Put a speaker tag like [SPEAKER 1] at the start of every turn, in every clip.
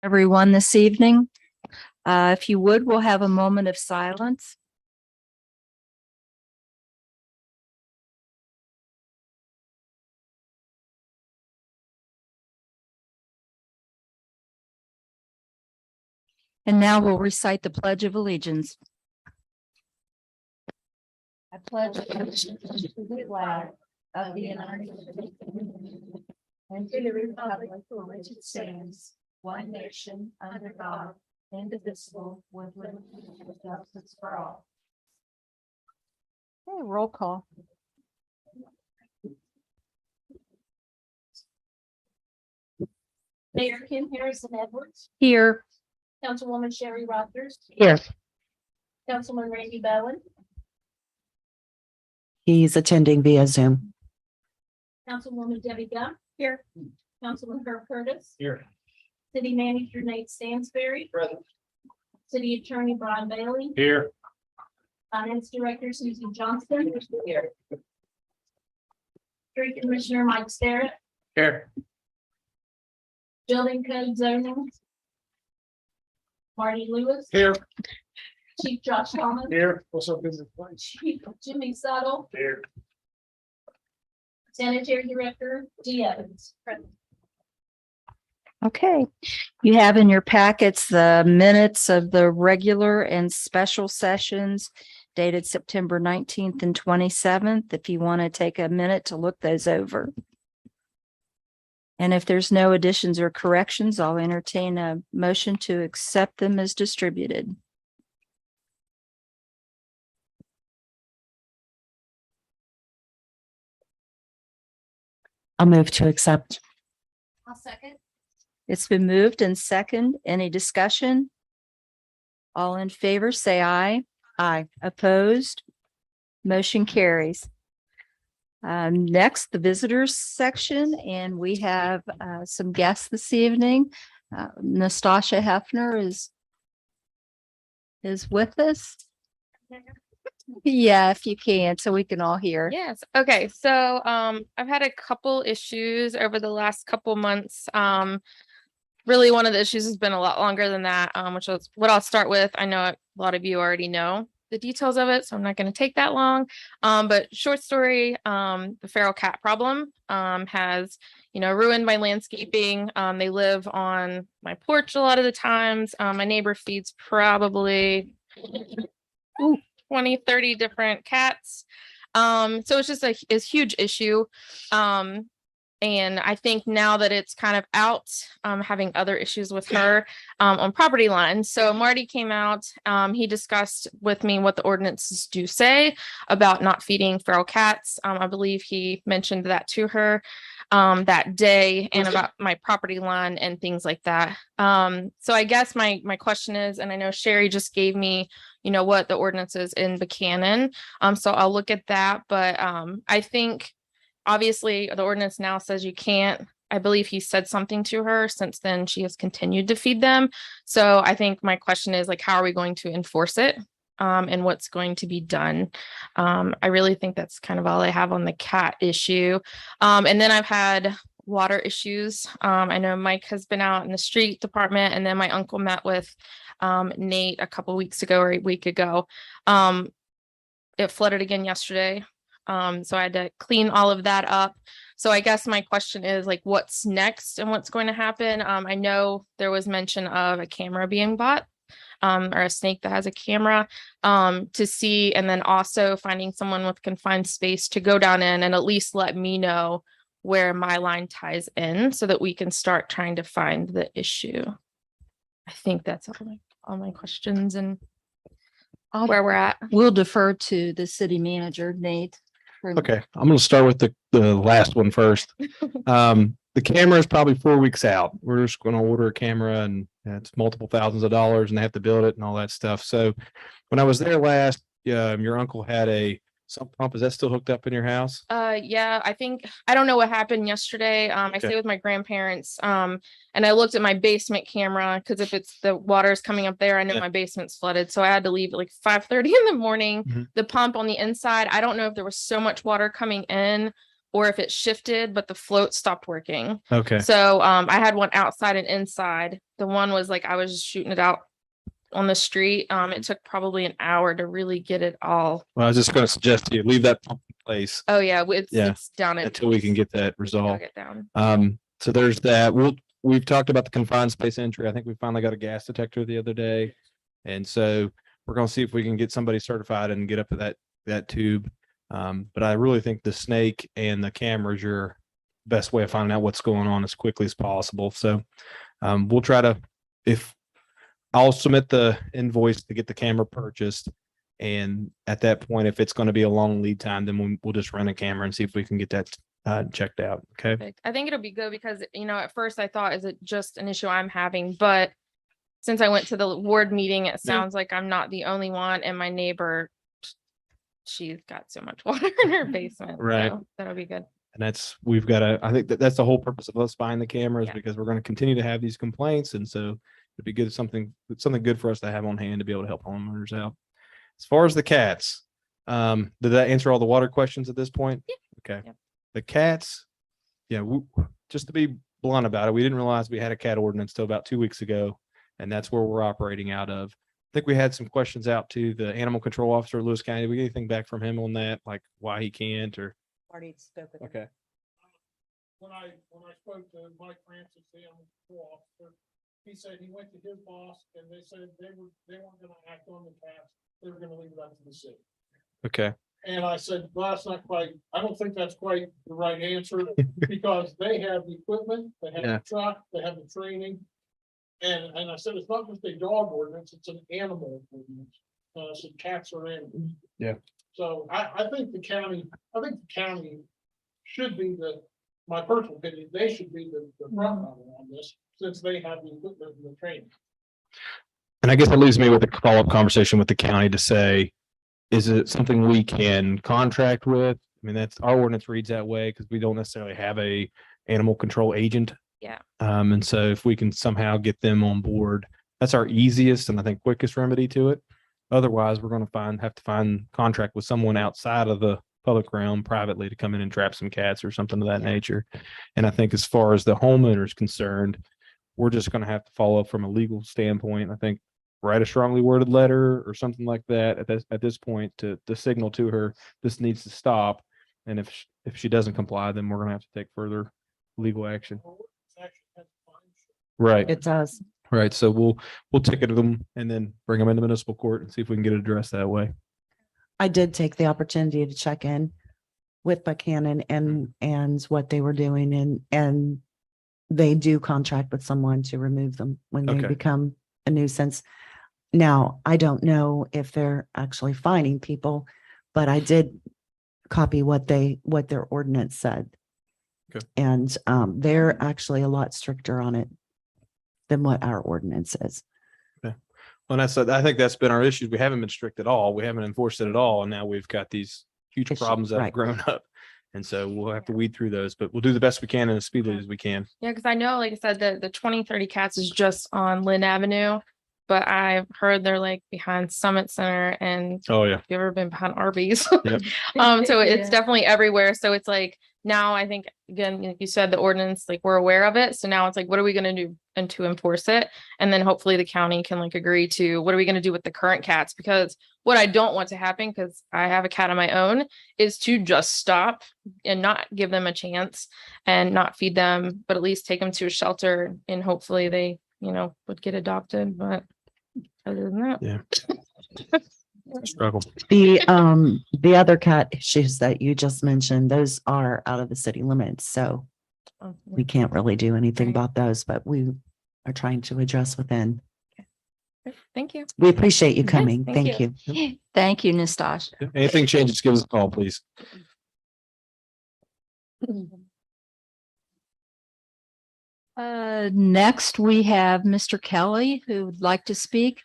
[SPEAKER 1] everyone this evening. If you would, we'll have a moment of silence. And now we'll recite the Pledge of Allegiance. I pledge allegiance to the flag of the United States and to the republic for which it stands, one nation, under God, indivisible, with liberty and justice for all. Okay, roll call.
[SPEAKER 2] Mayor Kim Harrison Edwards,
[SPEAKER 1] Here.
[SPEAKER 2] Councilwoman Sherry Rogers,
[SPEAKER 1] Here.
[SPEAKER 2] Councilman Randy Bowen,
[SPEAKER 3] He's attending via Zoom.
[SPEAKER 2] Councilwoman Debbie Gump. Here. Councilman Herb Curtis.
[SPEAKER 4] Here.
[SPEAKER 2] City Manager Nate Stansberry.
[SPEAKER 4] Present.
[SPEAKER 2] City Attorney Brian Bailey.
[SPEAKER 4] Here.
[SPEAKER 2] Finance Director Susan Johnston. Here. Street Commissioner Mike Starrett.
[SPEAKER 4] Here.
[SPEAKER 2] Building Code Zoning. Marty Lewis.
[SPEAKER 4] Here.
[SPEAKER 2] Chief Josh Thomas.
[SPEAKER 4] Here. What's up, business place?
[SPEAKER 2] Chief Jimmy Suttle.
[SPEAKER 4] Here.
[SPEAKER 2] Sanitary Director Dee Evans. Present.
[SPEAKER 1] Okay, you have in your packets the minutes of the regular and special sessions dated September 19th and 27th, if you want to take a minute to look those over. And if there's no additions or corrections, I'll entertain a motion to accept them as distributed.
[SPEAKER 3] I'll move to accept.
[SPEAKER 2] I'll second.
[SPEAKER 1] It's been moved and second. Any discussion? All in favor, say aye.
[SPEAKER 3] Aye.
[SPEAKER 1] Opposed? Motion carries. Next, the visitors section, and we have some guests this evening. Nastasia Hefner is with us. Yeah, if you can, so we can all hear.
[SPEAKER 5] Yes. Okay. So I've had a couple issues over the last couple months. Really one of the issues has been a lot longer than that, which is what I'll start with. I know a lot of you already know the details of it, so I'm not going to take that long. But short story, the feral cat problem has, ruined my landscaping. They live on my porch a lot of the times. My neighbor feeds probably 20, 30 different cats. So it's just a huge issue. And I think now that it's kind of out, having other issues with her on property lines. So Marty came out, he discussed with me what the ordinances do say about not feeding feral cats. I believe he mentioned that to her that day, and about my property line and things like that. So I guess my question is, and I know Sherry just gave me, what the ordinance is in Buchanan. So I'll look at that, but I think obviously the ordinance now says you can't. I believe he said something to her. Since then, she has continued to feed them. So I think my question is, like, how are we going to enforce it? And what's going to be done? I really think that's kind of all I have on the cat issue. And then I've had water issues. I know Mike has been out in the street department, and then my uncle met with Nate a couple weeks ago or a week ago. It flooded again yesterday. So I had to clean all of that up. So I guess my question is, like, what's next and what's going to happen? I know there was mention of a camera being bought, or a snake that has a camera, to see, and then also finding someone with confined space to go down in and at least let me know where my line ties in so that we can start trying to find the issue. I think that's all my questions and where we're at.
[SPEAKER 1] We'll defer to the city manager, Nate.
[SPEAKER 4] Okay, I'm going to start with the last one first. The camera is probably 4 weeks out. We're just going to order a camera, and it's multiple thousands of dollars, and they have to build it and all that stuff. So when I was there last, your uncle had a sump pump. Is that still hooked up in your house?
[SPEAKER 5] Yeah, I don't know what happened yesterday. I stay with my grandparents. And I looked at my basement camera, because if it's the water's coming up there, I know my basement's flooded. So I had to leave at like 5:30 in the morning.
[SPEAKER 4] Mhm.
[SPEAKER 5] The pump on the inside, I don't know if there was so much water coming in or if it shifted, but the float stopped working.
[SPEAKER 4] Okay.
[SPEAKER 5] So I had one outside and inside. The one was like I was just shooting it out on the street. It took probably an hour to really get it all.
[SPEAKER 4] Well, I was just going to suggest to you leave that pump in place
[SPEAKER 5] Oh yeah,
[SPEAKER 4] Yeah,
[SPEAKER 5] it's down at
[SPEAKER 4] until we can get that resolved.
[SPEAKER 5] It down.
[SPEAKER 4] So there's that. We've talked about the confined space entry. I think we finally got a gas detector the other day. And so we're going to see if we can get somebody certified and get up to that tube. But I really think the snake and the cameras are your best way of finding out what's going on as quickly as possible. So we'll try to, if I'll submit the invoice to get the camera purchased. And at that point, if it's going to be a long lead time, then we'll just rent a camera and see if we can get that checked out. Okay.
[SPEAKER 5] Perfect. I think it'll be good because, at first I thought, is it just an issue I'm having? But since I went to the ward meeting, it sounds like I'm not the only one. And my neighbor, she's got so much water in her basement.
[SPEAKER 4] Right.
[SPEAKER 5] So that'll be good.
[SPEAKER 4] And I think that's the whole purpose of us buying the cameras,
[SPEAKER 5] Yeah.
[SPEAKER 4] because we're going to continue to have these complaints. And so it'd be good, something good for us to have on hand to be able to help homeowners out. As far as the cats, did that answer all the water questions at this point?
[SPEAKER 5] Yeah.
[SPEAKER 4] Okay.
[SPEAKER 5] Yep.
[SPEAKER 4] The cats, just to be blunt about it, we didn't realize we had a cat ordinance till about 2 weeks ago, and that's where we're operating out of. I think we had some questions out to the animal control officer of Lewis County. Did we get anything back from him on that, like why he can't or?
[SPEAKER 3] Already spoke with him.
[SPEAKER 4] Okay.
[SPEAKER 6] When I spoke to Mike Francis, the animal control officer, he said he went to his boss and they said they weren't gonna act on the cats. They were gonna leave it up to the city.
[SPEAKER 4] Okay.
[SPEAKER 6] And I said, well, that's not quite, I don't think that's quite the right answer, because they have the equipment, they have
[SPEAKER 4] Yeah.
[SPEAKER 6] the truck, they have the training. And I said, it's not just a dog ordinance, it's an animal ordinance. So cats are animals.
[SPEAKER 4] Yeah.
[SPEAKER 6] So I think the county should be my personal opinion, they should be the front runner on this, since they have the equipment and the training.
[SPEAKER 4] And I guess it leaves me with a follow-up conversation with the county to say, is it something we can contract with? I mean, that's our ordinance reads that way because we don't necessarily have a animal control agent.
[SPEAKER 5] Yeah.
[SPEAKER 4] And so if we can somehow get them on board, that's our easiest and I think quickest remedy to it. Otherwise, we're going to have to find contract with someone outside of the public realm privately to come in and trap some cats or something of that nature. And I think as far as the homeowner is concerned, we're just going to have to follow up from a legal standpoint. I think write a strongly worded letter or something like that at this point to signal to her this needs to stop. And if she doesn't comply, then we're going to have to take further legal action. Right.
[SPEAKER 3] It does.
[SPEAKER 4] Right. So we'll ticket them and then bring them into municipal court and see if we can get it addressed that way.
[SPEAKER 3] I did take the opportunity to check in with Buchanan and what they were doing and they do contract with someone to remove them when they
[SPEAKER 4] Okay.
[SPEAKER 3] become a nuisance. Now, I don't know if they're actually fining people, but I did copy what their ordinance said.
[SPEAKER 4] Okay.
[SPEAKER 3] And they're actually a lot stricter on it than what our ordinance is.
[SPEAKER 4] Well, I think that's been our issue. We haven't been strict at all. We haven't enforced it at all. And now we've got these huge
[SPEAKER 3] Issue,
[SPEAKER 4] problems that have
[SPEAKER 3] right.
[SPEAKER 4] grown up. And so we'll have to weed through those, but we'll do the best we can and as speedily as we can.
[SPEAKER 5] Yeah, because I know, like I said, the 2030 cats is just on Lynn Avenue, but I've heard they're like behind Summit Center and
[SPEAKER 4] Oh, yeah.
[SPEAKER 5] if you've ever been behind Arby's.
[SPEAKER 4] Yep.
[SPEAKER 5] So it's
[SPEAKER 2] Yeah.
[SPEAKER 5] definitely everywhere. So it's like now I think, again, like you said, the ordinance, like we're aware of it. So now it's like, what are we going to do and to enforce it? And then hopefully the county can like agree to what are we going to do with the current cats? Because what I don't want to happen, because I have a cat of my own, is to just stop and not give them a chance and not feed them, but at least take them to a shelter and hopefully they, would get adopted. But other than that.
[SPEAKER 4] Yeah. Struggle.
[SPEAKER 3] The other cat issues that you just mentioned, those are out of the city limits. So
[SPEAKER 5] Oh, yeah.
[SPEAKER 3] we can't really do anything
[SPEAKER 5] Right.
[SPEAKER 3] about those, but we are trying to address within.
[SPEAKER 5] Thank you.
[SPEAKER 3] We appreciate you
[SPEAKER 5] Yeah,
[SPEAKER 3] coming.
[SPEAKER 5] thank
[SPEAKER 3] Thank you.
[SPEAKER 1] Thank you, Nastasia.
[SPEAKER 4] Anything changes, give us a call, please.
[SPEAKER 1] Next, we have Mr. Kelly, who would like to speak.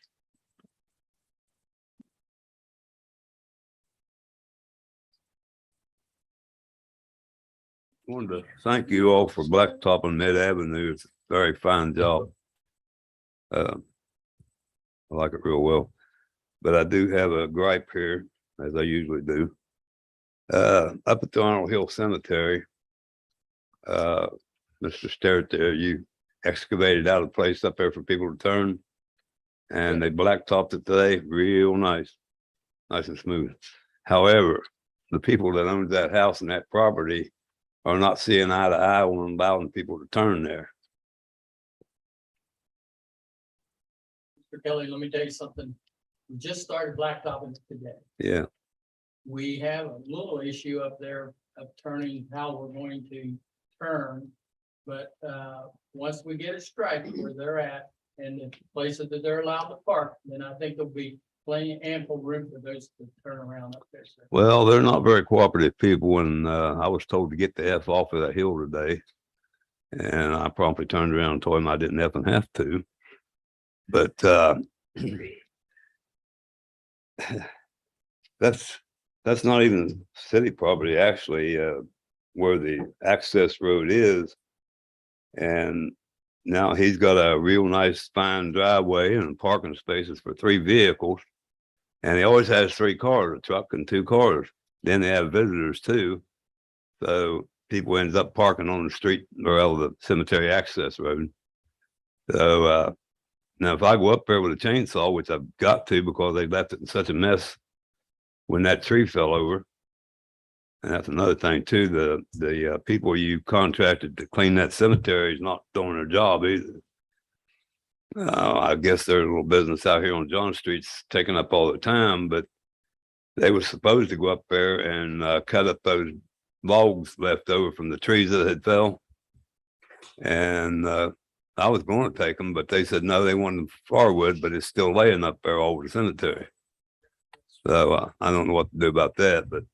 [SPEAKER 7] Wanted to thank you all for blacktopping Mid Avenue. It's a very fine job. I like it real well, but I do have a gripe here, as I usually do. Up at the Arnold Hill Cemetery, Mr. Sterrett there, you excavated out a place up there for people to turn. And they blacktopped it today, real nice, nice and smooth. However, the people that own that house and that property are not seeing eye to eye on allowing people to turn there.
[SPEAKER 8] Mr. Kelly, let me tell you something. We just started blacktopping it today.
[SPEAKER 7] Yeah,
[SPEAKER 8] We have a little issue up there of turning how we're going to turn. But once we get it striped where they're at and the places that they're allowed to park, then I think there'll be plenty ample room for those to turn around up there, sir.
[SPEAKER 7] well, they're not very cooperative people, and I was told to get the F off of that hill today. And I promptly turned around and told him I didn't F and have to. But that's not even city property, actually, where the access road is. And now he's got a real nice fine driveway and parking spaces for 3 vehicles. And he always has 3 cars, a truck and 2 cars. Then they have visitors too. So people ends up parking on the street or the cemetery access road. So now if I go up there with a chainsaw, which I've got to because they left it in such a mess when that tree fell over. And that's another thing too, the people you contracted to clean that cemetery is not doing their job either. I guess their little business out here on John Street's taking up all the time, but they were supposed to go up there and cut up those logs left over from the trees that had fell. And I was going to take them, but they said no, they wanted firewood, but it's still laying up there all over the cemetery. So I don't know what to do about that, but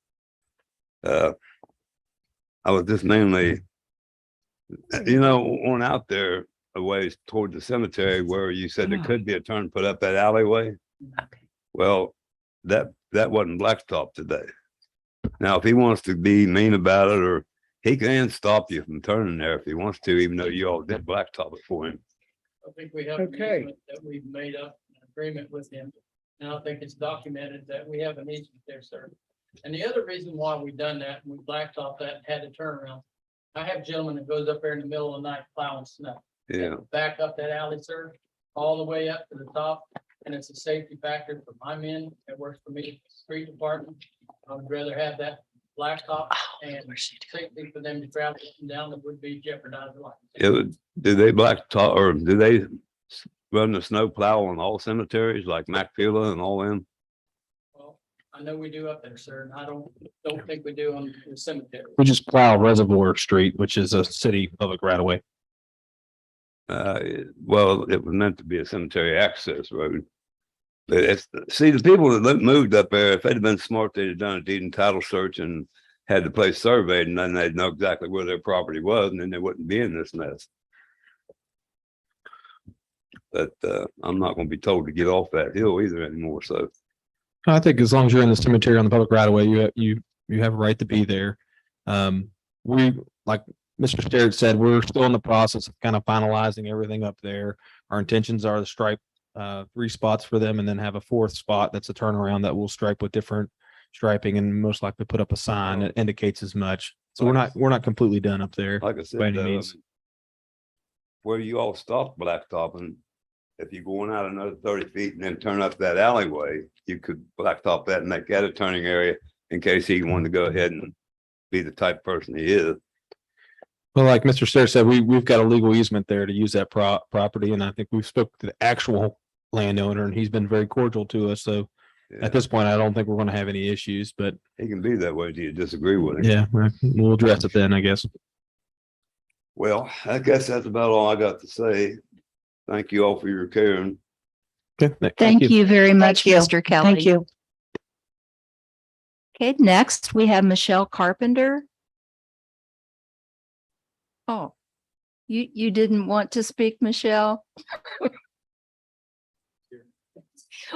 [SPEAKER 7] I was just mainly, on out there a ways toward the cemetery where you said there could be a turn put up that alleyway.
[SPEAKER 3] Okay.
[SPEAKER 7] Well, that wasn't blacktop today. Now, if he wants to be mean about it, or he can stop you from turning there if he wants to, even though you all did blacktop it for him.
[SPEAKER 8] I think we have an
[SPEAKER 6] Okay.
[SPEAKER 8] easement that we've made up an agreement with him. And I think it's documented that we have an easement there, sir. And the other reason why we've done that, and we blacktopped that and had to turn around. I have a gentleman that goes up there in the middle of the night plowing snow.
[SPEAKER 7] Yeah,
[SPEAKER 8] Back up that alley, sir, all the way up to the top. And it's a safety factor for my men. It works for me, street department. I would rather have that blacktop and safety for them to travel up and down that would be jeopardized life.
[SPEAKER 7] do they blacktop or do they run the snow plow on all cemeteries like Macphail and all them?
[SPEAKER 8] Well, I know we do up there, sir, and I don't think we do on the cemetery.
[SPEAKER 4] We just plow Reservoir Street, which is a city public right of way.
[SPEAKER 7] Well, it was meant to be a cemetery access road. But see, the people that moved up there, if they'd have been smart, they'd have done a deed and title search and had the place surveyed, and then they'd know exactly where their property was, and then they wouldn't be in this mess. But I'm not going to be told to get off that hill either anymore. So
[SPEAKER 4] I think as long as you're in the cemetery on the public right of way, you have a right to be there. We, like Mr. Sterrett said, we're still in the process of kind of finalizing everything up there. Our intentions are to stripe 3 spots for them and then have a 4th spot that's a turnaround that we'll stripe with different striping and most likely put up a sign that indicates as much. So we're not completely done up there.
[SPEAKER 7] like I said,
[SPEAKER 4] By any
[SPEAKER 7] though,
[SPEAKER 4] means.
[SPEAKER 7] where you all stopped blacktopping, if you're going out another 30 feet and then turn up that alleyway, you could blacktop that and make that a turning area in case he wanted to go ahead and be the type of person he is.
[SPEAKER 4] Well, like Mr. Sterrett said, we've got a legal easement there to use that property, and I think we've spoke to the actual landowner, and he's been very cordial to us. So
[SPEAKER 7] Yeah.
[SPEAKER 4] at this point, I don't think we're going to have any issues. But
[SPEAKER 7] He can be that way if you disagree with him.
[SPEAKER 4] yeah, we'll address it then, I guess.
[SPEAKER 7] Well, I guess that's about all I got to say. Thank you all for your caring.
[SPEAKER 4] Okay,
[SPEAKER 1] Thank you very much,
[SPEAKER 3] you.
[SPEAKER 1] Mr. Kelly.
[SPEAKER 3] Thank you.
[SPEAKER 1] Okay, next we have Michelle Carpenter. Oh, you didn't want to speak, Michelle?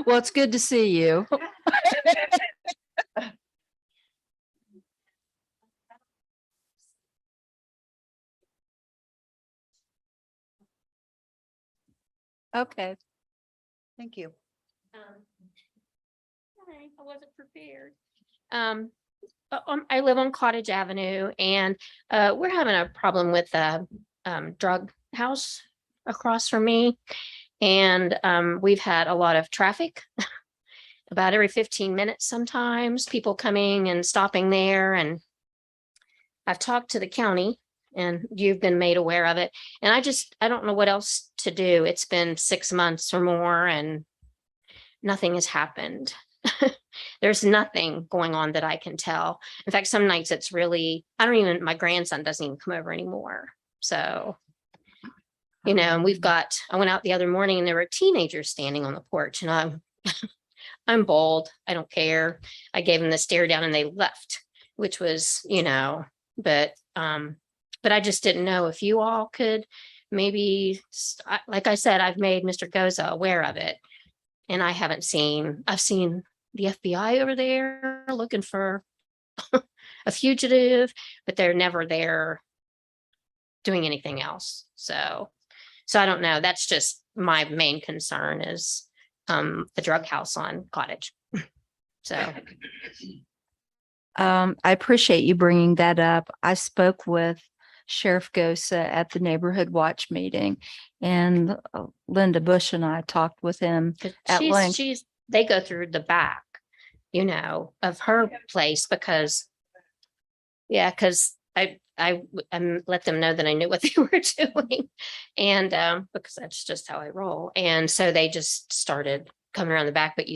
[SPEAKER 1] Well, it's good to see you. Okay.
[SPEAKER 3] Thank you.
[SPEAKER 2] Hi, I wasn't prepared.
[SPEAKER 9] I live on Cottage Avenue and we're having a problem with the drug house across from me. And we've had a lot of traffic about every 15 minutes sometimes, people coming and stopping there. And I've talked to the county and you've been made aware of it. And I don't know what else to do. It's been 6 months or more and nothing has happened. There's nothing going on that I can tell. In fact, some nights it's really, my grandson doesn't even come over anymore. So, and I went out the other morning and there were teenagers standing on the porch and I'm bold. I don't care. I gave them the stare down and they left, which was, but I just didn't know if you all could maybe, like I said, I've made Mr. Goza aware of it. And I've seen the FBI over there looking for a fugitive, but they're never there doing anything else. So I don't know. That's just my main concern is the drug house on Cottage. So.
[SPEAKER 1] I appreciate you bringing that up. I spoke with Sheriff Gosa at the neighborhood watch meeting and Linda Bush and I talked with him at length.
[SPEAKER 9] They go through the back, of her place because I let them know that I knew what they were doing. And because that's just how I roll. And so they just started coming around the back, but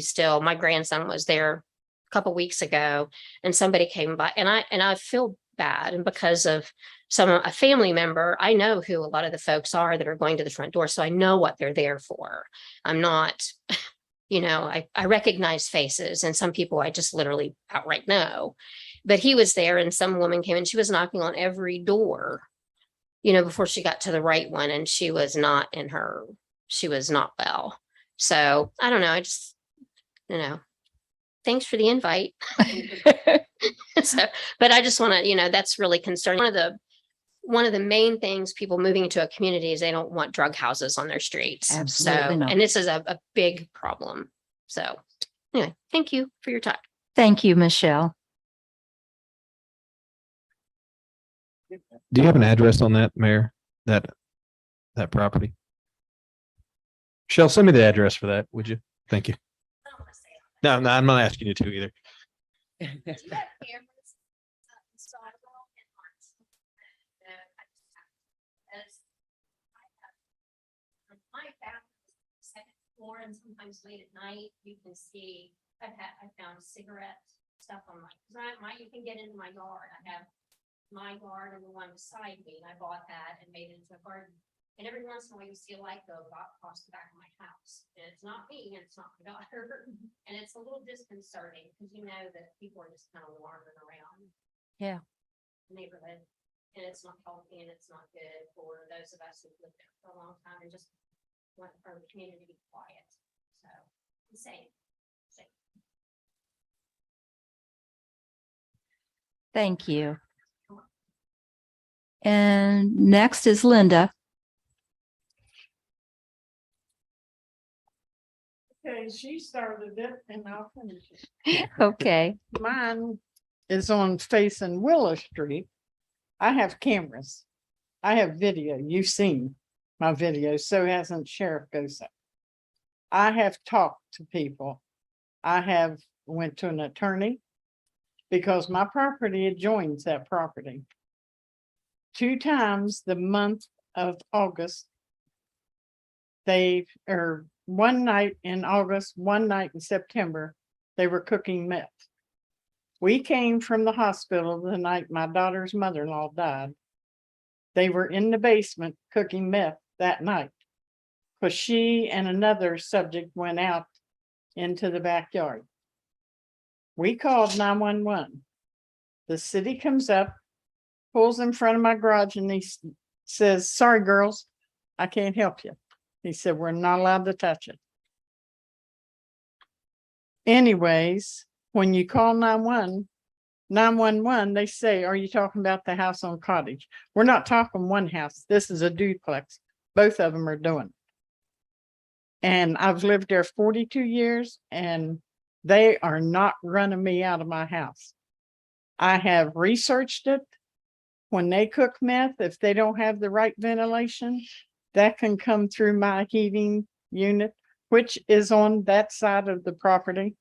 [SPEAKER 9] my grandson was there a couple weeks ago and somebody came by and I feel bad. And because of a family member, I know who a lot of the folks are that are going to the front door. So I know what they're there for. I'm not, I recognize faces and some people I just literally outright know. But he was there and some woman came and she was knocking on every door, before she got to the right one and she was not well. So I don't know. I just, thanks for the invite. But I just want to, that's really concerning. One of the main things people moving into a community is they don't want drug houses on their streets.
[SPEAKER 1] Absolutely not.
[SPEAKER 9] And this is a big problem. So anyway, thank you for your time.
[SPEAKER 1] Thank you, Michelle.
[SPEAKER 4] Do you have an address on that, Mayor? That property? Michelle, send me the address for that, would you? Thank you. No, I'm not asking you to either.
[SPEAKER 9] And sometimes late at night, you can see, I found cigarette stuff on you can get into my yard. I have my yard and the one beside me, and I bought that and made it into a garden. And every once in a while you see a light go across the back of my house. And it's not me, and it's not my daughter. And it's a little disconcerting because that people are just kind of wandering around.
[SPEAKER 1] Yeah.
[SPEAKER 9] The neighborhood. And it's not healthy and it's not good for those of us who've lived there for a long time and just want for the community to be quiet. So same.
[SPEAKER 1] Thank you. And next is Linda.
[SPEAKER 10] Okay, she started it and I'll finish it.
[SPEAKER 1] Okay.
[SPEAKER 10] Mine is on facing Willow Street. I have cameras. I have video. You've seen my video, so hasn't Sheriff Gosa. I have talked to people. I have went to an attorney because my property adjoins that property. 2 times the month of August, one night in August, one night in September, they were cooking meth. We came from the hospital the night my daughter's mother-in-law died. They were in the basement cooking meth that night because she and another subject went out into the backyard. We called 911. The city comes up, pulls in front of my garage, and he says, "Sorry, girls, I can't help you." He said, "We're not allowed to touch it." Anyways, when you call 911, they say, "Are you talking about the house on Cottage?" We're not talking one house. This is a duplex. Both of them are doing it. And I've lived there 42 years and they are not running me out of my house. I have researched it. When they cook meth, if they don't have the right ventilation, that can come through my heating unit, which is on that side of the property.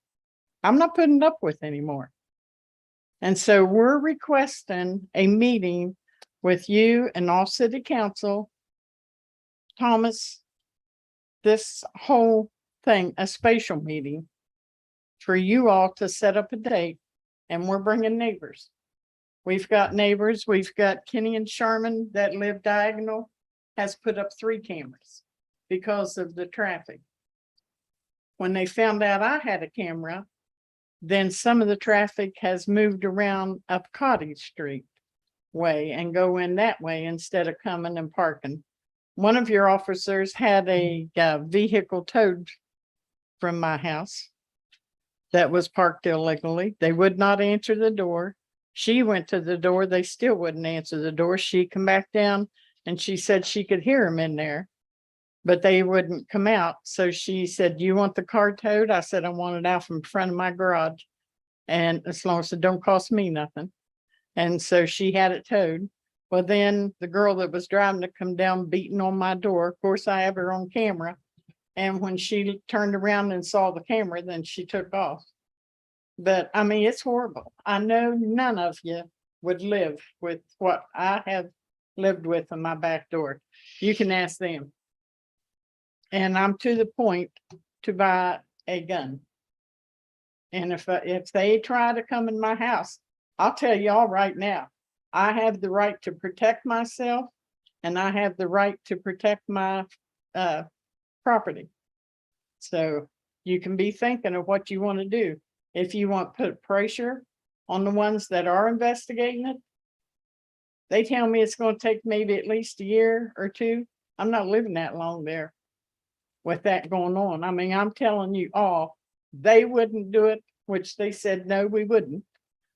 [SPEAKER 10] I'm not putting up with anymore. And so we're requesting a meeting with you and all city council. Thomas, this whole thing, a spatial meeting for you all to set up a date, and we're bringing neighbors. We've got neighbors, we've got Kenny and Sharman that live diagonal, has put up 3 cameras because of the traffic. When they found out I had a camera, then some of the traffic has moved around up Cottage Street way and go in that way instead of coming and parking. One of your officers had a vehicle towed from my house that was parked illegally. They would not answer the door. She went to the door. They still wouldn't answer the door. She come back down and she said she could hear them in there, but they wouldn't come out. So she said, "Do you want the car towed?" I said, "I want it out from front of my garage. And as long as it don't cost me nothing." And so she had it towed. Well, then the girl that was driving to come down beating on my door, of course, I have her on camera. And when she turned around and saw the camera, then she took off. But I mean, it's horrible. I know none of you would live with what I have lived with in my back door. You can ask them. And I'm to the point to buy a gun. And if they try to come in my house, I'll tell y'all right now, I have the right to protect myself and I have the right to protect my property. So you can be thinking of what you want to do. If you want to put pressure on the ones that are investigating it, they tell me it's going to take maybe at least a year or 2. I'm not living that long there with that going on. I mean, I'm telling you all, they wouldn't do it, which they said, no, we wouldn't,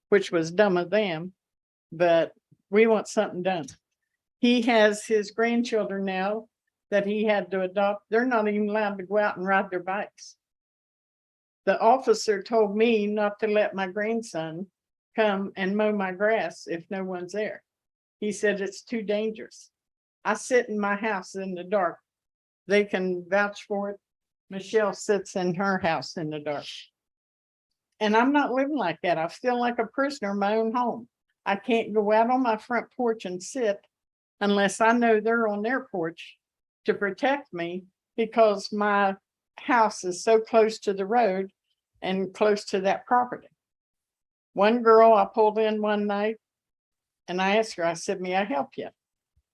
[SPEAKER 10] which was dumb of them, but we want something done. He has his grandchildren now that he had to adopt. They're not even allowed to go out and ride their bikes. The officer told me not to let my grandson come and mow my grass if no one's there. He said it's too dangerous. I sit in my house in the dark. They can vouch for it. Michelle sits in her house in the dark. And I'm not living like that. I feel like a prisoner in my own home. I can't go out on my front porch and sit unless I know they're on their porch to protect me, because my house is so close to the road and close to that property. One girl I pulled in one night and I asked her, I said, "May I help you?"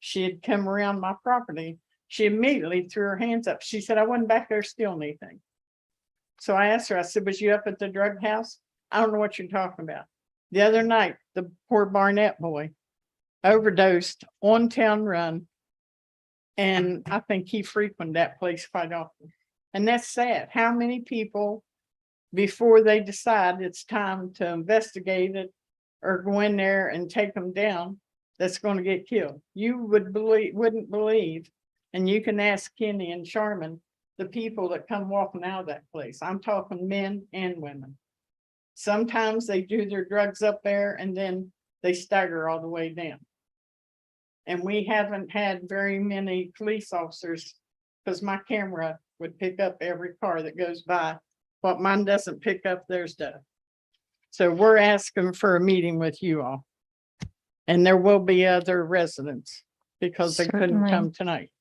[SPEAKER 10] She had come around my property. She immediately threw her hands up. She said, "I wasn't back there stealing anything." So I asked her, I said, "Was you up at the drug house?" "I don't know what you're talking about." The other night, the poor Barnett boy overdosed on Town Run. And I think he frequented that place quite often. And that's sad. How many people, before they decide it's time to investigate it or go in there and take them down, that's going to get killed? You wouldn't believe, and you can ask Kenny and Sharman, the people that come walking out of that place. I'm talking men and women. Sometimes they do their drugs up there and then they stagger all the way down. And we haven't had very many police officers, because my camera would pick up every car that goes by. What mine doesn't pick up, theirs does. So we're asking for a meeting with you all. And there will be other residents because they couldn't
[SPEAKER 1] Certainly.
[SPEAKER 10] come tonight.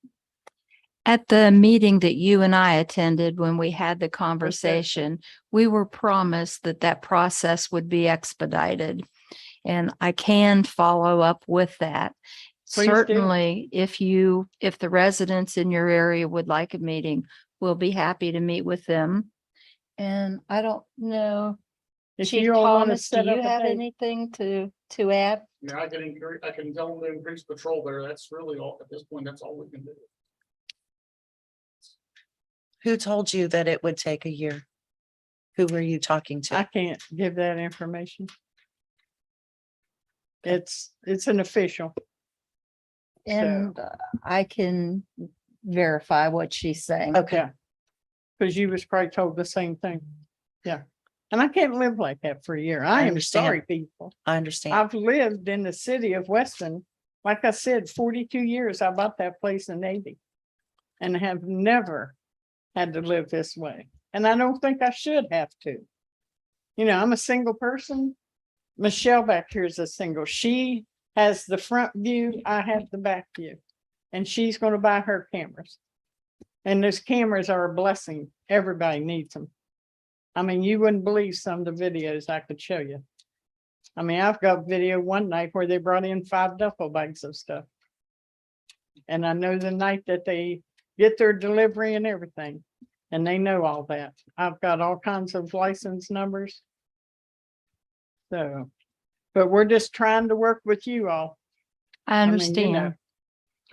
[SPEAKER 1] At the meeting that you and I attended when we had the conversation, we were promised that that process would be expedited. And I can follow up with that.
[SPEAKER 10] Please do.
[SPEAKER 1] Certainly, if the residents in your area would like a meeting, we'll be happy to meet with them. And I don't know,
[SPEAKER 10] If
[SPEAKER 1] Chief
[SPEAKER 10] you all want to
[SPEAKER 1] Thomas, do
[SPEAKER 10] set up
[SPEAKER 1] you
[SPEAKER 10] a
[SPEAKER 1] have
[SPEAKER 10] date,
[SPEAKER 1] anything to add?
[SPEAKER 8] Yeah, I can tell them to increase patrol there. That's really all, at this point, that's all we can do.
[SPEAKER 3] Who told you that it would take a year? Who were you talking
[SPEAKER 10] I
[SPEAKER 3] to?
[SPEAKER 10] can't give that information. It's an official.
[SPEAKER 1] And I can verify what she's saying.
[SPEAKER 3] Okay.
[SPEAKER 10] Because you was probably told the same thing. Yeah. And I can't live like that for a year.
[SPEAKER 3] I
[SPEAKER 10] I am
[SPEAKER 3] understand.
[SPEAKER 10] sorry, people.
[SPEAKER 3] I understand.
[SPEAKER 10] I've lived in the city of Weston, like I said, 42 years. I bought that place in Navy and have never had to live this way. And I don't think I should have to. You know, I'm a single person. Michelle back here is a single. She has the front view. I have the back view. And she's going to buy her cameras. And those cameras are a blessing. Everybody needs them. I mean, you wouldn't believe some of the videos I could show you. I mean, I've got video one night where they brought in 5 duffel bags of stuff. And I know the night that they get their delivery and everything, and they know all that. I've got all kinds of license numbers. So, but we're just trying to work with you all.
[SPEAKER 1] I
[SPEAKER 10] mean, you
[SPEAKER 1] understand.
[SPEAKER 10] know.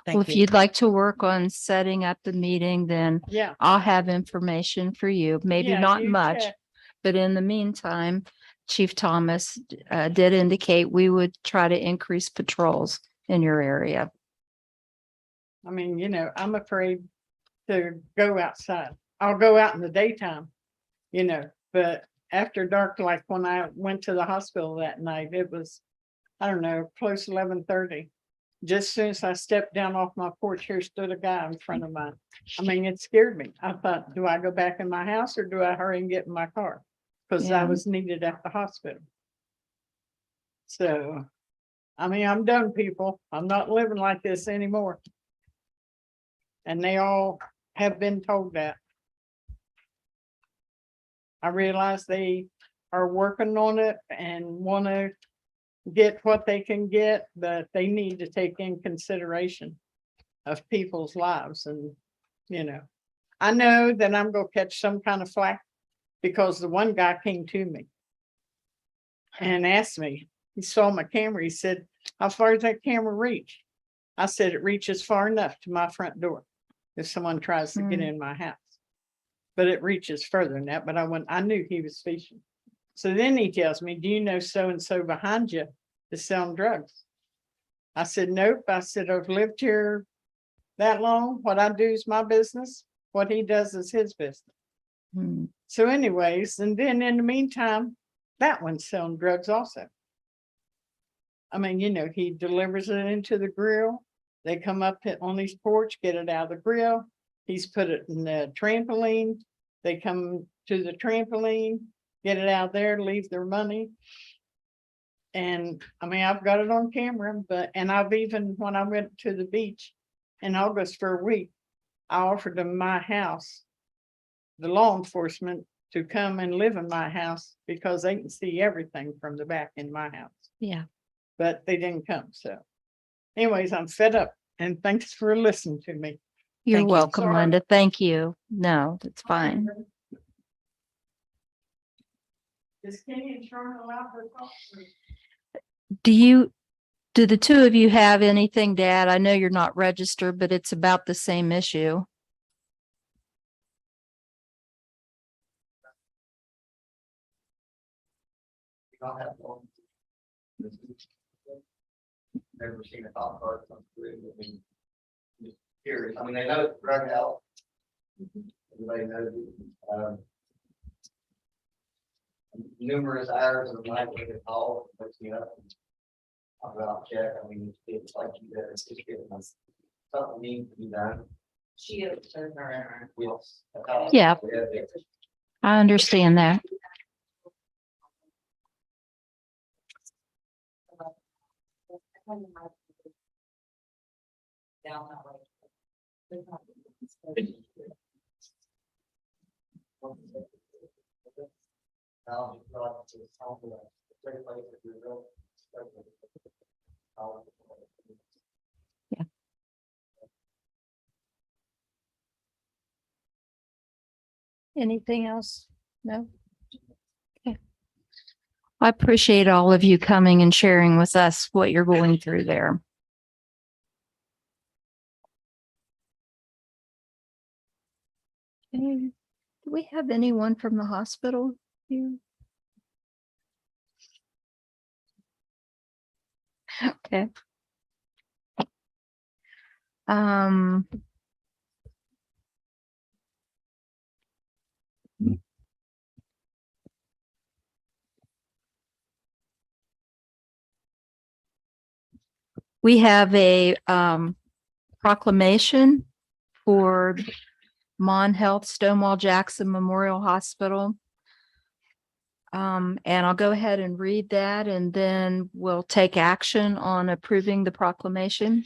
[SPEAKER 1] Well,
[SPEAKER 3] Thank
[SPEAKER 1] if
[SPEAKER 3] you.
[SPEAKER 1] you'd like to work on setting up the meeting, then
[SPEAKER 10] Yeah.
[SPEAKER 1] I'll have information for you. Maybe
[SPEAKER 10] Yeah,
[SPEAKER 1] not
[SPEAKER 10] you
[SPEAKER 1] much,
[SPEAKER 10] check.
[SPEAKER 1] but in the meantime, Chief Thomas did indicate we would try to increase patrols in your area.
[SPEAKER 10] I mean, you know, I'm afraid to go outside. I'll go out in the daytime, you know, but after dark, like when I went to the hospital that night, it was, I don't know, close to 11:30. Just as soon as I stepped down off my porch, here stood a guy in front of mine. I mean, it scared me. I thought, do I go back in my house or do I hurry and get in my car? Because I
[SPEAKER 1] Yeah.
[SPEAKER 10] was needed at the hospital. So, I mean, I'm done, people. I'm not living like this anymore. And they all have been told that. I realize they are working on it and want to get what they can get, but they need to take in consideration of people's lives. And, you know, I know that I'm going to catch some kind of flack because the one guy came to me and asked me, he saw my camera. He said, how far does that camera reach? I said, it reaches far enough to my front door if someone tries to get in my house. But it reaches further than that. But I knew he was fishing. So then he tells me, do you know so-and-so behind you is selling drugs? I said, nope. I said, I've lived here that long. What I do is my business. What he does is his business.
[SPEAKER 1] Hmm.
[SPEAKER 10] So anyways, and then in the meantime, that one's selling drugs also. I mean, you know, he delivers it into the grill. They come up on his porch, get it out of the grill. He's put it in the trampoline. They come to the trampoline, get it out there, leave their money. And I mean, I've got it on camera, and I've even, when I went to the beach in August for a week, I offered them my house, the law enforcement, to come and live in my house because they can see everything from the back in my house.
[SPEAKER 1] Yeah.
[SPEAKER 10] But they didn't come. So anyways, I'm fed up and thanks for listening to me.
[SPEAKER 1] You're
[SPEAKER 3] Thank you.
[SPEAKER 1] welcome,
[SPEAKER 10] Sorry.
[SPEAKER 1] Linda. Thank you. No, that's fine.
[SPEAKER 10] Is Kenny and Sherman allowed to talk?
[SPEAKER 1] Do the two of you have anything to add? I know you're not registered, but it's about the same issue.
[SPEAKER 11] Never seen a cop car come through. I mean, just curious. I mean, they know it's drug out. Everybody knows it. Numerous hours of the night when they call, wakes me up. I'll go out and check. I mean, it's like you said, it's just getting us. Something needs to be done. She is. Yes.
[SPEAKER 1] Yeah. I understand that.
[SPEAKER 11] Down that way.
[SPEAKER 1] Yeah. Anything else? No? Okay. I appreciate all of you coming and sharing with us what you're going through there. Okay. Do we have anyone from the hospital here? Okay. Um. We have a proclamation for Mon Health Stonewall Jackson Memorial Hospital. And I'll go ahead and read that and then we'll take action on approving the proclamation.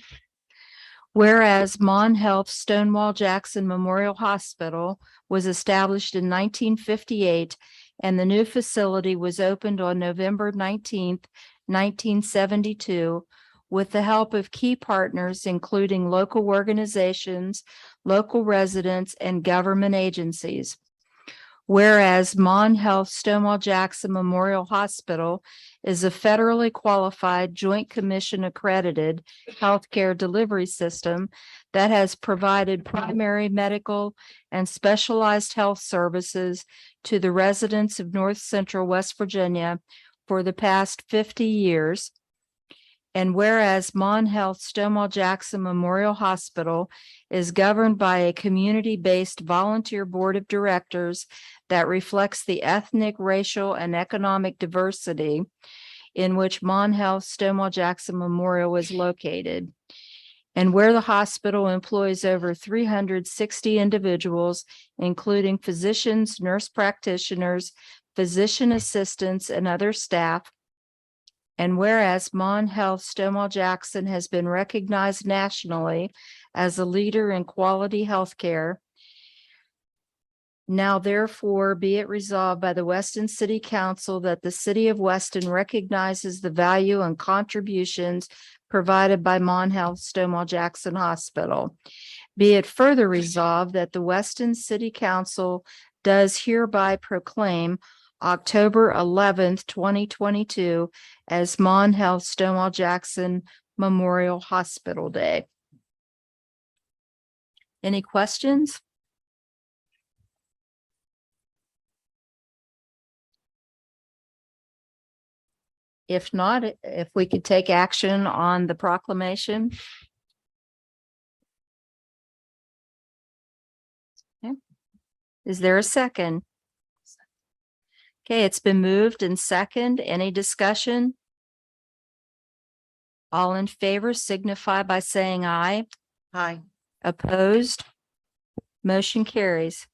[SPEAKER 1] Whereas Mon Health Stonewall Jackson Memorial Hospital was established in 1958 and the new facility was opened on November 19th, 1972, with the help of key partners, including local organizations, local residents, and government agencies. Whereas Mon Health Stonewall Jackson Memorial Hospital is a federally qualified Joint Commission accredited healthcare delivery system that has provided primary medical and specialized health services to the residents of North Central West Virginia for the past 50 years. And whereas Mon Health Stonewall Jackson Memorial Hospital is governed by a community-based volunteer board of directors that reflects the ethnic, racial, and economic diversity in which Mon Health Stonewall Jackson Memorial is located. And where the hospital employs over 360 individuals, including physicians, nurse practitioners, physician assistants, and other staff. And whereas Mon Health Stonewall Jackson has been recognized nationally as a leader in quality healthcare. Now therefore be it resolved by the Weston City Council that the city of Weston recognizes the value and contributions provided by Mon Health Stonewall Jackson Hospital. Be it further resolved that the Weston City Council does hereby proclaim October 11th, 2022 as Mon Health Stonewall Jackson Memorial Hospital Day. Any questions? If not, if we could take action on the proclamation. Okay. Is there a second? Okay, it's been moved and second. Any discussion? All in favor signify by saying aye.
[SPEAKER 3] Hi.
[SPEAKER 1] Opposed? Motion carries.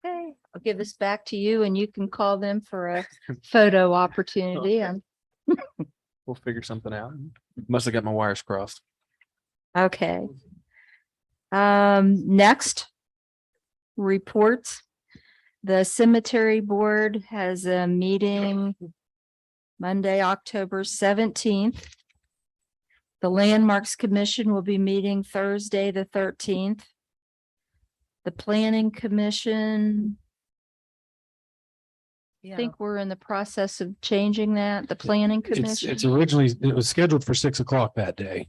[SPEAKER 1] Okay, I'll give this back to you and you can call them for a photo opportunity.
[SPEAKER 4] We'll figure something out. Must have got my wires crossed.
[SPEAKER 1] Okay. Next. Reports. The cemetery board has a meeting Monday, October 17th. The Landmarks Commission will be meeting Thursday, the 13th. The Planning Commission. I think we're in the process of changing that. The Planning Commission.
[SPEAKER 12] It's originally, it was scheduled for 6 o'clock that day.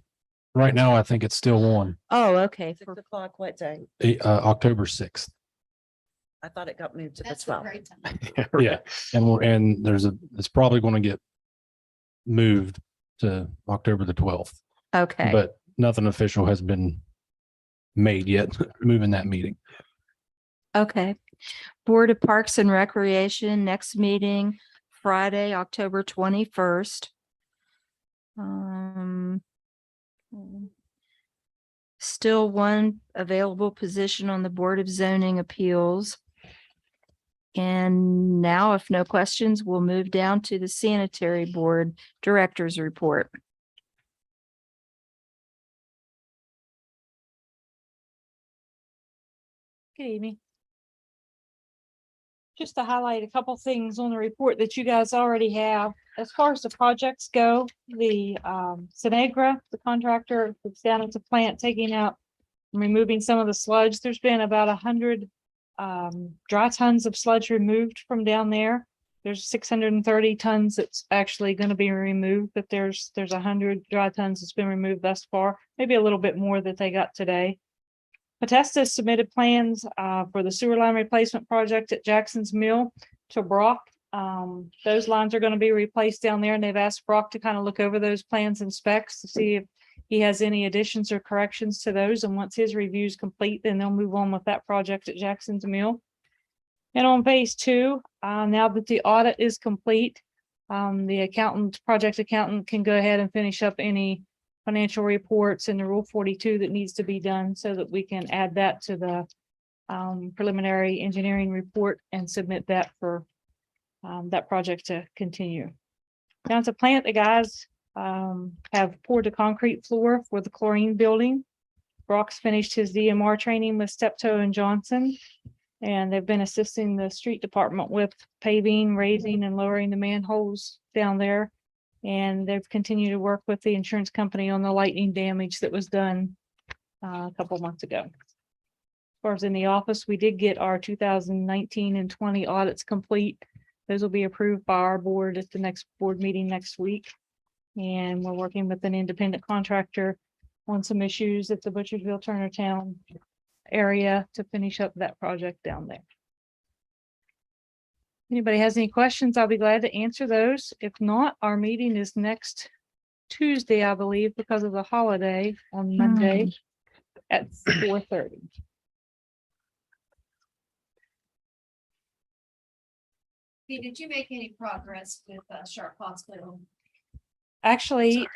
[SPEAKER 12] Right now, I think it's still on,
[SPEAKER 1] Oh, okay.
[SPEAKER 3] 6 o'clock, what day?
[SPEAKER 12] October 6th.
[SPEAKER 3] I thought it got moved to the
[SPEAKER 2] That's a
[SPEAKER 3] 12th.
[SPEAKER 2] great time.
[SPEAKER 12] Yeah, and it's probably going to get moved to October the 12th,
[SPEAKER 1] Okay.
[SPEAKER 12] but nothing official has been made yet, moving that meeting.
[SPEAKER 1] Okay. Board of Parks and Recreation, next meeting, Friday, October 21st. Still one available position on the Board of Zoning Appeals. And now, if no questions, we'll move down to the Sanitary Board Director's Report.
[SPEAKER 13] Good evening. Just to highlight a couple things on the report that you guys already have. As far as the projects go, the Senegra, the contractor that's down at the plant taking out and removing some of the sludge. There's been about 100 dry tons of sludge removed from down there. There's 630 tons that's actually going to be removed, but there's 100 dry tons that's been removed thus far, maybe a little bit more that they got today. Potesta submitted plans for the sewer line replacement project at Jackson's Mill to Brock. Those lines are going to be replaced down there, and they've asked Brock to kind of look over those plans and specs to see he has any additions or corrections to those. And once his review is complete, then they'll move on with that project at Jackson's Mill. And on phase two, now that the audit is complete, the project accountant can go ahead and finish up any financial reports and the Rule 42 that needs to be done so that we can add that to the preliminary engineering report and submit that for that project to continue. Down to plant, the guys have poured the concrete floor for the chlorine building. Brock's finished his DMR training with Steptoe and Johnson. And they've been assisting the street department with paving, raising and lowering the manholes down there. And they've continued to work with the insurance company on the lightning damage that was done a couple months ago. As far as in the office, we did get our 2019 and 20 audits complete. Those will be approved by our board at the next board meeting next week. And we're working with an independent contractor on some issues at the Butchersville Turnertown area to finish up that project down there. Anybody has any questions, I'll be glad to answer those. If not, our meeting is next Tuesday, I believe, because of the holiday on Monday at 4:30.
[SPEAKER 2] Did you make any progress with Sharp Hospital?
[SPEAKER 13] Actually,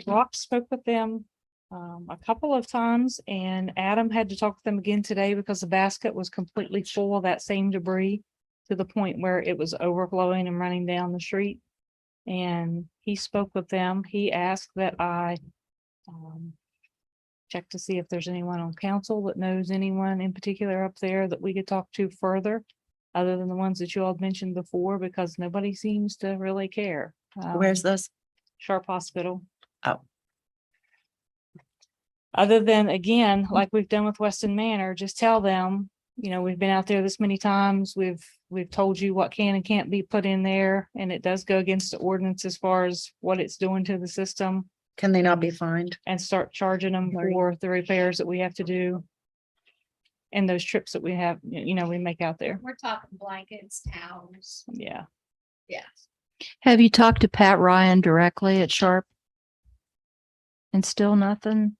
[SPEAKER 13] Brock spoke with them a couple of times, and Adam had to talk with them again today because the basket was completely full of that same debris to the point where it was overflowing and running down the street. And he spoke with them. He asked that I check to see if there's anyone on council that knows anyone in particular up there that we could talk to further, other than the ones that you all mentioned before, because nobody seems to really care.
[SPEAKER 3] Where's this?
[SPEAKER 13] Sharp Hospital.
[SPEAKER 3] Oh.
[SPEAKER 13] Other than, again, like we've done with Weston Manor, just tell them, you know, we've been out there this many times. We've told you what can and can't be put in there, and it does go against the ordinance as far as what it's doing to the system.
[SPEAKER 3] Can they not be fined?
[SPEAKER 13] And start charging them for the repairs that we have to do. And those trips that we have, you know, we make out there.
[SPEAKER 2] We're talking blankets, towels.
[SPEAKER 13] Yeah.
[SPEAKER 2] Yeah.
[SPEAKER 1] Have you talked to Pat Ryan directly at Sharp? And still nothing?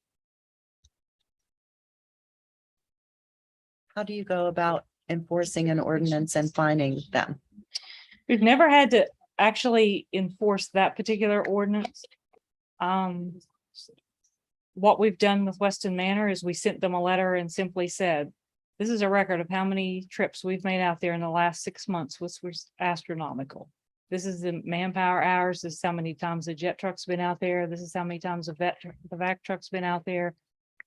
[SPEAKER 3] How do you go about enforcing an ordinance and fining them?
[SPEAKER 13] We've never had to actually enforce that particular ordinance. What we've done with Weston Manor is we sent them a letter and simply said, this is a record of how many trips we've made out there in the last 6 months, which was astronomical. This is the manpower hours. This is how many times the jet truck's been out there. This is how many times the vac truck's been out there.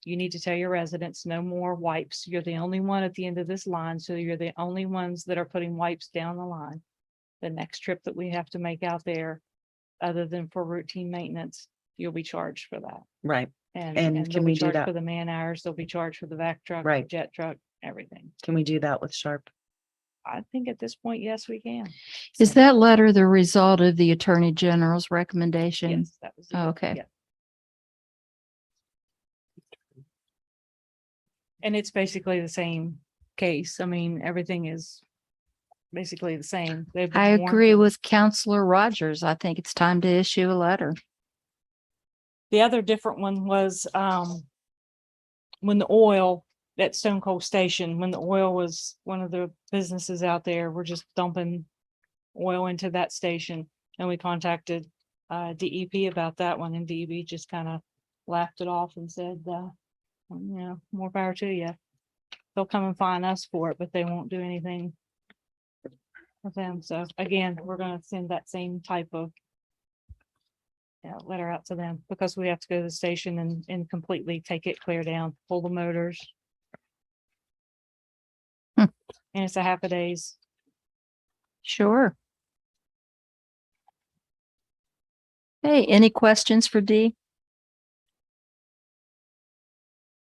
[SPEAKER 13] You need to tell your residents no more wipes. You're the only one at the end of this line. So you're the only ones that are putting wipes down the line. The next trip that we have to make out there, other than for routine maintenance, you'll be charged for that.
[SPEAKER 3] Right.
[SPEAKER 13] And
[SPEAKER 3] can
[SPEAKER 13] they'll
[SPEAKER 3] we
[SPEAKER 13] be
[SPEAKER 3] do
[SPEAKER 13] charged
[SPEAKER 3] that?
[SPEAKER 13] for the man hours. They'll be charged for the vac truck,
[SPEAKER 3] Right.
[SPEAKER 13] jet truck, everything.
[SPEAKER 3] Can we do that with Sharp?
[SPEAKER 13] I think at this point, yes, we can.
[SPEAKER 1] Is that letter the result of the Attorney General's recommendation?
[SPEAKER 13] Yes, that was.
[SPEAKER 1] Oh, okay.
[SPEAKER 13] Yeah. And it's basically the same case. I mean, everything is basically the same. They've been
[SPEAKER 1] I agree
[SPEAKER 13] warned.
[SPEAKER 1] with Counselor Rogers. I think it's time to issue a letter.
[SPEAKER 13] The other different one was when the oil, that Stone Cold Station, when the oil was one of the businesses out there, we're just dumping oil into that station. And we contacted DEP about that one, and DEP just kind of laughed it off and said, you know, more power to you. They'll come and fine us for it, but they won't do anything with them. So again, we're gonna send that same type of letter out to them, because we have to go to the station and completely take it clear down, pull the motors. And it's a half a day's.
[SPEAKER 1] Sure. Hey, any questions for Dee?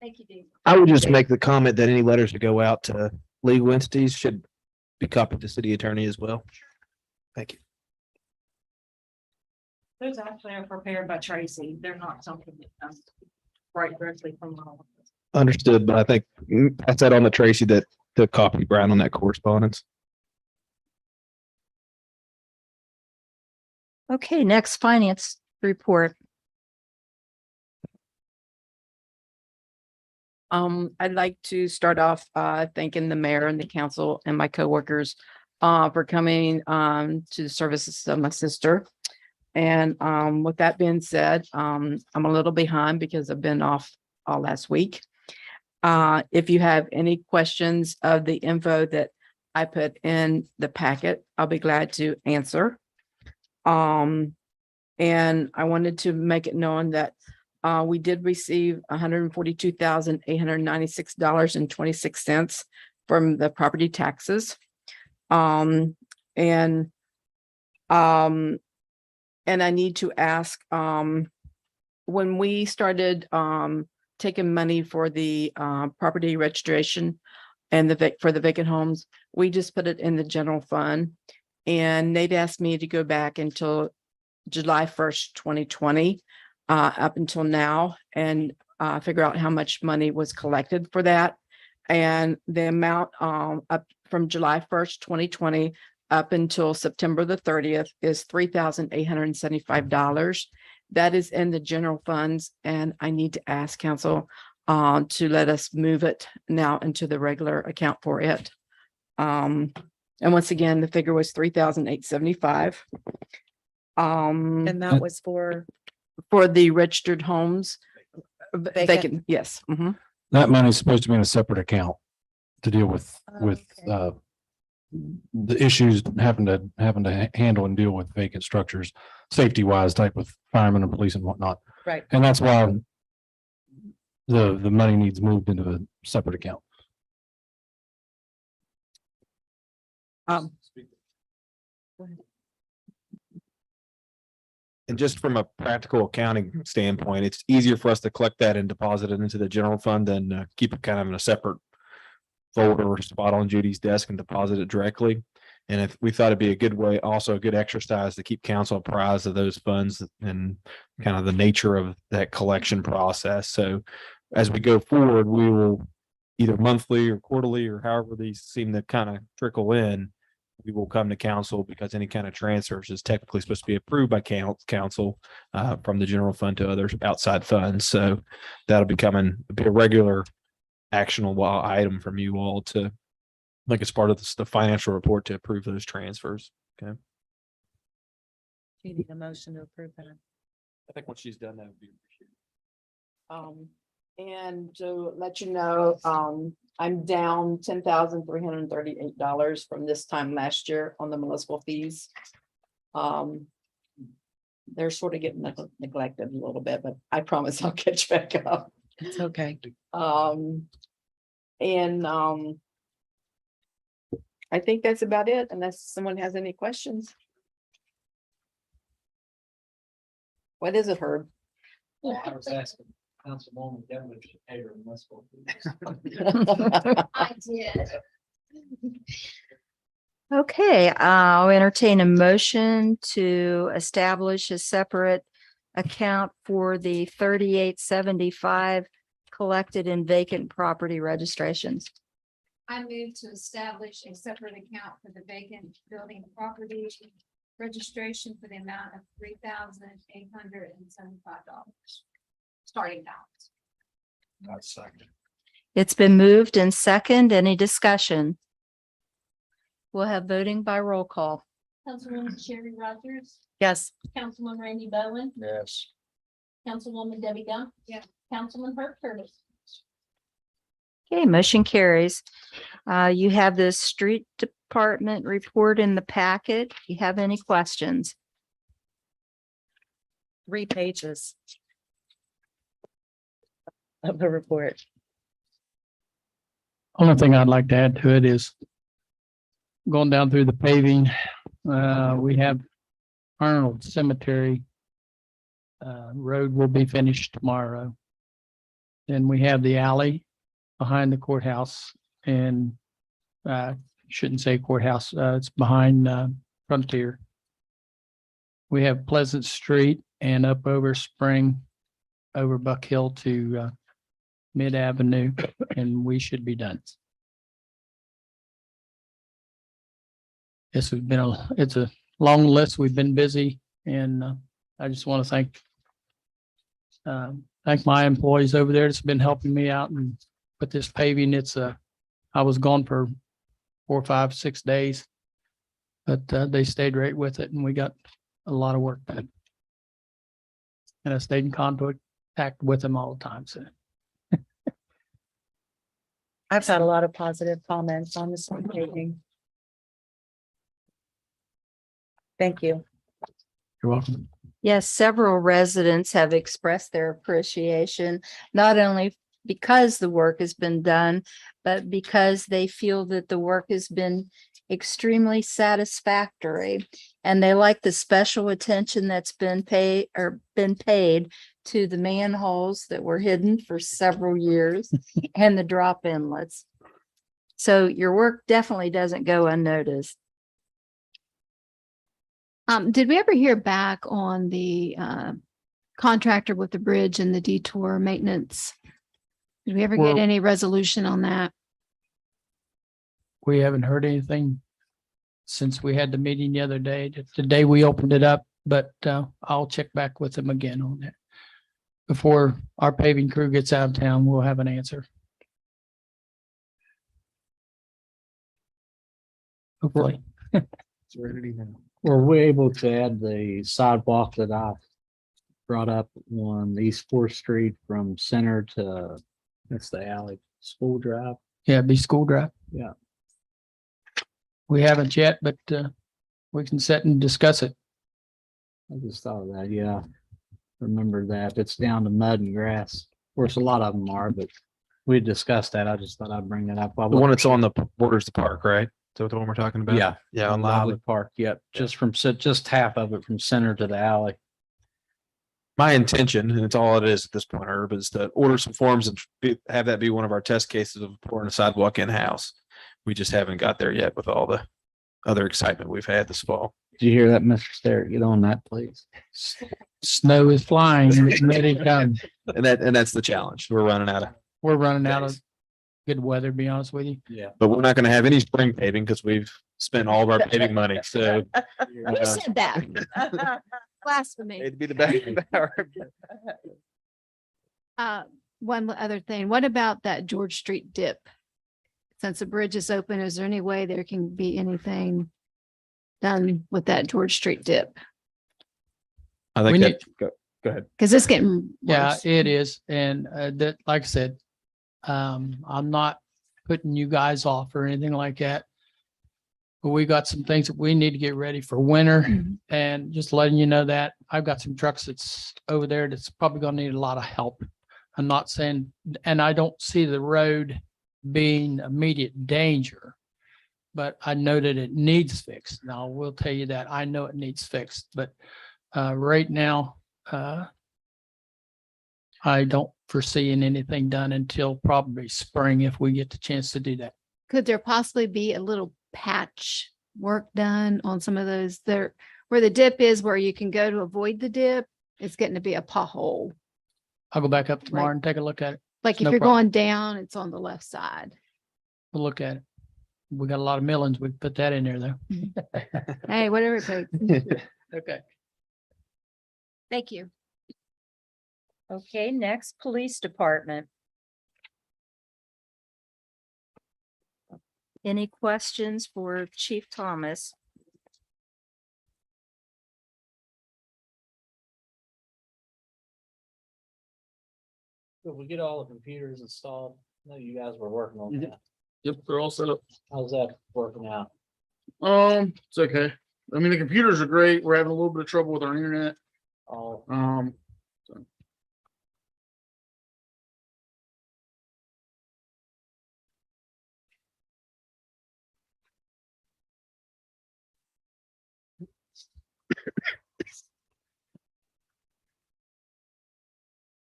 [SPEAKER 2] Thank you, Dee.
[SPEAKER 4] I would just make the comment that any letters that go out to legal entities should be copied to city attorney as well. Thank you.
[SPEAKER 13] Those actually are prepared by Tracy. They're not something that comes right directly from the office.
[SPEAKER 4] Understood, but I think I said on the Tracy that the copy Brian on that correspondence.
[SPEAKER 1] Okay, next finance report.
[SPEAKER 14] I'd like to start off thanking the mayor and the council and my coworkers for coming to the services of my sister. And with that being said, I'm a little behind because I've been off all last week. If you have any questions of the info that I put in the packet, I'll be glad to answer. And I wanted to make it known that we did receive $142,896.26 from the property taxes. And I need to ask, when we started taking money for the property registration and for the vacant homes, we just put it in the general fund. And they'd asked me to go back until July 1st, 2020, up until now, and figure out how much money was collected for that. And the amount up from July 1st, 2020 up until September the 30th is $3,875. That is in the general funds, and I need to ask council to let us move it now into the regular account for it. And once again, the figure was $3,875.
[SPEAKER 3] And that was for
[SPEAKER 14] the registered homes. Vacant, yes. Mhm.
[SPEAKER 12] That money is supposed to be in a separate account to deal with, the issues having to handle and deal with vacant structures, safety wise, type with firemen and police and whatnot.
[SPEAKER 3] Right.
[SPEAKER 12] And that's why the money needs moved into a separate account.
[SPEAKER 4] And just from a practical accounting standpoint, it's easier for us to collect that and deposit it into the general fund than keep it kind of in a separate folder or spot on Judy's desk and deposit it directly. And if we thought it'd be a good way, also a good exercise to keep council apprised of those funds and kind of the nature of that collection process. So as we go forward, we will either monthly or quarterly or however these seem to kind of trickle in, we will come to council because any kind of transfers is technically supposed to be approved by council from the general fund to other outside funds. So that'll be a regular actionable item from you all to, like, it's part of the financial report to approve those transfers. Okay.
[SPEAKER 3] you need a motion to approve that.
[SPEAKER 4] I think once she's done, that would be appreciated.
[SPEAKER 14] And to let you know, I'm down $10,338 from this time last year on the municipal fees. They're sort of getting neglected a little bit, but I promise I'll catch back up.
[SPEAKER 3] It's okay.
[SPEAKER 14] I think that's about it, unless someone has any questions. What is it, Herb?
[SPEAKER 8] I was asking Councilwoman Devlin to pay her municipal fees.
[SPEAKER 2] I did.
[SPEAKER 1] Okay, I'll entertain a motion to establish a separate account for the 3875 collected in vacant property registrations.
[SPEAKER 2] I move to establish a separate account for the vacant building property registration for the amount of $3,875. Starting balance.
[SPEAKER 12] That's second.
[SPEAKER 1] It's been moved and second. Any discussion? We'll have voting by roll call.
[SPEAKER 2] Councilwoman Sherry Rogers,
[SPEAKER 3] Yes.
[SPEAKER 2] Councilman Randy Bowen,
[SPEAKER 8] Yes.
[SPEAKER 2] Councilwoman Debbie Gump. Yeah. Councilman Herb Curtis.
[SPEAKER 1] Okay, motion carries. You have the street department report in the packet. If you have any questions?
[SPEAKER 3] 3 pages of the report.
[SPEAKER 8] Only thing I'd like to add to it is going down through the paving, we have Arnold Cemetery road will be finished tomorrow. Then we have the alley behind the courthouse, and shouldn't say courthouse, it's behind Frontier. We have Pleasant Street and up over Spring, over Buck Hill to Mid Avenue, and we should be done. This has been it's a long list. We've been busy, and I just want to thank my employees over there that's been helping me out and But this paving, I was gone for 4, 5, 6 days. But they stayed right with it and we got a lot of work done. And I stayed in contact with them all the time, so.
[SPEAKER 3] I've had a lot of positive comments on this one paving. Thank you.
[SPEAKER 8] You're welcome.
[SPEAKER 1] Yes, several residents have expressed their appreciation, not only because the work has been done, but because they feel that the work has been extremely satisfactory. And they like the special attention that's been paid to the manholes that were hidden for several years and the drop inlets. So your work definitely doesn't go unnoticed.
[SPEAKER 9] Did we ever hear back on the contractor with the bridge and the detour maintenance? Did we ever get
[SPEAKER 8] Well-
[SPEAKER 9] any resolution on that?
[SPEAKER 8] We haven't heard anything since we had the meeting the other day, the day we opened it up, but I'll check back with them again on that. Before our paving crew gets out of town, we'll have an answer. Hopefully.
[SPEAKER 15] Were we able to add the sidewalk that I brought up on East Fourth Street from Center to, that's the alley, School Drive?
[SPEAKER 8] Yeah, it'd be school drive.
[SPEAKER 15] Yeah.
[SPEAKER 8] We haven't yet, but we can sit and discuss it.
[SPEAKER 15] I just thought of that, yeah. Remember that. It's down to mud and grass. Of course, a lot of them are, but we discussed that. I just thought I'd bring that up.
[SPEAKER 4] The one that's on the borders of the park, right? Is that the one we're talking about?
[SPEAKER 15] Yeah.
[SPEAKER 4] Yeah,
[SPEAKER 15] On
[SPEAKER 4] on Lively.
[SPEAKER 15] Lively Park, yep. Just half of it from Center to the alley.
[SPEAKER 4] My intention, and it's all it is at this point, Herb, is to order some forms and have that be one of our test cases of pouring a sidewalk in-house. We just haven't got there yet with all the other excitement we've had this fall.
[SPEAKER 15] Did you hear that, Mr. Sterrett? Get on that, please.
[SPEAKER 8] Snow is flying. It's ready to come.
[SPEAKER 4] And that's the challenge. We're running out of,
[SPEAKER 8] We're running out of good weather, to be honest with you.
[SPEAKER 15] Yeah.
[SPEAKER 4] but we're not going to have any spring paving because we've spent all of our paving money. So
[SPEAKER 9] Who said that? Blasphemy.
[SPEAKER 4] it'd be the best.
[SPEAKER 9] One other thing, what about that George Street dip? Since the bridge is open, is there any way there can be anything done with that George Street dip?
[SPEAKER 4] I think
[SPEAKER 8] We
[SPEAKER 4] that, go ahead.
[SPEAKER 9] Because it's getting
[SPEAKER 8] Yeah,
[SPEAKER 9] worse.
[SPEAKER 8] it is. And that, like I said, I'm not putting you guys off or anything like that. But we got some things that we need to get ready for winter
[SPEAKER 9] Mhm.
[SPEAKER 8] and just letting you know that I've got some trucks that's over there that's probably gonna need a lot of help. I'm not saying, and I don't see the road being immediate danger. But I know that it needs fixed. Now, I will tell you that I know it needs fixed, but right now, I don't foresee anything done until probably spring if we get the chance to do that.
[SPEAKER 9] Could there possibly be a little patch work done on some of those there where the dip is, where you can go to avoid the dip? It's getting to be a pothole.
[SPEAKER 8] I'll go back up tomorrow and take a look at it.
[SPEAKER 9] Like if
[SPEAKER 8] No
[SPEAKER 9] you're
[SPEAKER 8] problem.
[SPEAKER 9] going down, it's on the left side.
[SPEAKER 8] We'll look at it. We got a lot of millings. We can put that in there though.
[SPEAKER 9] Hey, whatever it takes.
[SPEAKER 8] Okay.
[SPEAKER 9] Thank you.
[SPEAKER 1] Okay, next, police department. Any questions for Chief Thomas?
[SPEAKER 15] If we get all the computers installed, I know you guys were working on that.
[SPEAKER 6] Yep, they're all set up.
[SPEAKER 15] How's that working out?
[SPEAKER 6] It's okay. I mean, the computers are great. We're having a little bit of trouble with our internet.
[SPEAKER 15] Oh,
[SPEAKER 6] So.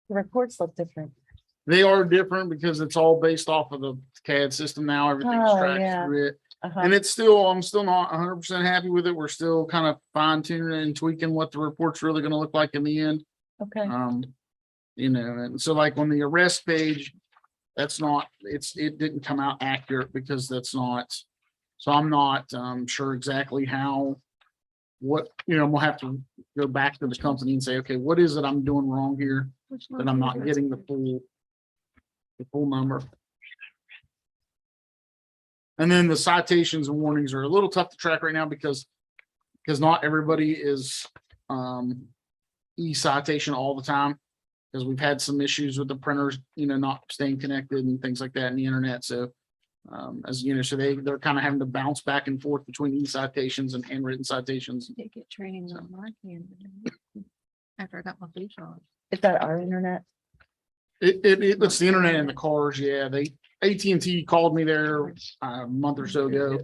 [SPEAKER 3] The reports look different.
[SPEAKER 6] They are different because it's all based off of the CAD system now. Everything's
[SPEAKER 3] Oh,
[SPEAKER 6] tracked
[SPEAKER 3] yeah.
[SPEAKER 6] through it.
[SPEAKER 3] Uh-huh.
[SPEAKER 6] And it's still, I'm still not 100% happy with it. We're still kind of fine tuning and tweaking what the report's really going to look like in the end.
[SPEAKER 3] Okay.
[SPEAKER 6] And so like on the arrest page, that's not, it didn't come out accurate because that's not, so I'm not sure exactly we'll have to go back to the company and say, okay, what is it I'm doing wrong here? That I'm not getting the full number. And then the citations and warnings are a little tough to track right now because not everybody is e-citation all the time. Because we've had some issues with the printers, not staying connected and things like that in the internet. So as you know, so they're kind of having to bounce back and forth between e-citations and handwritten citations.
[SPEAKER 2] Did get training on my end after I got my blue card.
[SPEAKER 3] Is that our internet?
[SPEAKER 6] It's the internet in the cars. Yeah, AT&T called me there a month or so ago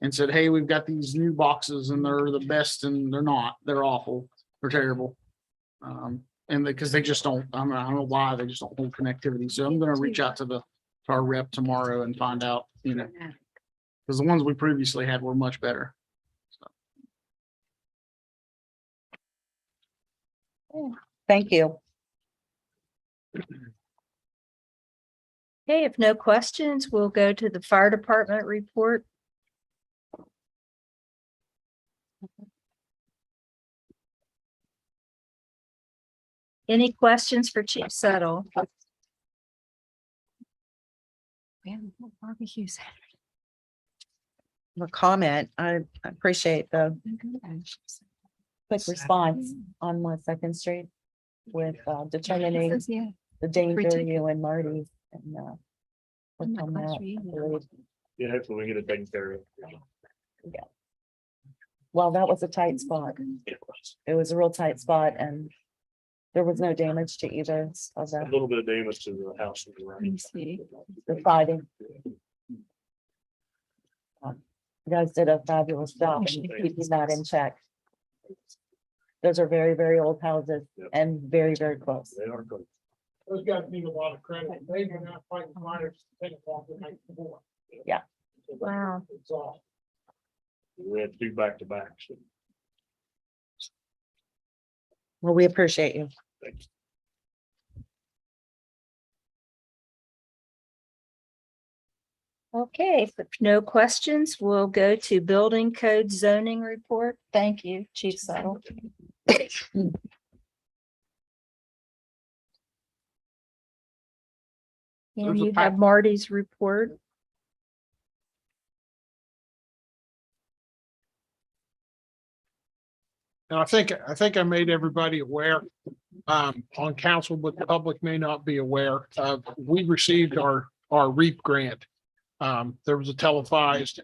[SPEAKER 6] and said, hey, we've got these new boxes and they're the best, and they're not. They're awful. They're terrible. And because they just don't, I don't know why, they just don't hold connectivity. So I'm going to reach out to our rep tomorrow and find out, because the ones we previously had were much better.
[SPEAKER 3] Thank you.
[SPEAKER 1] Okay, if no questions, we'll go to the fire department report. Any questions for Chief Settle?
[SPEAKER 2] We have barbecues.
[SPEAKER 3] A comment. I appreciate the quick response on 1 Street with determining
[SPEAKER 2] Yeah.
[SPEAKER 3] the danger you and Marty and worked on that, I believe.
[SPEAKER 12] Yeah, hopefully we get it taken care of.
[SPEAKER 3] Well, that was a tight spot. It was a real tight spot, and there was no damage to either of
[SPEAKER 12] A
[SPEAKER 3] the
[SPEAKER 12] little bit of damage to the house.
[SPEAKER 2] Let me see.
[SPEAKER 3] siding. You guys did a fabulous job in keeping that in check. Those are very, very old houses and very, very close.
[SPEAKER 12] They are good.
[SPEAKER 6] Those guys need a lot of credit. They were not fighting fires 10 o'clock the night before.
[SPEAKER 3] Yeah.
[SPEAKER 2] Wow.
[SPEAKER 6] It's all.
[SPEAKER 12] We had 2 back-to-backs.
[SPEAKER 3] Well, we appreciate you.
[SPEAKER 12] Thanks.
[SPEAKER 1] Okay, if no questions, we'll go to building code zoning report. Thank you, Chief Settle. And you have Marty's report.
[SPEAKER 16] And I think I made everybody aware on council, but the public may not be aware. We received our REAP grant. There was a televised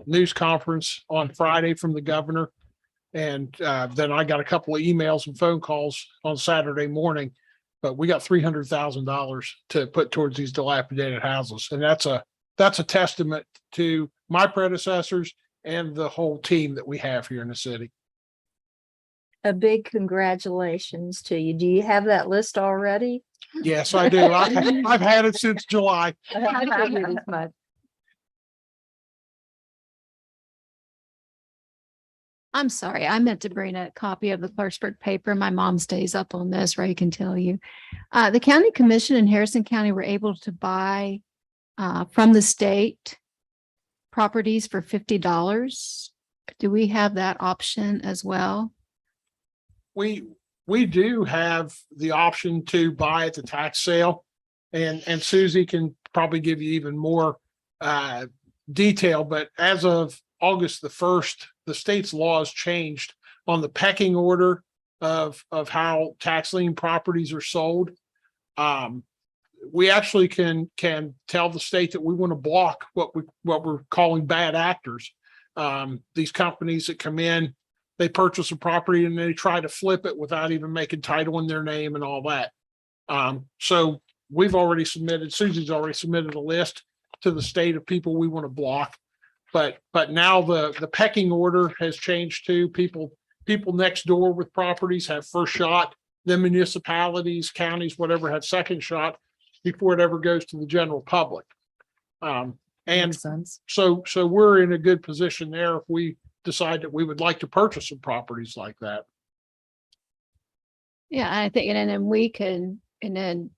[SPEAKER 16] news conference on Friday from the governor. And then I got a couple of emails and phone calls on Saturday morning. But we got $300,000 to put towards these dilapidated houses. And that's a testament to my predecessors and the whole team that we have here in the city.
[SPEAKER 1] A big congratulations to you. Do you have that list already?
[SPEAKER 16] Yes, I do. I've had it since July.
[SPEAKER 1] I figured as much.
[SPEAKER 17] I'm sorry, I meant to bring a copy of the Clarksburg paper. My mom stays up on this, Ray can tell you. The county commission in Harrison County were able to buy from the state properties for $50. Do we have that option as well?
[SPEAKER 16] We do have the option to buy at the tax sale, and Susie can probably give you even more detail, but as of August the 1st, the state's laws changed on the pecking order of how tax lien properties are sold. We actually can tell the state that we want to block what we're calling bad actors. These companies that come in, they purchase a property and they try to flip it without even making title in their name and all that. So Susie's already submitted a list to the state of people we want to block. But now the pecking order has changed to people next door with properties have first shot, then municipalities, counties, whatever, have second shot before it ever goes to the general public. And so we're in a good position there if we decide that we would like to purchase some properties like that.
[SPEAKER 17] Yeah, I think, and then we can, and then,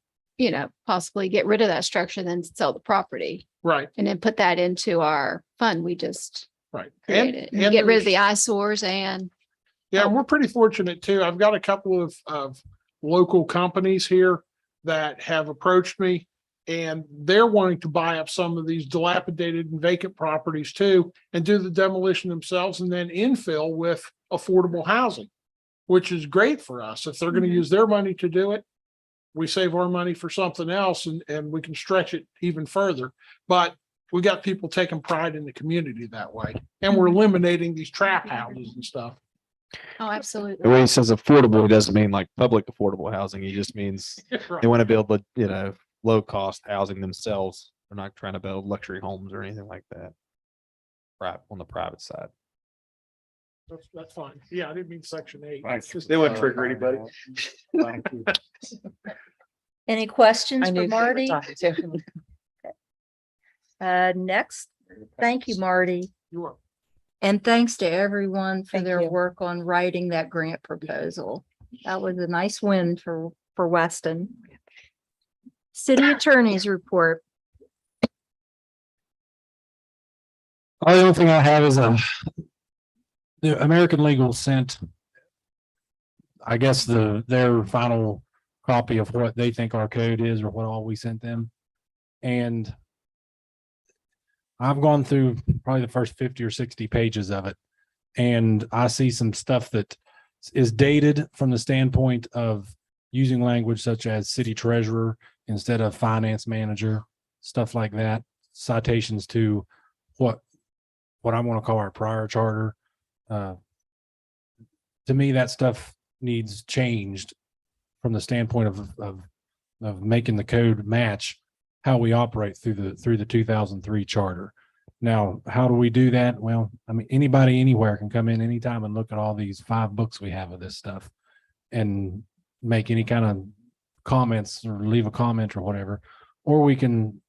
[SPEAKER 17] possibly get rid of that structure, then sell the property.
[SPEAKER 16] Right.
[SPEAKER 17] And then put that into our fund. We just
[SPEAKER 16] Right.
[SPEAKER 17] created and get rid of the eyesores and.
[SPEAKER 16] Yeah, we're pretty fortunate too. I've got a couple of local companies here that have approached me And they're wanting to buy up some of these dilapidated and vacant properties too, and do the demolition themselves and then infill with affordable housing, which is great for us. If they're going to use their money to do it, we save our money for something else and we can stretch it even further. But we got people taking pride in the community that way. And we're eliminating these trap houses and stuff.
[SPEAKER 17] Oh, absolutely.
[SPEAKER 4] The way he says affordable, he doesn't mean like public affordable housing. He just means
[SPEAKER 16] Right.
[SPEAKER 4] they want to build, low cost housing themselves. They're not trying to build luxury homes or anything like that. Right on the private side.
[SPEAKER 16] That's fine. Yeah, I didn't mean section 8.
[SPEAKER 4] They wouldn't trigger anybody.
[SPEAKER 1] Any questions
[SPEAKER 3] I
[SPEAKER 1] for
[SPEAKER 3] knew you were
[SPEAKER 1] Marty?
[SPEAKER 3] talking to.
[SPEAKER 1] Next, thank you, Marty.
[SPEAKER 16] You're welcome.
[SPEAKER 1] And thanks to everyone for
[SPEAKER 3] Thank
[SPEAKER 1] their
[SPEAKER 3] you.
[SPEAKER 1] work on writing that grant proposal. That was a nice win for Weston. City Attorney's report.
[SPEAKER 12] Oh, the only thing I have is the American Legal sent, I guess, their final copy of what they think our code is or what all we sent them. And I've gone through probably the first 50 or 60 pages of it. And I see some stuff that is dated from the standpoint of using language such as city treasurer instead of finance manager, stuff like that. Citations to what I want to call our prior charter. To me, that stuff needs changed from the standpoint of making the code match how we operate through the 2003 charter. Now, how do we do that? Well, I mean, anybody anywhere can come in anytime and look at all these 5 books we have of this stuff and make any kind of comments or leave a comment or whatever, or we can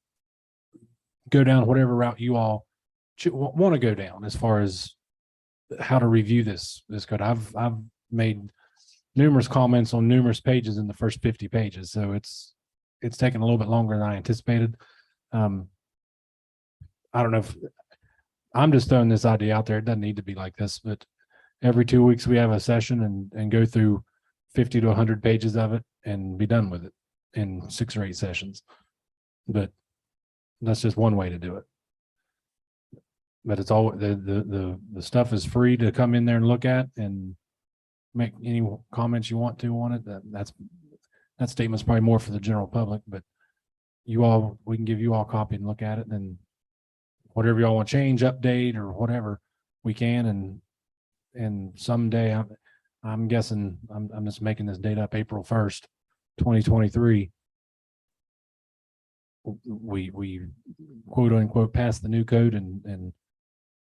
[SPEAKER 12] go down whatever route you all want to go down as far as how to review this code. I've made numerous comments on numerous pages in the first 50 pages. So it's taken a little bit longer than I anticipated. I don't know if I'm just throwing this idea out there. It doesn't need to be like this, but every 2 weeks we have a session and go through 50 to 100 pages of it and be done with it in 6 or 8 sessions. But that's just one way to do it. But it's all the stuff is free to come in there and look at and make any comments you want to on it. That statement's probably more for the general public, but we can give you all a copy and look at it, and whatever y'all want to change, update, or whatever we can. And someday I'm guessing I'm just making this date up, April 1st, 2023. We quote unquote pass the new code and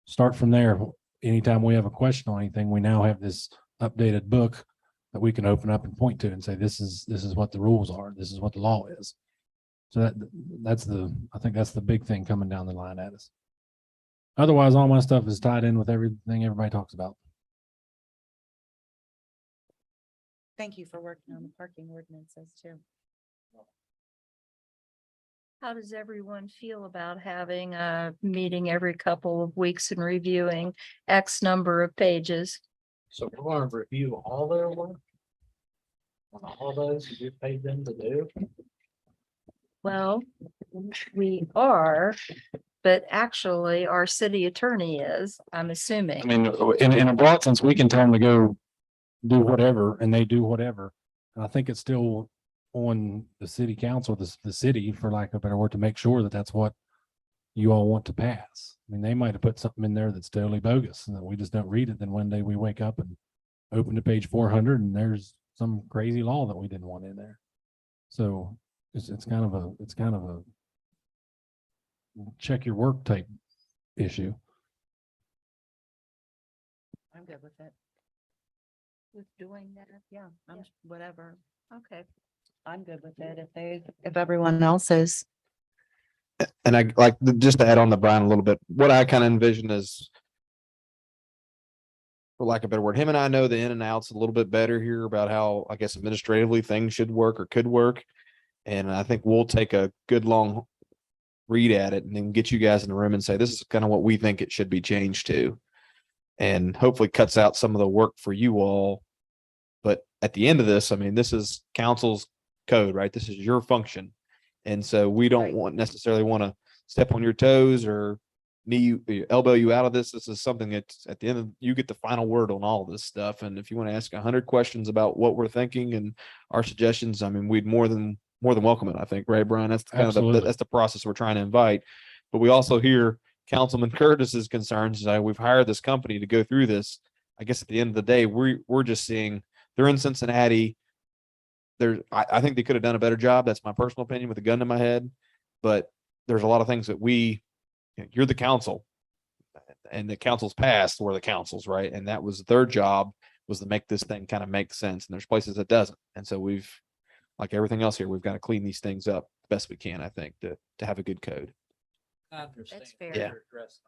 [SPEAKER 12] start from there. Anytime we have a question on anything, we now have this updated book that we can open up and point to and say, this is what the rules are. This is what the law is. So I think that's the big thing coming down the line at us. Otherwise, all my stuff is tied in with everything everybody talks about.
[SPEAKER 3] Thank you for working on the parking ordinances too.
[SPEAKER 1] How does everyone feel about having a meeting every couple of weeks and reviewing X number of pages?
[SPEAKER 15] So we want to review all their work? On all those you paid them to do?
[SPEAKER 1] Well, we are, but actually our city attorney is, I'm assuming.
[SPEAKER 12] I mean, in a broad sense, we can tell them to go do whatever and they do whatever. And I think it's still on the city council, the city, for lack of a better word, to make sure that that's what you all want to pass. I mean, they might have put something in there that's totally bogus and that we just don't read it. Then one day we wake up and open to page 400 and there's some crazy law that we didn't want in there. So it's kind of a check your work type issue.
[SPEAKER 3] I'm good with it.
[SPEAKER 1] With doing that,
[SPEAKER 3] Yeah, whatever.
[SPEAKER 1] okay.
[SPEAKER 3] I'm good with it if everyone else is.
[SPEAKER 4] And I like just to add on to Brian a little bit, what I kind of envision is, for lack of a better word, him and I know the in and outs a little bit better here about how, I guess, administratively things should work or could work. And I think we'll take a good long read at it and then get you guys in the room and say, this is kind of what we think it should be changed to. And hopefully cuts out some of the work for you all. But at the end of this, I mean, this is council's code, right? This is your function. And so we don't
[SPEAKER 1] Right.
[SPEAKER 4] necessarily want to step on your toes or elbow you out of this. This is something that at the end of, you get the final word on all this stuff. And if you want to ask 100 questions about what we're thinking and our suggestions, I mean, we'd more than welcome it, I think, right, Brian? That's kind of
[SPEAKER 12] Absolutely.
[SPEAKER 4] that's the process we're trying to invite. But we also hear Councilman Curtis's concerns. We've hired this company to go through this. I guess at the end of the day, we're just seeing they're in Cincinnati. I think they could have done a better job. That's my personal opinion with a gun to my head. But there's a lot of things that you're the council, and the council's passed were the councils, right? And that was their job, was to make this thing kind of make sense. And there's places that doesn't. And so we've, like everything else here, we've got to clean these things up the best we can, I think, to have a good code.
[SPEAKER 8] I understand.
[SPEAKER 1] That's fair.
[SPEAKER 4] Yeah.
[SPEAKER 8] your address.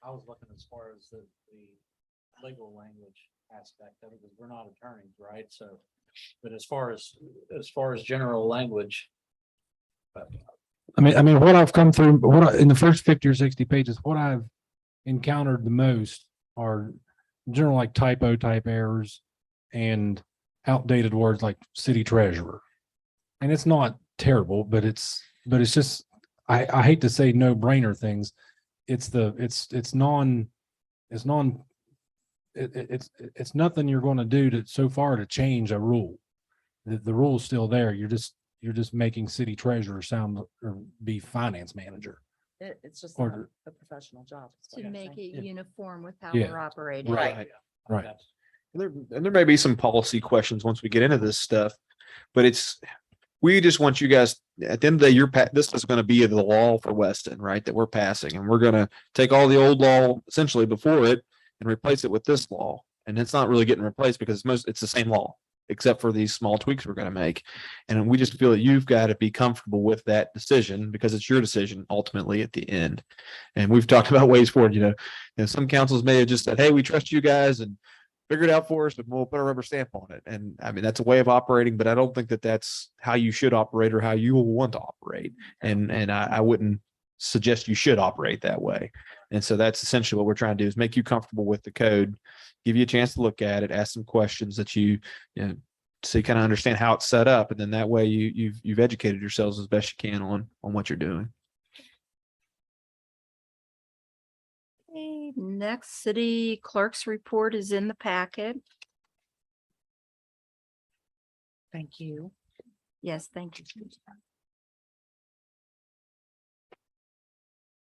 [SPEAKER 8] I was looking as far as the legal language aspect of it, because we're not attorneys, right? So, but as far as general language.
[SPEAKER 12] I mean, what I've come through, in the first 50 or 60 pages, what I've encountered the most are general like typo type errors and outdated words like city treasurer. And it's not terrible, but it's just, I hate to say no brainer things. It's nothing you're going to do so far to change a rule. The rule's still there. You're just making city treasurer sound or be finance manager.
[SPEAKER 3] It's just
[SPEAKER 12] Or-
[SPEAKER 3] not a professional job. is what
[SPEAKER 1] To
[SPEAKER 3] I'm
[SPEAKER 1] make
[SPEAKER 3] saying.
[SPEAKER 1] it uniform with how
[SPEAKER 12] Yeah.
[SPEAKER 1] we're operating.
[SPEAKER 12] Right. Right.
[SPEAKER 4] And there may be some policy questions once we get into this stuff, but we just want you guys, at the end of the day, this is going to be the law for Weston, right? That we're passing, and we're going to take all the old law essentially before it and replace it with this law. And it's not really getting replaced because it's the same law, except for these small tweaks we're going to make. And we just feel that you've got to be comfortable with that decision because it's your decision ultimately at the end. And we've talked about ways forward, some councils may have just said, hey, we trust you guys and figure it out for us, and we'll put a rubber stamp on it. And I mean, that's a way of operating, but I don't think that that's how you should operate or how you will want to operate. And I wouldn't suggest you should operate that way. And so that's essentially what we're trying to do, is make you comfortable with the code, give you a chance to look at it, ask some questions that so you kind of understand how it's set up. And then that way you've educated yourselves as best you can on what you're doing.
[SPEAKER 1] Okay, next, city clerk's report is in the packet.
[SPEAKER 3] Thank you.
[SPEAKER 1] Yes, thank you.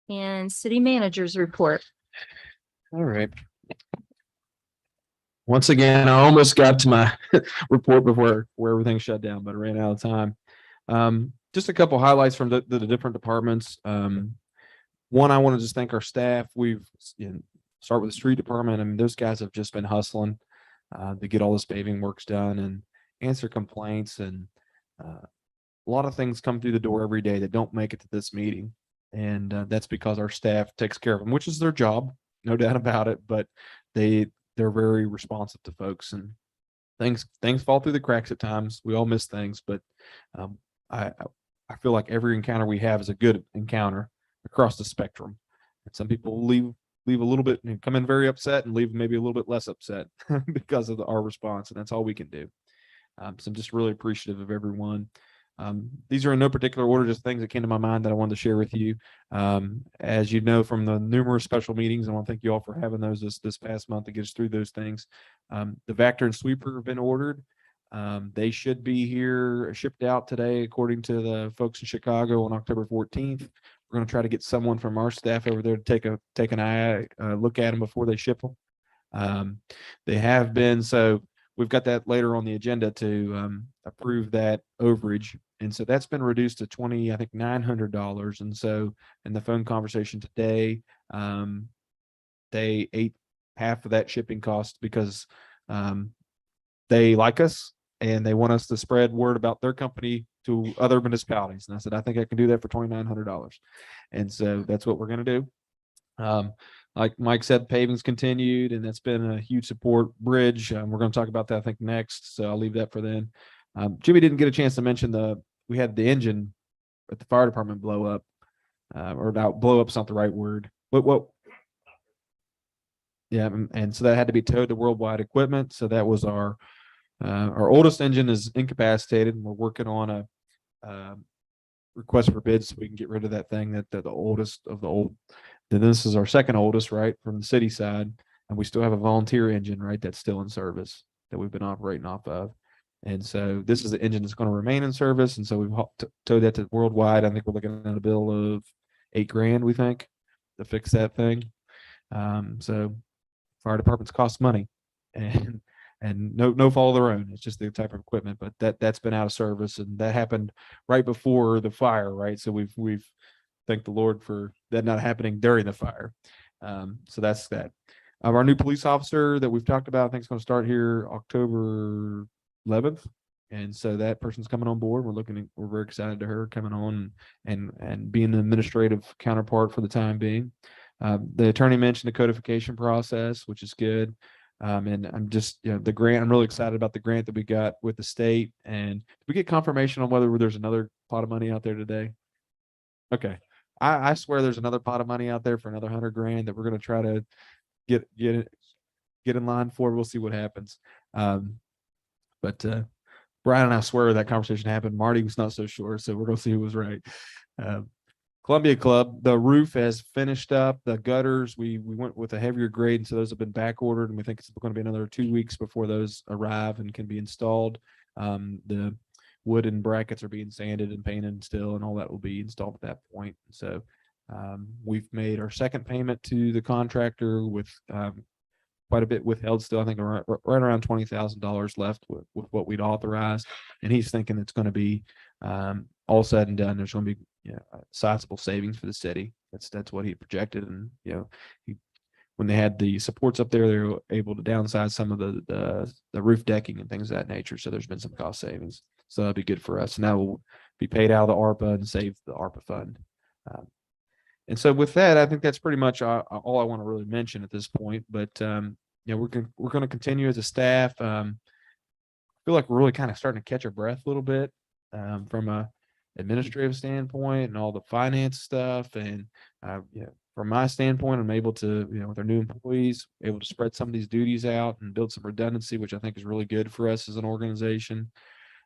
[SPEAKER 1] And city manager's report.
[SPEAKER 4] All right. Once again, I almost got to my report before where everything shut down, but I ran out of time. Just a couple highlights from the different departments. One, I want to just thank our staff. We've start with the street department. I mean, those guys have just been hustling to get all this paving works done and answer complaints. And a lot of things come through the door every day that don't make it to this meeting. And that's because our staff takes care of them, which is their job, no doubt about it. But they're very responsive to folks, and things fall through the cracks at times. We all miss things, but I feel like every encounter we have is a good encounter across the spectrum. And some people leave a little bit and come in very upset and leave maybe a little bit less upset because of our response. And that's all we can do. So I'm just really appreciative of everyone. These are in no particular order, just things that came to my mind that I wanted to share with you. As you know, from the numerous special meetings, I want to thank you all for having those this past month to get us through those things. The Vector and Sweeper have been ordered. They should be here shipped out today, according to the folks in Chicago, on October 14th. We're going to try to get someone from our staff over there to take an eye look at them before they ship them. They have been, so we've got that later on the agenda to approve that overage. And so that's been reduced to $900. And so in the phone conversation today, they ate half of that shipping cost because they like us and they want us to spread word about their company to other municipalities. And I said, I think I can do that for $2,900. And so that's what we're going to do. Like Mike said, paving's continued, and that's been a huge support. Bridge, we're going to talk about that, I think, next. So I'll leave that for then. Jimmy didn't get a chance to mention we had the engine at the fire department blow up, or not blow up's not the right word. What? Yeah, and so that had to be towed to Worldwide Equipment. So that was our oldest engine is incapacitated, and we're working on request for bids so we can get rid of that thing that the oldest of the old. Then this is our second oldest, right, from the city side. And we still have a volunteer engine, right, that's still in service that we've been operating off of. And so this is the engine that's going to remain in service. And so we've towed that to worldwide. I think we're looking at a bill of $8,000, we think, to fix that thing. So fire departments cost money and no fault of their own. It's just the type of equipment, but that's been out of service, and that happened right before the fire, right? So we've thanked the Lord for that not happening during the fire. So that's that. Our new police officer that we've talked about, I think is going to start here October 11th. And so that person's coming on board. We're very excited to her coming on and being the administrative counterpart for the time being. The attorney mentioned the codification process, which is good. And I'm just, the grant, I'm really excited about the grant that we got with the state. And did we get confirmation on whether there's another pot of money out there today? Okay. I swear there's another pot of money out there for another $100,000 that we're going to try to get in line for. We'll see what happens. But Brian and I swear that conversation happened. Marty was not so sure, so we're going to see who was right. Columbia Club, the roof has finished up. The gutters, we went with a heavier grade, and so those have been back ordered, and we think it's going to be another 2 weeks before those arrive and can be installed. The wooden brackets are being sanded and painted still, and all that will be installed at that point. So we've made our second payment to the contractor with quite a bit withheld still. I think right around $20,000 left with what we'd authorized, and he's thinking it's going to be all said and done. There's going to be sizable savings for the city. That's what he projected, and when they had the supports up there, they were able to downsize some of the roof decking and things of that nature. So there's been some cost savings. So that'll be good for us. And that will be paid out of the ARPA and save the ARPA fund. And so with that, I think that's pretty much all I want to really mention at this point. But we're going to continue as a staff. I feel like we're really kind of starting to catch our breath a little bit from a administrative standpoint and all the finance stuff. And from my standpoint, I'm able to, with our new employees, able to spread some of these duties out and build some redundancy, which I think is really good for us as an organization.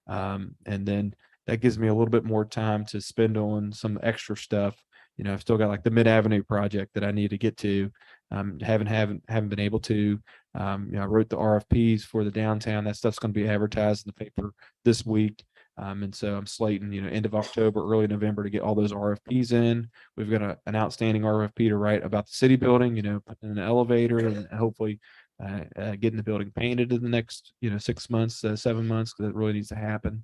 [SPEAKER 4] And then that gives me a little bit more time to spend on some extra stuff. I've still got like the Mid Avenue project that I need to get to. Haven't been able to. I wrote the RFPs for the downtown. That stuff's going to be advertised in the paper this week. And so I'm slating, end of October, early November to get all those RFPs in. We've got an outstanding RFP to write about the city building, putting in an elevator and hopefully getting the building painted in the next, 6 months, 7 months, because it really needs to happen.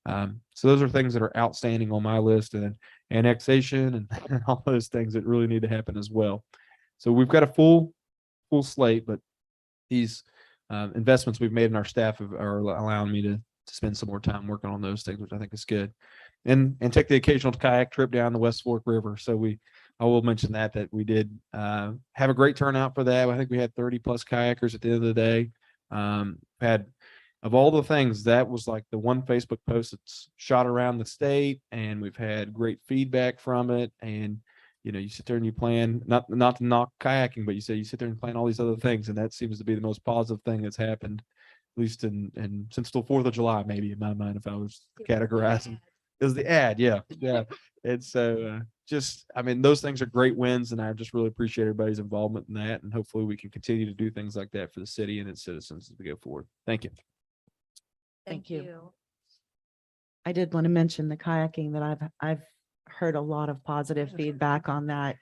[SPEAKER 4] So those are things that are outstanding on my list, and annexation and all those things that really need to happen as well. So we've got a full slate, but these investments we've made in our staff are allowing me to spend some more time working on those things, which I think is good, and take the occasional kayak trip down the West Fork River. So I will mention that we did have a great turnout for that. I think we had 30 plus kayakers at the end of the day. Had, of all the things, that was like the one Facebook post that's shot around the state, and we've had great feedback from it. And you sit there and you plan, not to knock kayaking, but you sit there and plan all these other things, and that seems to be the most positive thing that's happened, at least in since the 4th of July, maybe in my mind, if I was categorizing. It was the ad, yeah. And so those things are great wins, and I just really appreciate everybody's involvement in that, and hopefully we can continue to do things like that for the city and its citizens as we go forward. Thank you.
[SPEAKER 3] Thank you. I did want to mention the kayaking, that I've heard a lot of positive feedback on that,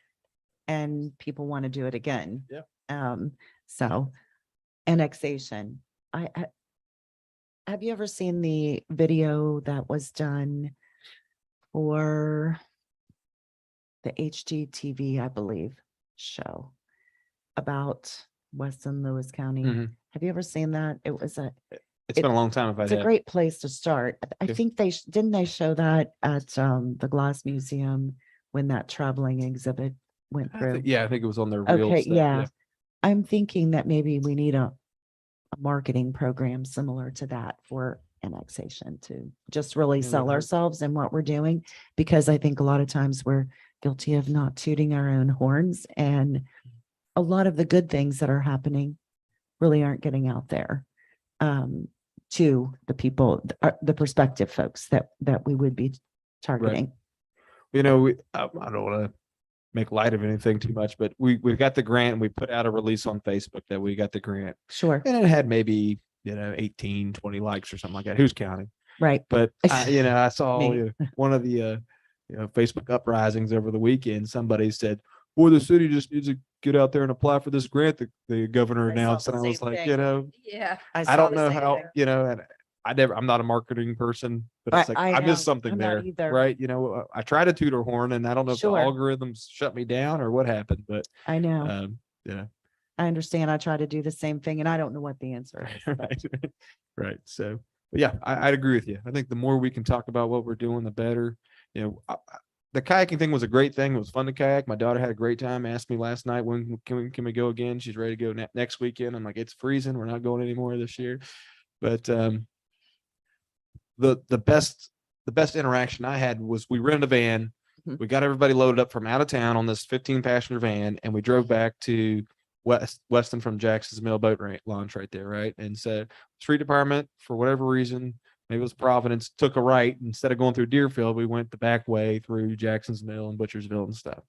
[SPEAKER 3] and people want to do it again.
[SPEAKER 4] Yeah.
[SPEAKER 3] So annexation. Have you ever seen the video that was done for the HGTV, I believe, show about Weston, Lewis County?
[SPEAKER 4] Mhm.
[SPEAKER 3] Have you ever seen that?
[SPEAKER 4] It's been a long time.
[SPEAKER 3] It's a great place to start. I
[SPEAKER 4] Okay.
[SPEAKER 3] think didn't they show that at the Glass Museum when that traveling exhibit went through?
[SPEAKER 4] I think it was on their real
[SPEAKER 3] Okay,
[SPEAKER 4] stuff.
[SPEAKER 3] yeah. I'm thinking that maybe we need a marketing program similar to that for annexation to just really
[SPEAKER 4] Yeah,
[SPEAKER 3] sell
[SPEAKER 4] that-
[SPEAKER 3] ourselves and what we're doing, because I think a lot of times we're guilty of not tooting our own horns, and a lot of the good things that are happening really aren't getting out there to the people, the prospective folks that we would be targeting.
[SPEAKER 4] you know, I don't want to make light of anything too much, but we got the grant and we put out a release on Facebook that we got the grant,
[SPEAKER 3] Sure.
[SPEAKER 4] and it had maybe, 18, 20 likes or something like that. Who's counting?
[SPEAKER 3] Right.
[SPEAKER 4] But I saw
[SPEAKER 3] Me.
[SPEAKER 4] one of the Facebook uprisings over the weekend. Somebody said, "Boy, the city just needs to get out there and apply for this grant that the governor
[SPEAKER 3] I saw
[SPEAKER 4] announced."
[SPEAKER 3] the
[SPEAKER 4] And I was
[SPEAKER 3] same
[SPEAKER 4] like,
[SPEAKER 3] thing.
[SPEAKER 1] Yeah.
[SPEAKER 4] I
[SPEAKER 3] saw
[SPEAKER 4] don't
[SPEAKER 3] the
[SPEAKER 4] know
[SPEAKER 3] same
[SPEAKER 4] how,
[SPEAKER 3] thing.
[SPEAKER 4] and I'm not a marketing person, but it's like I
[SPEAKER 3] know.
[SPEAKER 4] missed something
[SPEAKER 3] I'm not
[SPEAKER 4] there,
[SPEAKER 3] either.
[SPEAKER 4] right? I tried to toot her horn, and I don't know if the
[SPEAKER 3] Sure.
[SPEAKER 4] algorithms shut me down or what happened, but
[SPEAKER 3] I know.
[SPEAKER 4] yeah,
[SPEAKER 3] I understand. I try to do the same thing and I don't know what the answer is.
[SPEAKER 4] right, right. So, but yeah, I'd agree with you. I think the more we can talk about what we're doing, the better. The kayaking thing was a great thing. It was fun to kayak. My daughter had a great time. Asked me last night, when can we go again? She's ready to go next weekend. I'm like, it's freezing. We're not going anymore this year. But the best interaction I had was we rented a van.
[SPEAKER 3] Mhm.
[SPEAKER 4] We got everybody loaded up from out of town on this 15-passenger van, and we drove back to Weston from Jackson's Mill Boat Launch right there, right? And so street department, for whatever reason, maybe it was Providence, took a right. Instead of going through Deerfield, we went the back way through Jackson's Mill and Butchersville and stuff.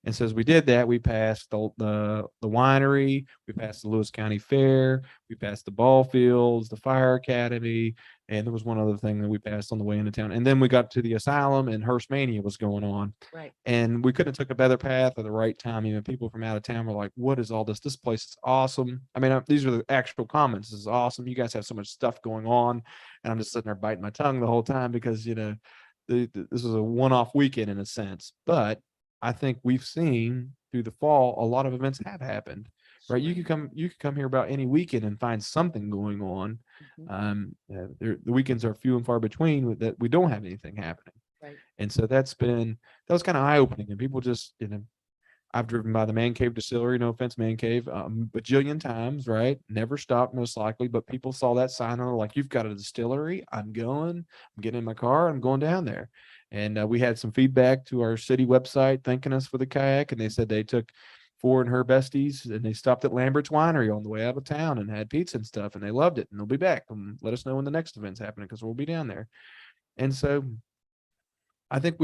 [SPEAKER 4] And so as we did that, we passed the winery, we passed the Lewis County Fair, we passed the ball fields, the fire academy, and there was one other thing that we passed on the way into town. And then we got to the asylum, and Hearst Mania was going on.
[SPEAKER 3] Right.
[SPEAKER 4] And we couldn't have took a better path at the right time. People from out of town were like, "What is all this? This place is awesome." I mean, these are the actual comments. This is awesome. You guys have so much stuff going on, and I'm just sitting there biting my tongue the whole time because this was a one-off weekend in a sense, but I think we've seen through the fall, a lot of events have happened, right? You can come here about any weekend and find something going on.
[SPEAKER 3] Mhm.
[SPEAKER 4] The weekends are few and far between that we don't have anything happening.
[SPEAKER 3] Right.
[SPEAKER 4] And so that was kind of eye opening, and people just, I've driven by the Man Cave Distillery, no offense, Man Cave, bajillion times, right? Never stopped, most likely, but people saw that sign on, like, "You've got a distillery. I'm getting in my car, I'm going down there." And we had some feedback to our city website thanking us for the kayak, and they said they took 4 and her besties and they stopped at Lambert's Winery on the way out of town and had pizza and stuff, and they loved it, and they'll be back and let us know when the next event's happening because we'll be down there. And so I think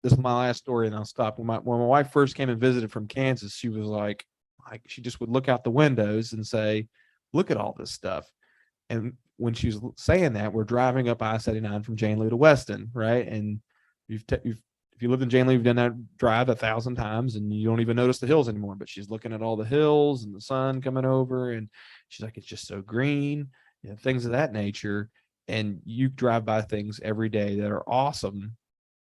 [SPEAKER 4] this is my last story and I'll stop. When my wife first came and visited from Kansas, she was like she just would look out the windows and say, "Look at all this stuff." And when she was saying that, we're driving up I-79 from Jane Lee to Weston, right? And if you lived in Jane Lee, you've done that drive 1,000 times and you don't even notice the hills anymore. But she's looking at all the hills and the sun coming over, and she's like, "It's just so green," things of that nature. And you drive by things every day that are awesome,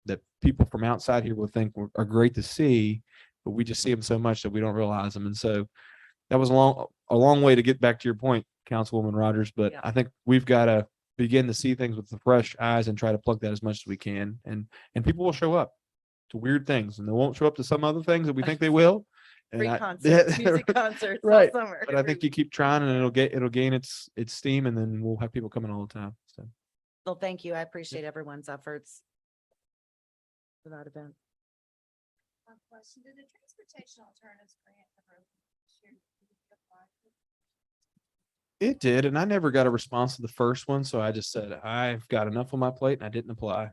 [SPEAKER 4] that people from outside here will think are great to see, but we just see them so much that we don't realize them. And so that was a long way to get back to your point, Councilwoman Rogers, but
[SPEAKER 3] Yeah.
[SPEAKER 4] I think we've got to begin to see things with the fresh eyes and try to plug that as much as we can. And people will show up to weird things, and they won't show up to some other things that we think they will. And
[SPEAKER 3] Free
[SPEAKER 4] I-
[SPEAKER 3] concerts, music concerts all
[SPEAKER 4] right.
[SPEAKER 3] summer.
[SPEAKER 4] But I think you keep trying, and it'll gain its steam, and then we'll have people coming all the time. So
[SPEAKER 3] Well, thank you. I appreciate everyone's efforts for that event.
[SPEAKER 2] Question, did the transportation alternatives grant ever open this year? Did you apply for it?
[SPEAKER 4] it did, and I never got a response to the first one, so I just said I've got enough on my plate, and I didn't apply.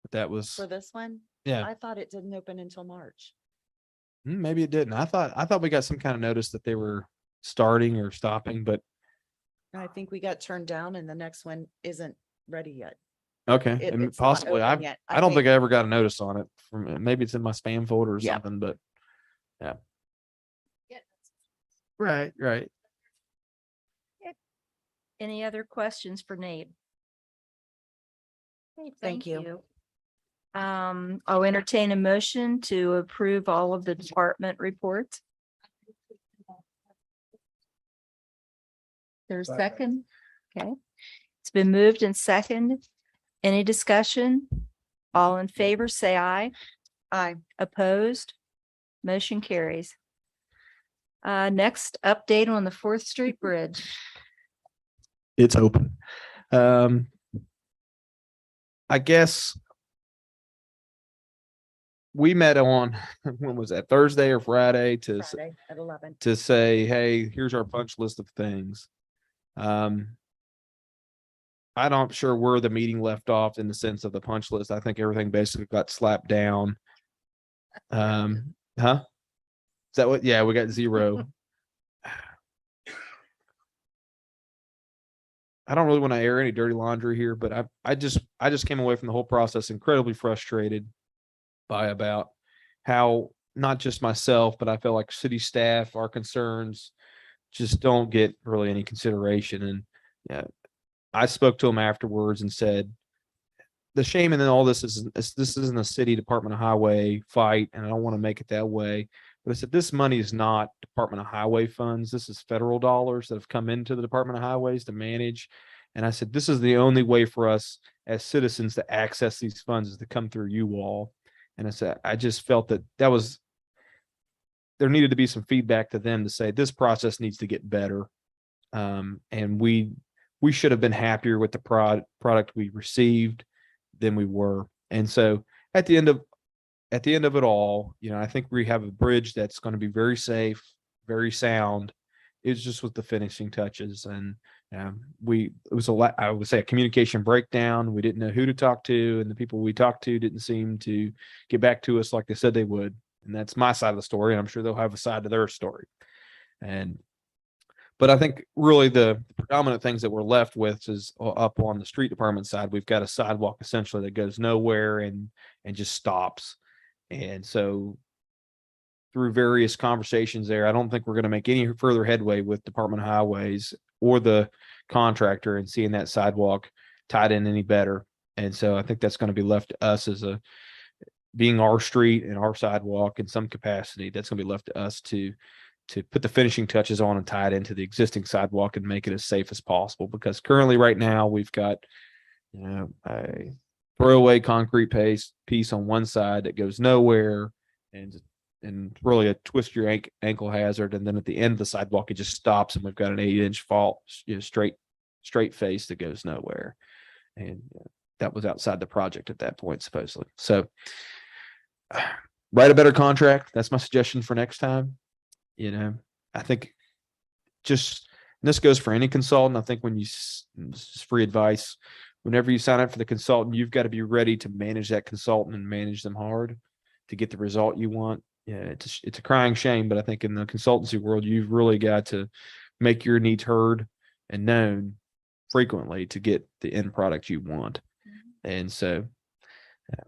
[SPEAKER 4] But that was
[SPEAKER 3] For this one?
[SPEAKER 4] yeah.
[SPEAKER 3] I thought it didn't open until March.
[SPEAKER 4] Maybe it didn't. I thought we got some kind of notice that they were starting or stopping, but
[SPEAKER 3] I think we got turned down and the next one isn't ready yet.
[SPEAKER 4] okay,
[SPEAKER 3] It-
[SPEAKER 4] and
[SPEAKER 3] it's not
[SPEAKER 4] possibly
[SPEAKER 3] open yet.
[SPEAKER 4] I don't think I ever got a notice on it from maybe it's in my spam folder or
[SPEAKER 3] Yeah.
[SPEAKER 4] something, but
[SPEAKER 2] Yeah.
[SPEAKER 4] right.
[SPEAKER 1] Any other questions for Nate? Okay,
[SPEAKER 3] Thank you.
[SPEAKER 1] I'll entertain a motion to approve all of the department reports. There's a second. Okay. It's been moved and second. Any discussion? All in favor, say aye.
[SPEAKER 3] Aye.
[SPEAKER 1] Opposed? Motion carries. Next update on the 4th Street Bridge.
[SPEAKER 4] It's open. I guess we met on when was that, Thursday or Friday,
[SPEAKER 3] Friday at 11.
[SPEAKER 4] to say, hey, here's our punch list of things. I'm not sure where the meeting left off in the sense of the punch list. I think everything basically got slapped down. Huh? Is that what? Yeah, we got 0. I don't really want to air any dirty laundry here, but I just came away from the whole process incredibly frustrated by about how not just myself, but I feel like city staff, our concerns just don't get really any consideration. And yeah, I spoke to him afterwards and said, the shame in all this is this isn't a city Department of Highway fight, and I don't want to make it that way. But I said, this money is not Department of Highway funds. This is federal dollars that have come into the Department of Highways to manage. And I said, this is the only way for us as citizens to access these funds is to come through you all. And I said, I just felt that there needed to be some feedback to them to say this process needs to get better. And we should have been happier with the product we received than we were. And so at the end of it all, I think we have a bridge that's going to be very safe, very sound. It's just with the finishing touches. And it was I would say a communication breakdown. We didn't know who to talk to, and the people we talked to didn't seem to get back to us like they said they would. And that's my side of the story. And I'm sure they'll have a side to their story. But I think really the predominant things that we're left with is up on the street department side. We've got a sidewalk essentially that goes nowhere and just stops. And so through various conversations there, I don't think we're going to make any further headway with Department of Highways or the contractor and seeing that sidewalk tied in any better. And so I think that's going to be left to us as being our street and our sidewalk in some capacity. That's going to be left to us to put the finishing touches on and tie it into the existing sidewalk and make it as safe as possible. Because currently right now we've got, a throwaway concrete piece on one side that goes nowhere and really a twist your ankle hazard. And then at the end of the sidewalk, it just stops and we've got an 8-inch fault, straight face that goes nowhere. And that was outside the project at that point, supposedly. So write a better contract. That's my suggestion for next time. I think this goes for any consultant. I think when this is free advice, whenever you sign up for the consultant, you've got to be ready to manage that consultant and manage them hard to get the result you want. Yeah, it's a crying shame, but I think in the consultancy world, you've really got to make your needs heard and known frequently to get the end product you want. And so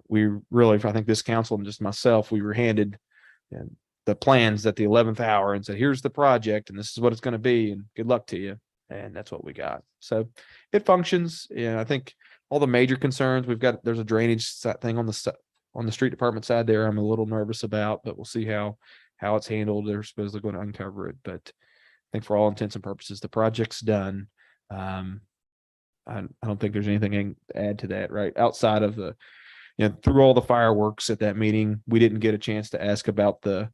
[SPEAKER 4] we really, I think this council and just myself, we were handed the plans at the 11th hour and said, here's the project and this is what it's going to be and good luck to you. And that's what we got. So it functions. I think all the major concerns there's a drainage thing on the street department side there. I'm a little nervous about, but we'll see how it's handled. They're supposedly going to uncover it, but I think for all intents and purposes, the project's done. I don't think there's anything to add to that, right? Outside of through all the fireworks at that meeting, we didn't get a chance to ask about the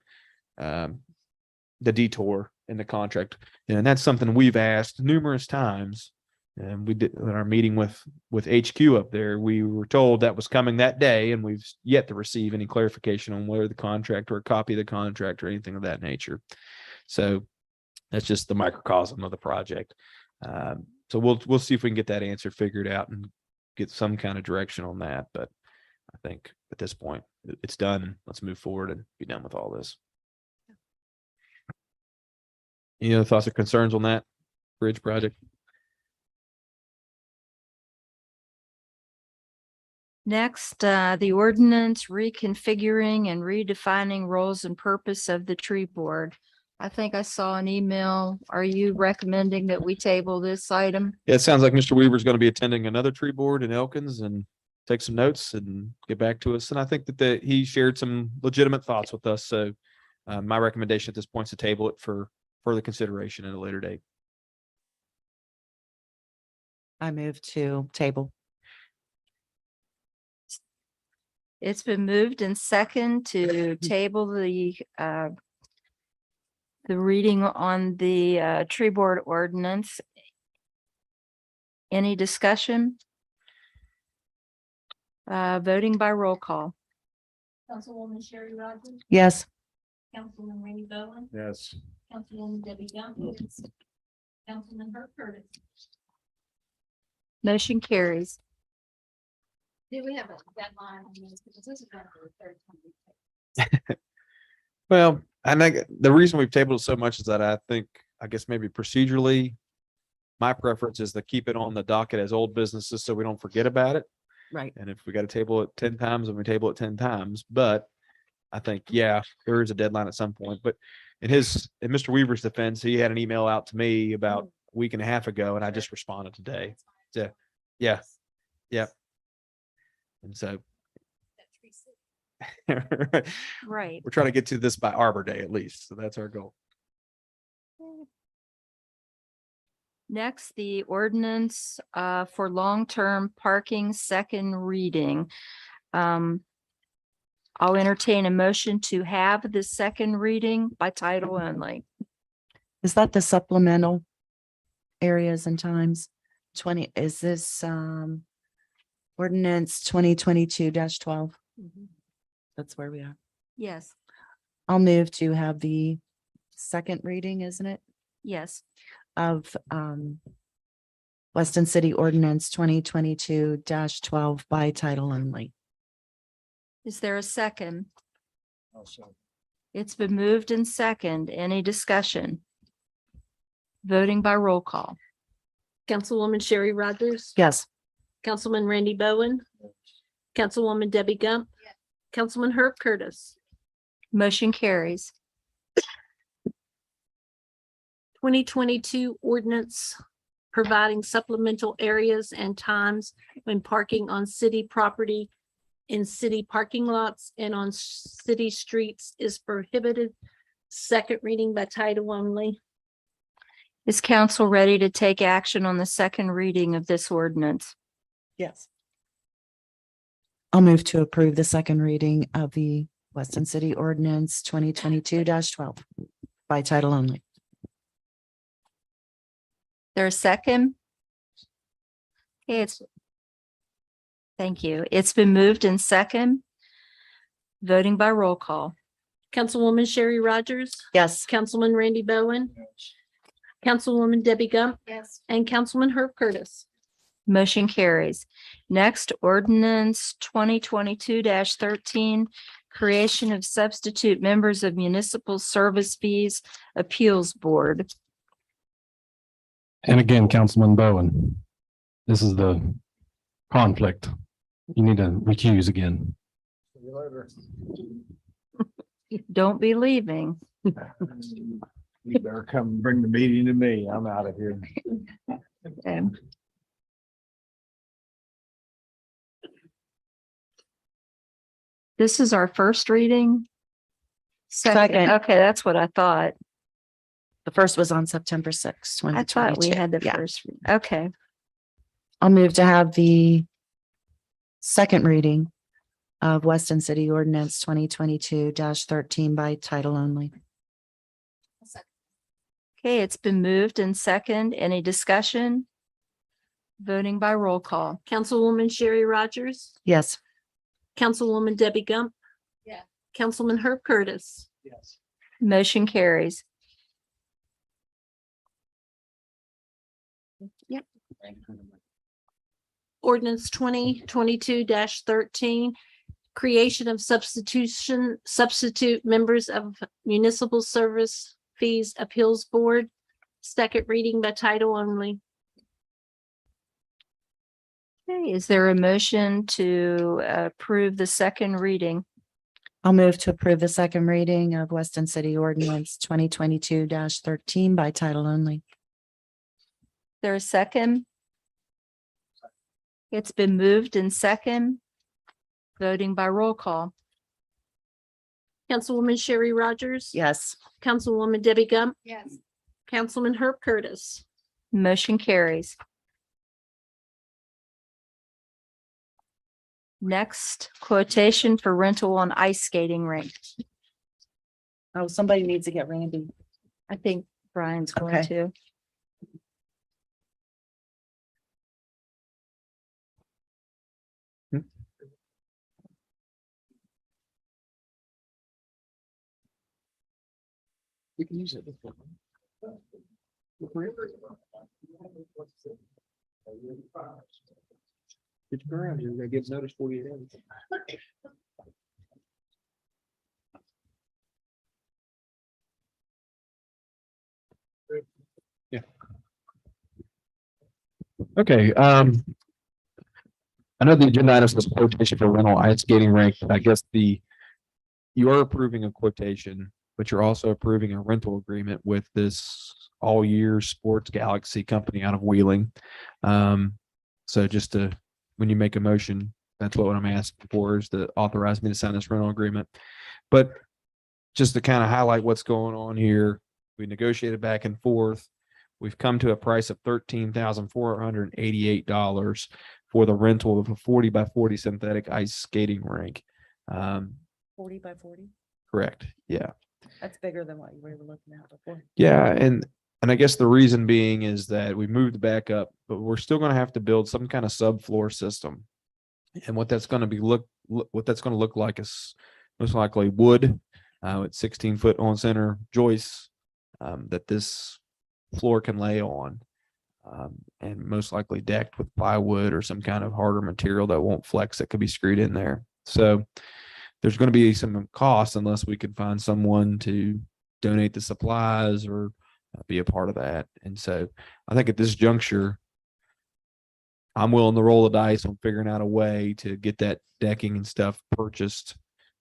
[SPEAKER 4] detour in the contract. And that's something we've asked numerous times. And we did in our meeting with HQ up there, we were told that was coming that day, and we've yet to receive any clarification on whether the contract or a copy of the contract or anything of that nature. So that's just the microcosm of the project. So we'll see if we can get that answer figured out and get some kind of direction on that. But I think at this point it's done. Let's move forward and be done with all this. Any other thoughts or concerns on that bridge project?
[SPEAKER 1] Next, the ordinance reconfiguring and redefining roles and purpose of the tree board. I think I saw an email. Are you recommending that we table this item?
[SPEAKER 4] Yeah, it sounds like Mr. Weaver's going to be attending another tree board in Elkins and take some notes and get back to us. And I think that he shared some legitimate thoughts with us. So my recommendation at this point is to table it for further consideration at a later date.
[SPEAKER 3] I move to table.
[SPEAKER 1] It's been moved and second to table the reading on the tree board ordinance. Any discussion? Voting by roll call.
[SPEAKER 2] Councilwoman Sherry Rogers,
[SPEAKER 3] Yes.
[SPEAKER 2] Councilman Randy Bowen,
[SPEAKER 15] Yes.
[SPEAKER 2] Councilwoman Debbie Young, Councilman Herb Curtis.
[SPEAKER 1] Motion carries.
[SPEAKER 2] Do we have a deadline on this? Because this is going to be the third time. we take
[SPEAKER 4] Well, I think the reason we've tabled it so much is that I guess maybe procedurally, my preference is to keep it on the docket as old businesses so we don't forget about it.
[SPEAKER 3] Right.
[SPEAKER 4] And if we got to table it 10 times, then we table it 10 times. But I think, yeah, there is a deadline at some point. But in Mr. Weaver's defense, he had an email out to me about a week and a half ago, and I just responded today. So, yeah. Yeah. And so
[SPEAKER 1] Right.
[SPEAKER 4] we're trying to get to this by Arbor Day at least. So that's our goal.
[SPEAKER 1] Next, the ordinance for long-term parking, second reading. I'll entertain a motion to have the second reading by title only.
[SPEAKER 3] Is that the supplemental areas and times? Is this ordinance 2022-12? That's where we are.
[SPEAKER 1] Yes,
[SPEAKER 3] I'll move to have the second reading, isn't it?
[SPEAKER 1] yes.
[SPEAKER 3] Of Weston City Ordinance 2022-12 by title only.
[SPEAKER 1] Is there a second? It's been moved and second. Any discussion? Voting by roll call.
[SPEAKER 18] Councilwoman Sherry Rogers.
[SPEAKER 3] Yes.
[SPEAKER 18] Councilman Randy Bowen. Councilwoman Debbie Gump. Councilman Herb Curtis.
[SPEAKER 1] Motion carries.
[SPEAKER 18] 2022 ordinance providing supplemental areas and times when parking on city property in city parking lots and on city streets is prohibited. Second reading by title only.
[SPEAKER 1] Is council ready to take action on the second reading of this ordinance?
[SPEAKER 3] Yes. I'll move to approve the second reading of the Weston City Ordinance 2022-12 by title only.
[SPEAKER 1] There a second? Okay, thank you. It's been moved and second. Voting by roll call.
[SPEAKER 18] Councilwoman Sherry Rogers.
[SPEAKER 3] Yes.
[SPEAKER 18] Councilman Randy Bowen. Councilwoman Debbie Gump.
[SPEAKER 2] Yes.
[SPEAKER 18] And Councilman Herb Curtis.
[SPEAKER 1] Motion carries. Next, ordinance 2022-13, creation of substitute members of Municipal Service Fees Appeals Board.
[SPEAKER 12] And again, Councilman Bowen, this is the conflict. You need to recuse again.
[SPEAKER 1] Don't be leaving.
[SPEAKER 15] You better come bring the meeting to me. I'm out of here.
[SPEAKER 1] Okay. This is our first reading.
[SPEAKER 3] Second.
[SPEAKER 1] Okay, that's what I thought.
[SPEAKER 3] The first was on September 6th,
[SPEAKER 1] I thought we
[SPEAKER 3] 2022.
[SPEAKER 1] had the
[SPEAKER 3] Yeah.
[SPEAKER 1] first. Okay,
[SPEAKER 3] I'll move to have the second reading of Weston City Ordinance 2022-13 by title only.
[SPEAKER 1] okay, it's been moved and second. Any discussion? Voting by roll call.
[SPEAKER 18] Councilwoman Sherry Rogers.
[SPEAKER 3] Yes.
[SPEAKER 18] Councilwoman Debbie Gump.
[SPEAKER 2] Yeah.
[SPEAKER 18] Councilman Herb Curtis.
[SPEAKER 15] Yes.
[SPEAKER 1] Motion carries.
[SPEAKER 18] Ordinance 2022-13, creation of substitute members of Municipal Service Fees Appeals Board. Second reading by title only.
[SPEAKER 1] Okay, is there a motion to approve the second reading?
[SPEAKER 3] I'll move to approve the second reading of Weston City Ordinance 2022-13 by title only.
[SPEAKER 1] There a second? It's been moved and second. Voting by roll call.
[SPEAKER 18] Councilwoman Sherry Rogers.
[SPEAKER 3] Yes.
[SPEAKER 18] Councilwoman Debbie Gump.
[SPEAKER 2] Yes.
[SPEAKER 18] Councilman Herb Curtis.
[SPEAKER 1] Motion carries. Next, quotation for rental on ice skating rink.
[SPEAKER 3] Oh, somebody needs to get Randy.
[SPEAKER 1] I think Brian's going
[SPEAKER 3] Okay.
[SPEAKER 1] to.
[SPEAKER 6] You can use it.
[SPEAKER 4] Get your garage, you're gonna get notice 48 hours. Yeah. Okay, I know the agenda item was quotation for rental ice skating rink. I guess you are approving a quotation, but you're also approving a rental agreement with this all year Sports Galaxy company out of Wheeling. So just to, when you make a motion, that's what I'm asking for, is to authorize me to sign this rental agreement. But just to kind of highlight what's going on here, we negotiated back and forth. We've come to a price of $13,488 for the rental of a 40 by 40 synthetic ice skating rink.
[SPEAKER 3] 40 by 40.
[SPEAKER 4] Correct. Yeah.
[SPEAKER 3] That's bigger than what we were looking at before.
[SPEAKER 4] Yeah. And I guess the reason being is that we moved back up, but we're still going to have to build some kind of subfloor system. And what that's going to be what that's going to look like is most likely wood with 16-foot on center joists that this floor can lay on, and most likely decked with plywood or some kind of harder material that won't flex, that could be screwed in there. So there's going to be some cost unless we can find someone to donate the supplies or be a part of that. And so I think at this juncture, I'm willing to roll the dice on figuring out a way to get that decking and stuff purchased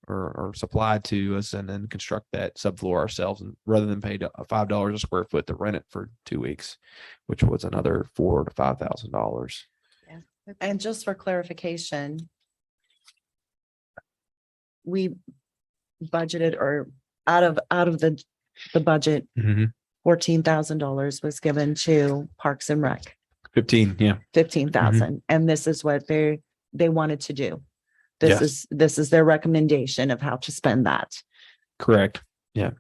[SPEAKER 4] or supplied to us, and then construct that subfloor ourselves, and rather than pay $5 a square foot to rent it for 2 weeks, which was another $4,000 to $5,000.
[SPEAKER 3] Yeah. And just for clarification, we budgeted, or out of the budget,
[SPEAKER 4] Mhm.
[SPEAKER 3] $14,000 was given to Parks and Rec,
[SPEAKER 4] 15. Yeah.
[SPEAKER 3] 15,000. And this is what they wanted to do.
[SPEAKER 4] Yes.
[SPEAKER 3] This is their recommendation of how to spend that.
[SPEAKER 4] Correct. Yeah.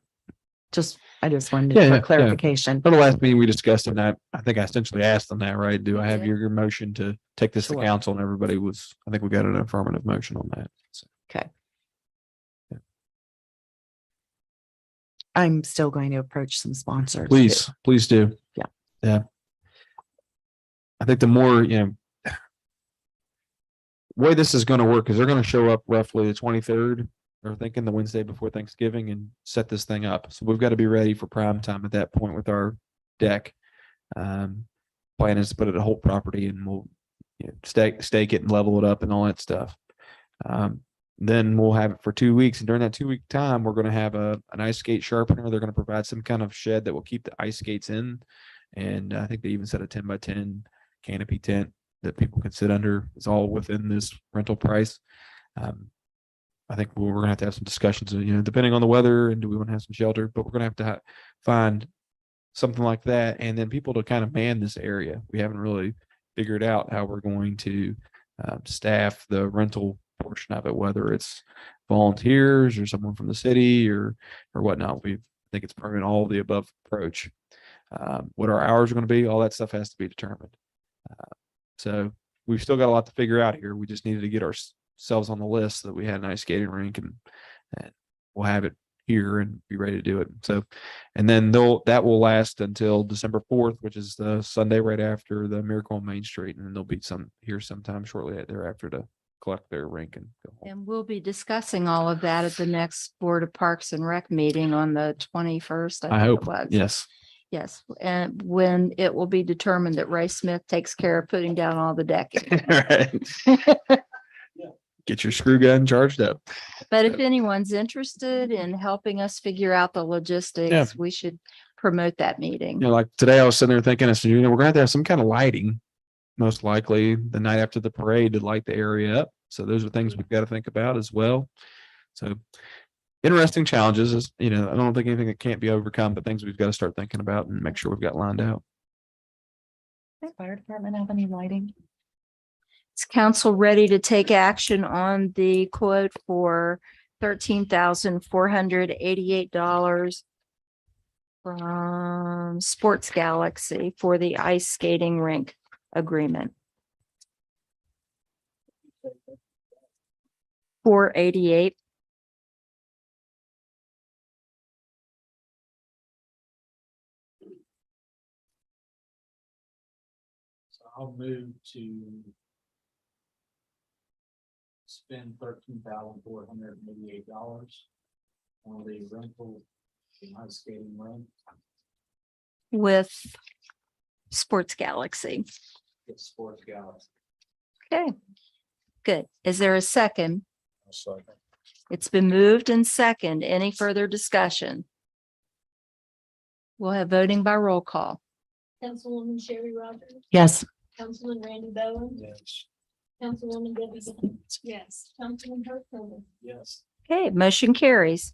[SPEAKER 3] I just wanted
[SPEAKER 4] Yeah,
[SPEAKER 3] for
[SPEAKER 4] yeah.
[SPEAKER 3] clarification.
[SPEAKER 4] For the last meeting we discussed, and I think I essentially asked them that, right? Do I have
[SPEAKER 3] did.
[SPEAKER 4] your motion to take this to
[SPEAKER 3] Sure.
[SPEAKER 4] council? And everybody was, I think we got an affirmative motion on that. So,
[SPEAKER 3] Okay.
[SPEAKER 4] Yeah.
[SPEAKER 3] I'm still going to approach some sponsors.
[SPEAKER 4] please do.
[SPEAKER 3] Yeah.
[SPEAKER 4] Yeah. I think the more, way this is going to work is they're going to show up roughly the 23rd, or thinking the Wednesday before Thanksgiving, and set this thing up. So we've got to be ready for prime time at that point with our deck. Plan is to put it at Holt property, and we'll stake it and level it up and all that stuff. Then we'll have it for 2 weeks. And during that 2 week time, we're going to have an ice skate sharpener. They're going to provide some kind of shed that will keep the ice skates in. And I think they even set a 10 by 10 canopy tent that people can sit under. It's all within this rental price. I think we're going to have some discussions, depending on the weather, and do we want to have some shelter, but we're going to have to find something like that. And then people to kind of man this area. We haven't really figured out how we're going to staff the rental portion of it, whether it's volunteers or someone from the city or whatnot. I think it's permanent, all of the above approach. What our hours are going to be, all that stuff has to be determined. So we've still got a lot to figure out here. We just needed to get ourselves on the list so that we had an ice skating rink, and we'll have it here and be ready to do it. So, and then that will last until December 4th, which is the Sunday right after the Miracle on Main Street. And then there'll be some here sometime shortly thereafter to collect their rink and go home.
[SPEAKER 1] And we'll be discussing all of that at the next Board of Parks and Rec meeting on the 21st.
[SPEAKER 4] I
[SPEAKER 1] think
[SPEAKER 4] hope.
[SPEAKER 1] it was.
[SPEAKER 4] Yes.
[SPEAKER 1] Yes, and when it will be determined that Ray Smith takes care of putting down all the decking.
[SPEAKER 4] Right. Get your screw gun charged up.
[SPEAKER 1] But if anyone's interested in helping us figure out the logistics, we should promote that meeting.
[SPEAKER 4] Like today I was sitting there thinking, I said, we're going to have some kind of lighting, most likely the night after the parade, to light the area up. So those are things we've got to think about as well. So interesting challenges, is, I don't think anything that can't be overcome, but things we've got to start thinking about and make sure we've got lined out.
[SPEAKER 3] Does the fire department have any lighting?
[SPEAKER 1] Is council ready to take action on the quote for $13,488 from Sports Galaxy for the ice skating rink agreement? 488.
[SPEAKER 15] I'll move to spend $13,488 on the rental, the ice skating rink.
[SPEAKER 1] with Sports Galaxy.
[SPEAKER 15] At Sports Galaxy.
[SPEAKER 1] Okay, good. Is there a second?
[SPEAKER 15] Second.
[SPEAKER 1] It's been moved and second. Any further discussion? We'll have voting by roll call.
[SPEAKER 18] Councilwoman Sherry Rogers,
[SPEAKER 3] Yes.
[SPEAKER 18] Councilman Randy Bowen,
[SPEAKER 15] Yes.
[SPEAKER 18] Councilwoman Debbie Jones. Yes. Councilman Herb Kelly.
[SPEAKER 15] Yes.
[SPEAKER 1] Okay, motion carries.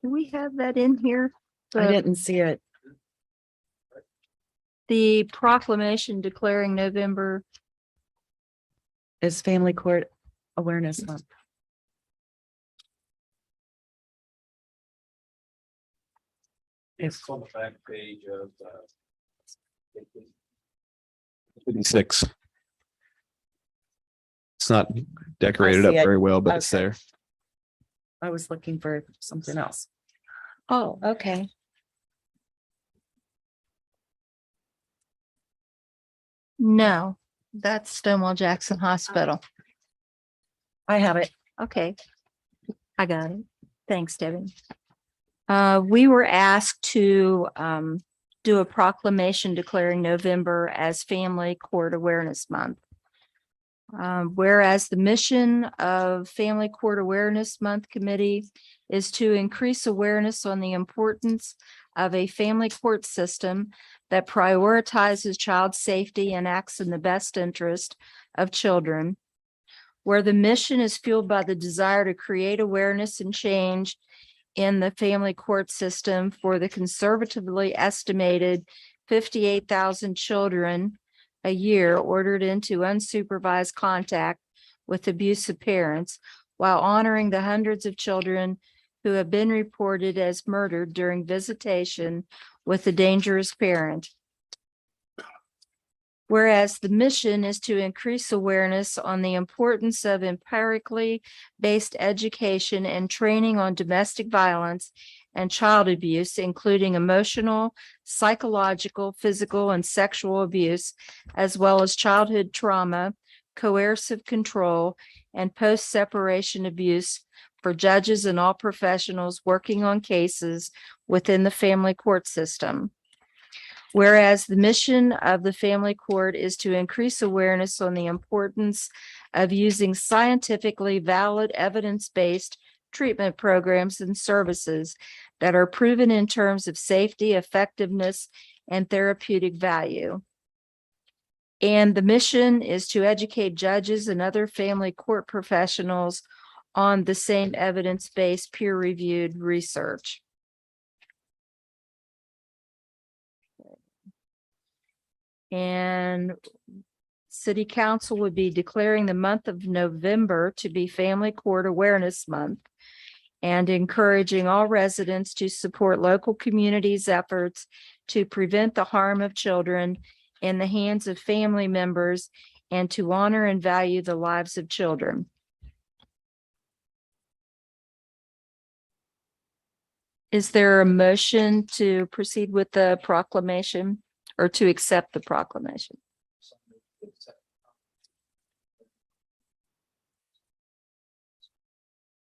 [SPEAKER 1] Do we have that in here?
[SPEAKER 3] I
[SPEAKER 1] The-
[SPEAKER 3] didn't see it.
[SPEAKER 1] The proclamation declaring November,
[SPEAKER 3] It's Family Court Awareness Month.
[SPEAKER 15] It's on the back page of,
[SPEAKER 4] 56. It's not decorated
[SPEAKER 3] I
[SPEAKER 4] up
[SPEAKER 3] see it.
[SPEAKER 4] very well, but it's
[SPEAKER 3] Okay.
[SPEAKER 4] there.
[SPEAKER 3] I was looking for something else.
[SPEAKER 1] oh, okay. No, that's Stonewall Jackson Hospital.
[SPEAKER 3] I have it.
[SPEAKER 1] Okay. I got it. Thanks, Debbie. We were asked to do a proclamation declaring November as Family Court Awareness Month. Whereas the mission of Family Court Awareness Month Committee is to increase awareness on the importance of a family court system that prioritizes child safety and acts in the best interest of children. Where the mission is fueled by the desire to create awareness and change in the family court system for the conservatively estimated 58,000 children a year ordered into unsupervised contact with abusive parents, while honoring the hundreds of children who have been reported as murdered during visitation with a dangerous parent. Whereas the mission is to increase awareness on the importance of empirically based education and training on domestic violence and child abuse, including emotional, psychological, physical, and sexual abuse, as well as childhood trauma, coercive control, and post-separation abuse for judges and all professionals working on cases within the family court system. Whereas the mission of the family court is to increase awareness on the importance of using scientifically valid, evidence-based treatment programs and services that are proven in terms of safety, effectiveness, and therapeutic value. And the mission is to educate judges and other family court professionals on the same evidence-based, peer-reviewed research. And City Council would be declaring the month of November to be Family Court Awareness Month and encouraging all residents to support local communities' efforts to prevent the harm of children in the hands of family members and to honor and value the lives of children. Is there a motion to proceed with the proclamation or to accept the proclamation?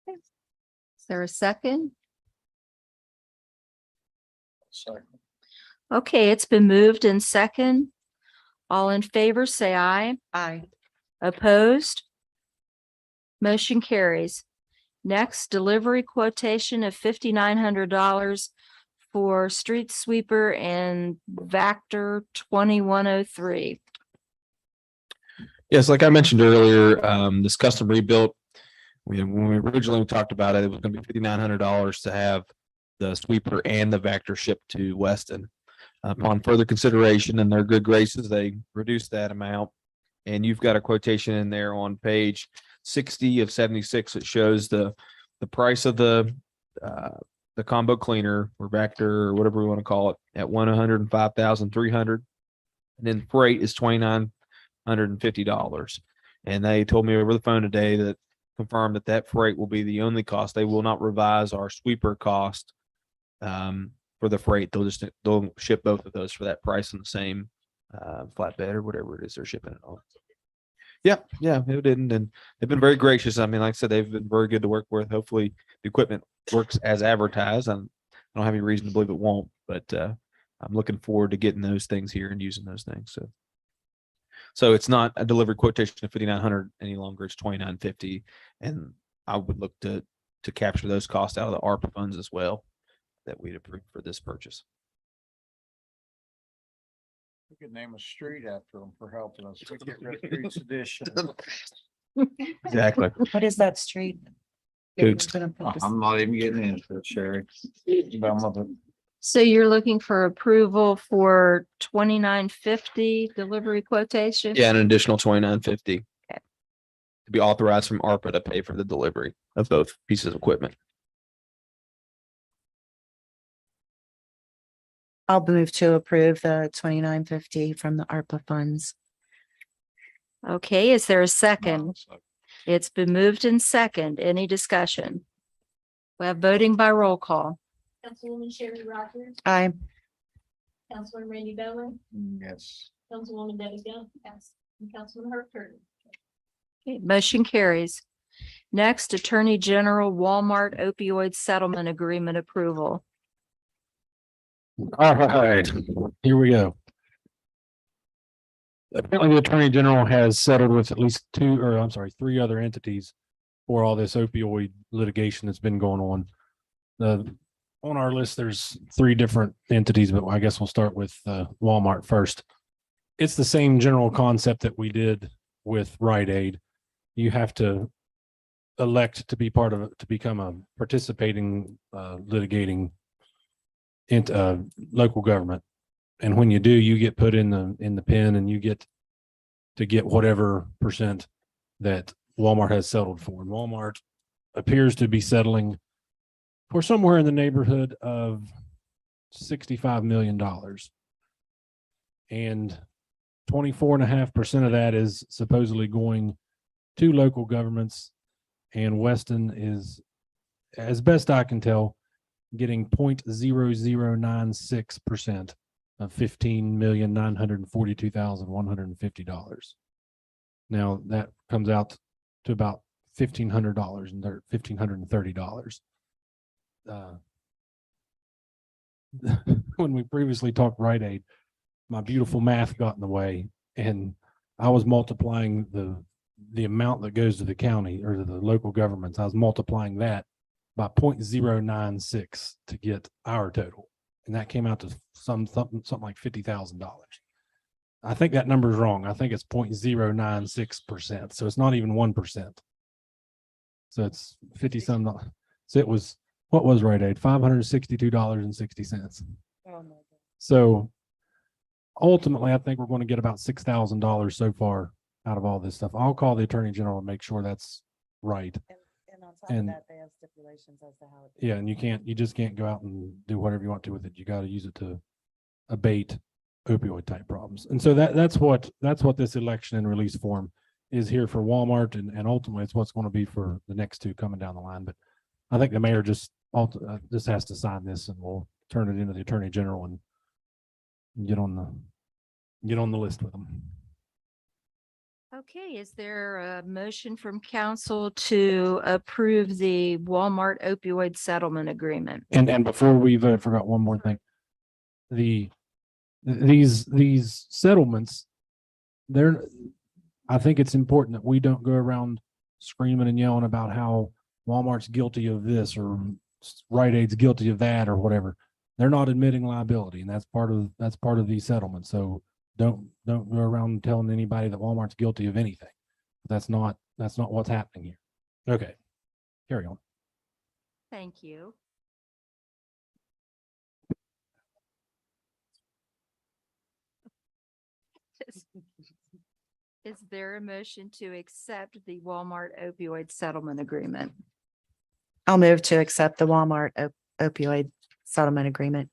[SPEAKER 1] Is there a second?
[SPEAKER 15] Second.
[SPEAKER 1] Okay, it's been moved and second. All in favor, say aye.
[SPEAKER 3] Aye.
[SPEAKER 1] Opposed? Motion carries. Next, delivery quotation of $5,900 for street sweeper and Vector 2103.
[SPEAKER 4] Yes, like I mentioned earlier, this custom rebuilt, when we originally talked about it, it was going to be $5,900 to have the sweeper and the Vector shipped to Weston. Upon further consideration and their good graces, they reduced that amount. And you've got a quotation in there on page 60 of 76. It shows the price of the combo cleaner or Vector or whatever we want to call it at $105,300. And then freight is $2,950. And they told me over the phone today that confirmed that that freight will be the only cost. They will not revise our sweeper cost for the freight. They'll ship both of those for that price in the same flatbed or whatever it is they're shipping it on. Yeah, it didn't. And they've been very gracious. I mean, like I said, they've been very good to work with. Hopefully the equipment works as advertised. I don't have any reason to believe it won't, but I'm looking forward to getting those things here and using those things. So it's not a delivery quotation of 5,900 any longer. It's 2,950. And I would look to capture those costs out of the ARPA funds as well that we'd approve for this purchase.
[SPEAKER 6] We could name a street after them for helping us. We get rid of Streets Edition.
[SPEAKER 4] Exactly.
[SPEAKER 3] What is that street?
[SPEAKER 4] Coots.
[SPEAKER 6] I'm not even getting into it, Sherry.
[SPEAKER 1] So you're looking for approval for 2,950 delivery quotation?
[SPEAKER 4] Yeah, an additional 2,950.
[SPEAKER 1] Okay.
[SPEAKER 4] To be authorized from ARPA to pay for the delivery of both pieces of equipment.
[SPEAKER 3] I'll move to approve the 2,950 from the ARPA funds.
[SPEAKER 1] Okay, is there a second? It's been moved in second. Any discussion? We have voting by roll call.
[SPEAKER 18] Councilwoman Sherry Rogers,
[SPEAKER 3] Aye.
[SPEAKER 18] Councilman Randy Bowen,
[SPEAKER 6] Yes.
[SPEAKER 18] Councilwoman Debbie Young, yes, and Councilman Herb Turner.
[SPEAKER 1] Okay, motion carries. Next, Attorney General Walmart opioid settlement agreement approval.
[SPEAKER 12] All right, here we go. Apparently, the Attorney General has settled with at least three other entities for all this opioid litigation that's been going on. On our list, there's 3 different entities, but I guess we'll start with Walmart first. It's the same general concept that we did with Rite Aid. You have to elect to be part of it, to become a participating litigating local government. And when you do, you get put in the pen and you get to get whatever percent that Walmart has settled for. And Walmart appears to be settling for somewhere in the neighborhood of $65 million. And 24.5% of that is supposedly going to local governments. And Weston is, as best I can tell, getting 0.0096% of $15,942,150. Now that comes out to about $1,500 and $1,530. When we previously talked Rite Aid, my beautiful math got in the way, and I was multiplying the amount that goes to the county or to the local governments. I was multiplying that by 0.096 to get our total, and that came out to something like $50,000. I think that number is wrong. I think it's 0.096%. So it's not even 1%. So it's 50 some. So it was, what was Rite Aid? $562.60.
[SPEAKER 3] Oh my God.
[SPEAKER 12] So ultimately, I think we're going to get about $6,000 so far out of all this stuff. I'll call the Attorney General and make sure that's right.
[SPEAKER 3] And on top of that, they have stipulations as to how.
[SPEAKER 12] Yeah, and you just can't go out and do whatever you want to with it. You got to use it to abate opioid type problems. And so that's what this election and release form is here for Walmart, and ultimately it's what's going to be for the next 2 coming down the line. But I think the mayor just has to sign this, and we'll turn it into the Attorney General and get on the list with them.
[SPEAKER 1] Okay, is there a motion from council to approve the Walmart opioid settlement agreement?
[SPEAKER 12] And before we vote, I forgot one more thing. These settlements, I think it's important that we don't go around screaming and yelling about how Walmart's guilty of this or Rite Aid's guilty of that or whatever. They're not admitting liability, and that's part of these settlements. So don't go around telling anybody that Walmart's guilty of anything. That's not what's happening here. Okay, carry on.
[SPEAKER 1] Thank you. Is there a motion to accept the Walmart opioid settlement agreement?
[SPEAKER 3] I'll move to accept the Walmart opioid settlement agreement.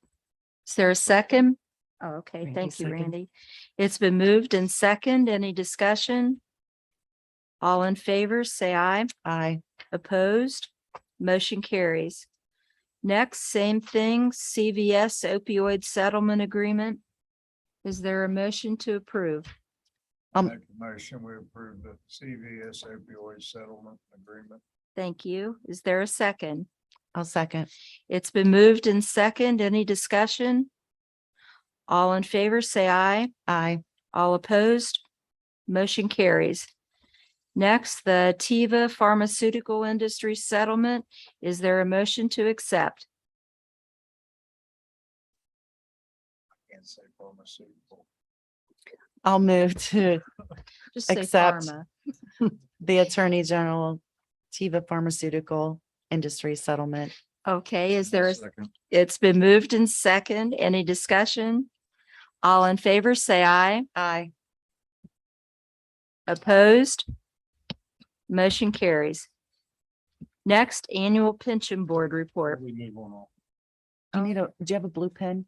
[SPEAKER 1] Is there a second? Oh, okay,
[SPEAKER 3] Randy
[SPEAKER 1] thank you,
[SPEAKER 3] second.
[SPEAKER 1] Randy. It's been moved and second. Any discussion? All in favor, say aye.
[SPEAKER 3] Aye.
[SPEAKER 1] Opposed? Motion carries. Next, same thing, CVS opioid settlement agreement. Is there a motion to approve?
[SPEAKER 3] Make
[SPEAKER 11] a motion, we approve the CVS opioid settlement agreement.
[SPEAKER 1] Thank you. Is there a second?
[SPEAKER 3] I'll second.
[SPEAKER 1] It's been moved and second. Any discussion? All in favor, say aye.
[SPEAKER 3] Aye.
[SPEAKER 1] All opposed? Motion carries. Next, the Teva Pharmaceutical Industry Settlement. Is there a motion to accept?
[SPEAKER 11] Can't say pharmaceutical.
[SPEAKER 3] I'll move to
[SPEAKER 1] Just say
[SPEAKER 3] accept
[SPEAKER 1] pharma.
[SPEAKER 3] the Attorney General Teva Pharmaceutical Industry Settlement.
[SPEAKER 1] Okay, is there,
[SPEAKER 11] Second.
[SPEAKER 1] it's been moved and second. Any discussion? All in favor, say aye.
[SPEAKER 3] Aye.
[SPEAKER 1] Opposed? Motion carries. Next, annual pension board report.
[SPEAKER 11] We move on.
[SPEAKER 3] Do you have a blue pen?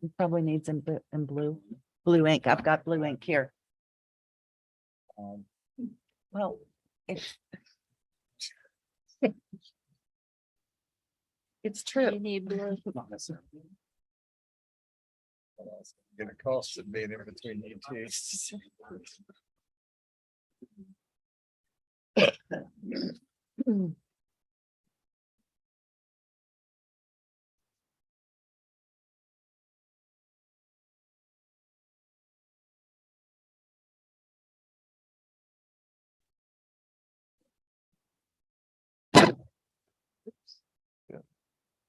[SPEAKER 3] You probably need some in blue ink. I've got blue ink here. Well, it's true.
[SPEAKER 1] You need blue.
[SPEAKER 11] Not necessarily. Get a cost of being in between you two.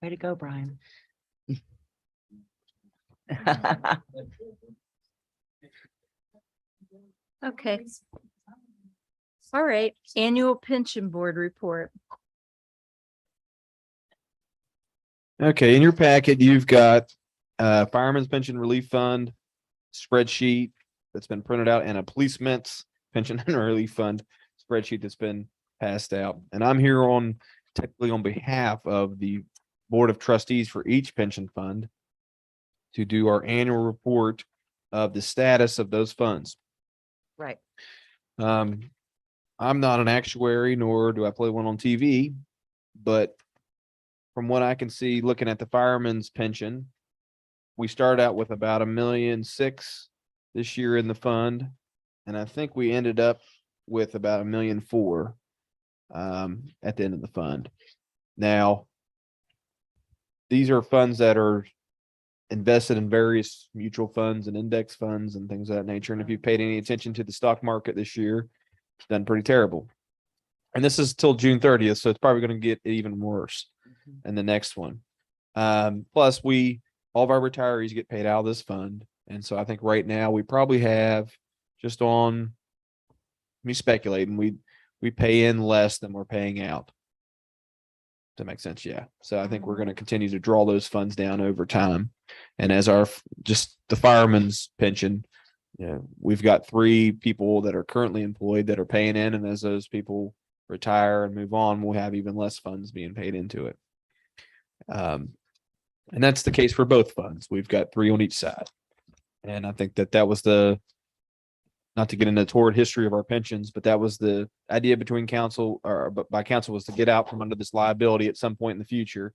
[SPEAKER 3] Way to go, Brian.
[SPEAKER 1] Okay. All right, annual pension board report.
[SPEAKER 4] Okay, in your packet, you've got Fireman's Pension Relief Fund spreadsheet that's been printed out and a policeman's pension and relief fund spreadsheet that's been passed out. And I'm here technically on behalf of the Board of Trustees for each pension fund to do our annual report of the status of those funds.
[SPEAKER 3] Right.
[SPEAKER 4] I'm not an actuary, nor do I play one on TV, but from what I can see, looking at the fireman's pension, we started out with about $1.6 million this year in the fund. And I think we ended up with about $1.4 million at the end of the fund. Now, these are funds that are invested in various mutual funds and index funds and things of that nature. And if you've paid any attention to the stock market this year, it's done pretty terrible. And this is till June 30th, so it's probably going to get even worse in the next one. Plus, all of our retirees get paid out of this fund. And so I think right now we probably have just on me speculating, we pay in less than we're paying out. Does that make sense? Yeah. So I think we're going to continue to draw those funds down over time. And as just the fireman's pension, we've got 3 people that are currently employed that are paying in. And as those people retire and move on, we'll have even less funds being paid into it. And that's the case for both funds. We've got 3 on each side. And I think that was not to get into the torrid history of our pensions, but that was the idea between council by council was to get out from under this liability at some point in the future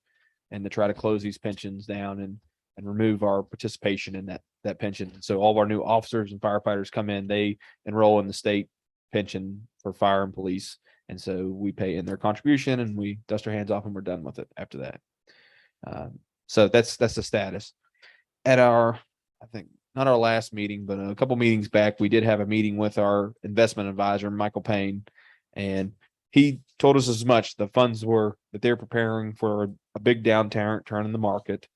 [SPEAKER 4] and to try to close these pensions down and remove our participation in that pension. So all of our new officers and firefighters come in, they enroll in the state pension for fire and police. And so we pay in their contribution and we dust our hands off and we're done with it after that. So that's the status. At I think not our last meeting, but a couple meetings back, we did have a meeting with our investment advisor, Michael Payne, and he told us as much. The funds that they're preparing for a big downturn in the market,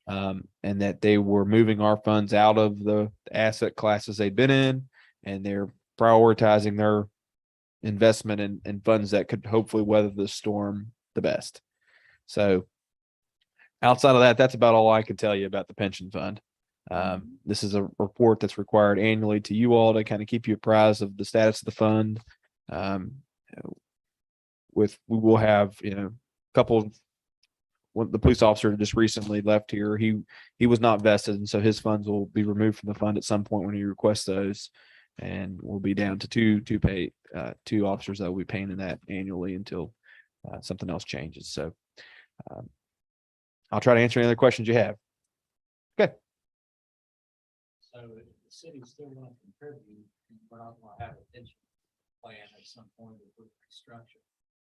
[SPEAKER 4] and that they were moving our funds out of the asset classes they'd been in, and they're prioritizing their investment in funds that could hopefully weather the storm the best. So outside of that, that's about all I can tell you about the pension fund. This is a report that's required annually to you all to kind of keep you apprised of the status of the fund. We will have, a couple the police officer just recently left here, he was not vested, and so his funds will be removed from the fund at some point when he requests those. And we'll be down to two officers that will be paying in that annually until something else changes. So I'll try to answer any other questions you have. Okay.
[SPEAKER 8] So if the city still want to contribute, we're not gonna have a pension plan at some point if we restructure.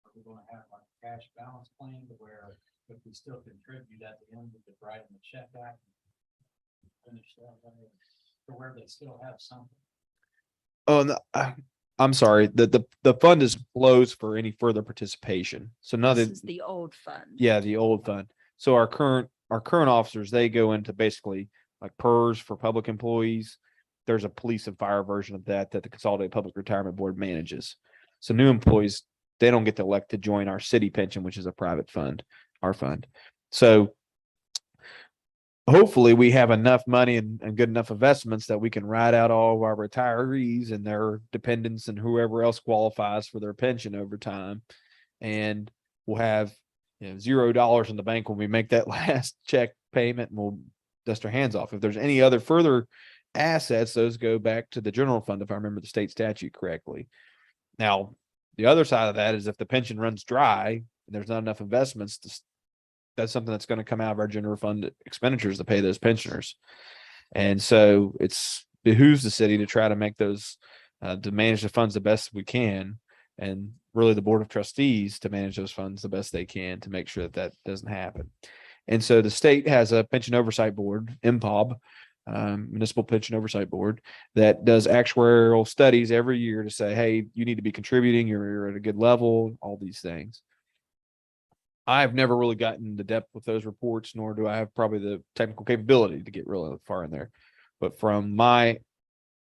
[SPEAKER 8] Are we gonna have like a cash balance plan to where if we still contribute at the end, we could write them a check back? Finish that way, to where they still have something.
[SPEAKER 4] Oh, no, I'm sorry. The fund is closed for any further participation. So none
[SPEAKER 1] This
[SPEAKER 4] of
[SPEAKER 1] is the old fund.
[SPEAKER 4] yeah, the old fund. So our current officers, they go into basically like PERS for public employees. There's a police and fire version of that the Consolidated Public Retirement Board manages. So new employees, they don't get to elect to join our city pension, which is a private fund, our fund. So hopefully we have enough money and good enough investments that we can ride out all of our retirees and their dependents and whoever else qualifies for their pension over time. And we'll have $0 in the bank when we make that last check payment, and we'll dust our hands off. If there's any other further assets, those go back to the general fund, if I remember the state statute correctly. Now, the other side of that is if the pension runs dry and there's not enough investments that's something that's going to come out of our general fund expenditures to pay those pensioners. And so it's behooves the city to try to make those, to manage the funds the best we can. And really the board of trustees to manage those funds the best they can to make sure that doesn't happen. And so the state has a pension oversight board, MPOB, Municipal Pension Oversight Board, that does actuarial studies every year to say, hey, you need to be contributing, you're at a good level, all these things. I've never really gotten into depth with those reports, nor do I have probably the technical capability to get really far in there. But from my